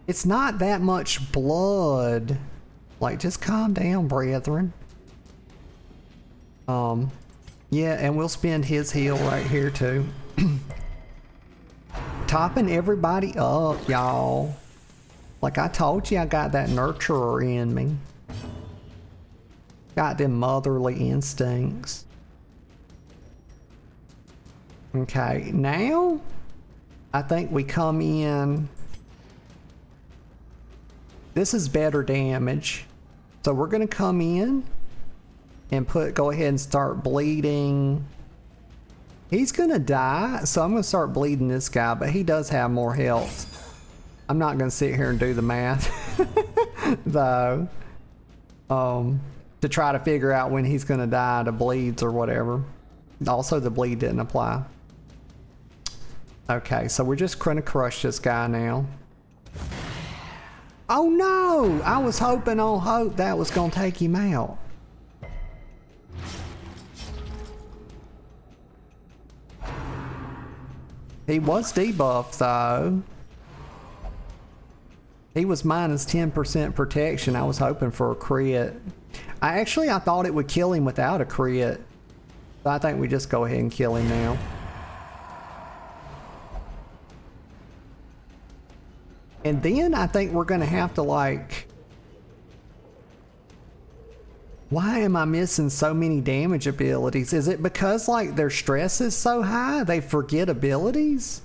It's not that much blood. Like, just calm down, brethren. Yeah, and we'll spend his heal right here too. Topping everybody up, y'all. Like I told you, I got that nurturer in me. Got them motherly instincts. Okay, now I think we come in. This is better damage. So we're gonna come in and go ahead and start bleeding. He's gonna die, so I'm gonna start bleeding this guy, but he does have more health. I'm not gonna sit here and do the math though. To try to figure out when he's gonna die to bleeds or whatever. Also, the bleed didn't apply. Okay, so we're just gonna crush this guy now. Oh no! I was hoping on hope that was gonna take him out. He was debuffed though. He was minus 10% protection. I was hoping for a crit. I thought it would kill him without a crit. So I think we just go ahead and kill him now. And then I think we're gonna have to like... Why am I missing so many damage abilities? Is it because like their stress is so high they forget abilities?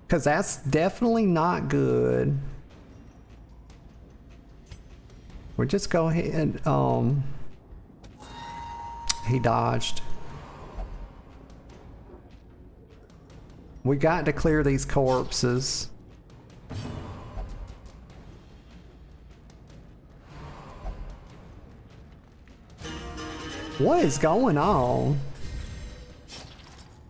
Because that's definitely not good. We'll just go ahead, he dodged. We got to clear these corpses. What is going on?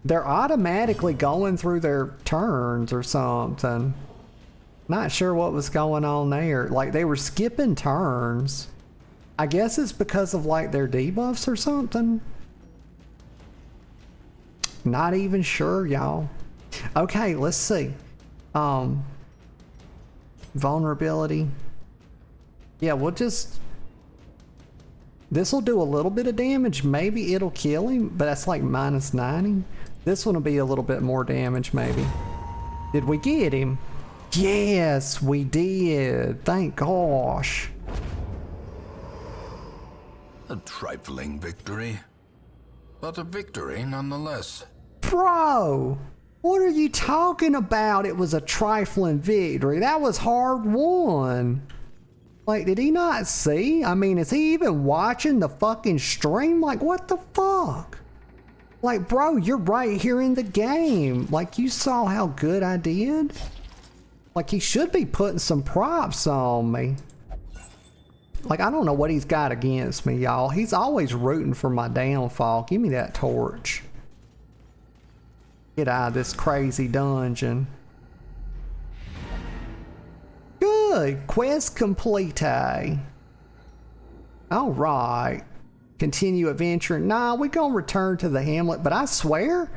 They're automatically going through their turns or something. Not sure what was going on there. Like they were skipping turns. I guess it's because of like their debuffs or something. Not even sure, y'all. Okay, let's see. Vulnerability. Yeah, we'll just... This will do a little bit of damage. Maybe it'll kill him, but that's like minus 90. This one will be a little bit more damage, maybe. Did we get him? Yes, we did. Thank gosh. A trifling victory, but a victory nonetheless. Bro, what are you talking about? It was a trifling victory. That was hard won. Like, did he not see? I mean, is he even watching the fucking stream? Like, what the fuck? Like, bro, you're right here in the game. Like, you saw how good I did? Like, he should be putting some props on me. Like, I don't know what he's got against me, y'all. He's always rooting for my downfall. Give me that torch. Get out of this crazy dungeon. Good. Quest completed. All right. Continue adventuring. Nah, we're gonna return to the hamlet, but I swear,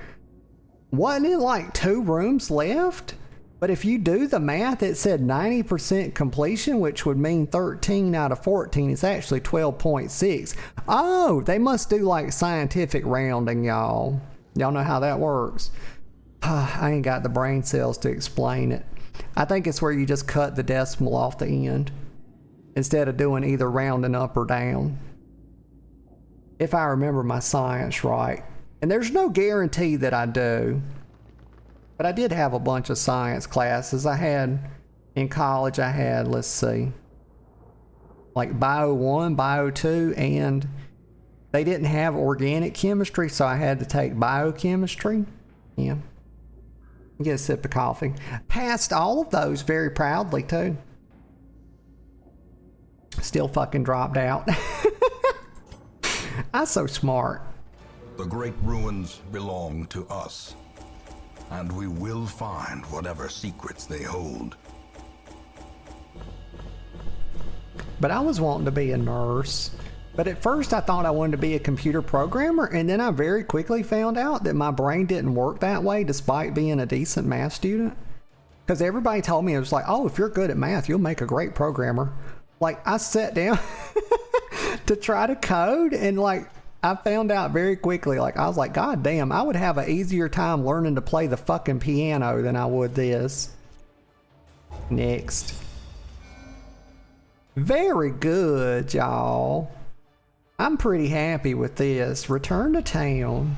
wasn't it like 2 rooms left? But if you do the math, it said 90% completion, which would mean 13 out of 14. It's actually 12.6. Oh, they must do like scientific rounding, y'all. Y'all know how that works. I ain't got the brain cells to explain it. I think it's where you just cut the decimal off the end instead of doing either rounding up or down. If I remember my science right. And there's no guarantee that I do. But I did have a bunch of science classes. I had, in college, I had, let's see, like Bio 1, Bio 2, and they didn't have organic chemistry, so I had to take biochemistry. Yeah. Get a sip of coffee. Passed all of those very proudly, too. Still fucking dropped out. I'm so smart. The great ruins belong to us, and we will find whatever secrets they hold. But I was wanting to be a nurse. But at first I thought I wanted to be a computer programmer, and then I very quickly found out that my brain didn't work that way despite being a decent math student. Because everybody told me, it was like, oh, if you're good at math, you'll make a great programmer. Like, I sat down to try to code, and like, I found out very quickly, like, I was like, God damn, I would have an easier time learning to play the fucking piano than I would this. Next. Very good, y'all. I'm pretty happy with this. Return to town.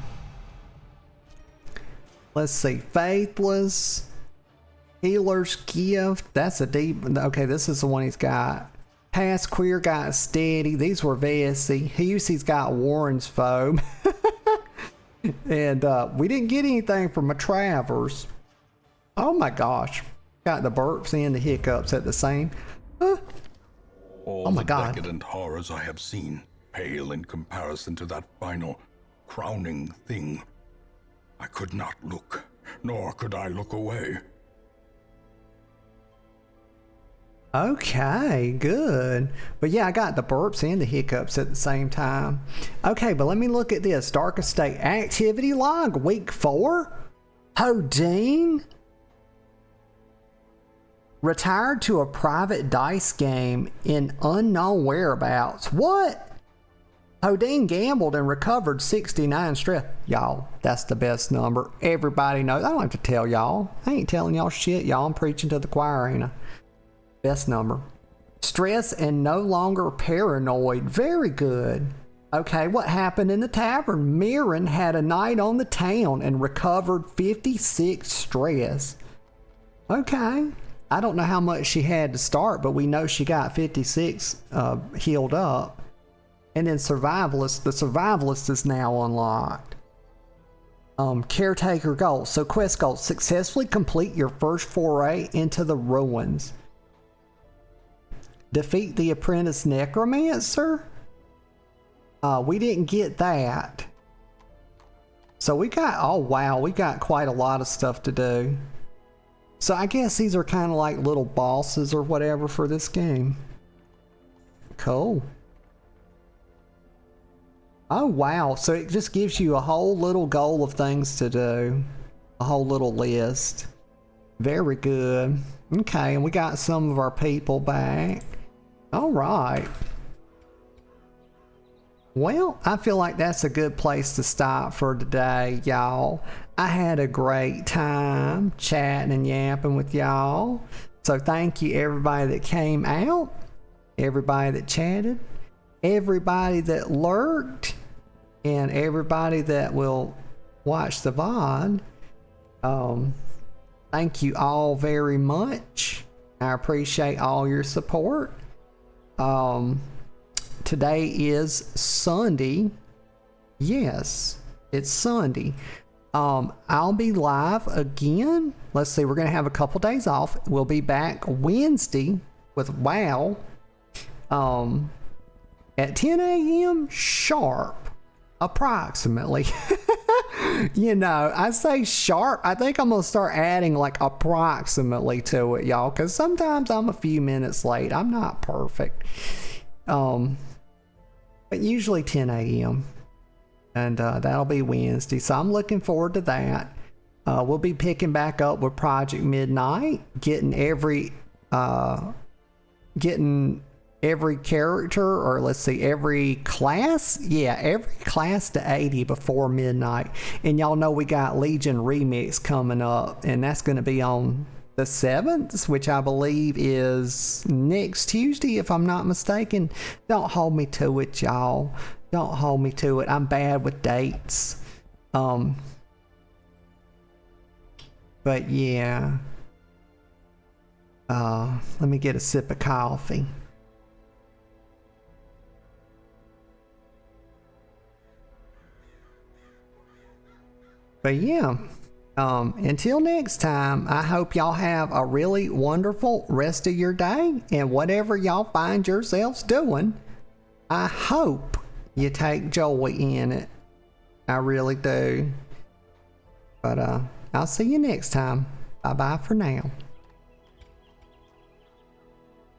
Let's see. Faithless. Healer's Gift. That's a deep. Okay, this is the one he's got. Past Queer got Steady. These were Vesey. He's got Warren's Foam. And we didn't get anything from a Travers. Oh my gosh. Got the burps and the hiccups at the same. All Oh my the God. decadent horrors I have seen pale in comparison to that final, crowning thing. I could not look, nor could I look away. Okay, good. But yeah, I got the burps and the hiccups at the same time. Okay, but let me look at this. Darkest State activity log, week 4. Hodine retired to a private dice game in unknown whereabouts. What? Hodine gambled and recovered 69 stress. Y'all, that's the best number. Everybody knows. I don't have to tell y'all. I ain't telling y'all shit, y'all. I'm preaching to the choir, ain't I? Best number. Stress and no longer paranoid. Very good. Okay, what happened in the tavern? Mirren had a night on the town and recovered 56 stress. Okay. I don't know how much she had to start, but we know she got 56 healed up. And then Survivalist. The Survivalist is now unlocked. Caretaker goals. So quest goals. Successfully complete your first foray into the ruins. Defeat the apprentice necromancer. We didn't get that. So we got, oh wow, we got quite a lot of stuff to do. So I guess these are kind of like little bosses or whatever for this game. Cool. Oh wow, so it just gives you a whole little goal of things to do. A whole little list. Very good. Okay, and we got some of our people back. All right. Well, I feel like that's a good place to stop for today, y'all. I had a great time chatting and yapping with y'all. So thank you everybody that came out, everybody that chatted, everybody that lurked, and everybody that will watch the VOD. Thank you all very much. I appreciate all your support. Today is Sunday. Yes, it's Sunday. I'll be live again. Let's see, we're gonna have a couple days off. We'll be back Wednesday with WoW at 10 a.m. sharp, approximately. You know, I say sharp. I think I'm gonna start adding like approximately to it, y'all, because sometimes I'm a few minutes late. I'm not perfect. But usually 10 a.m. and that'll be Wednesday. So I'm looking forward to that. We'll be picking back up with Project Midnight, getting every character, or let's see, every class. Yeah, every class to 80 before midnight. And y'all know we got Legion Remix coming up, and that's going to be on the 7th, which I believe is next Tuesday, if I'm not mistaken. Don't hold me to it, y'all. Don't hold me to it. I'm bad with dates. But yeah. Let me get a sip of coffee. But yeah. Until next time, I hope y'all have a really wonderful rest of your day, and whatever y'all find yourselves doing, I hope you take joy in it. I really do. But I'll see you next time. Bye bye for now.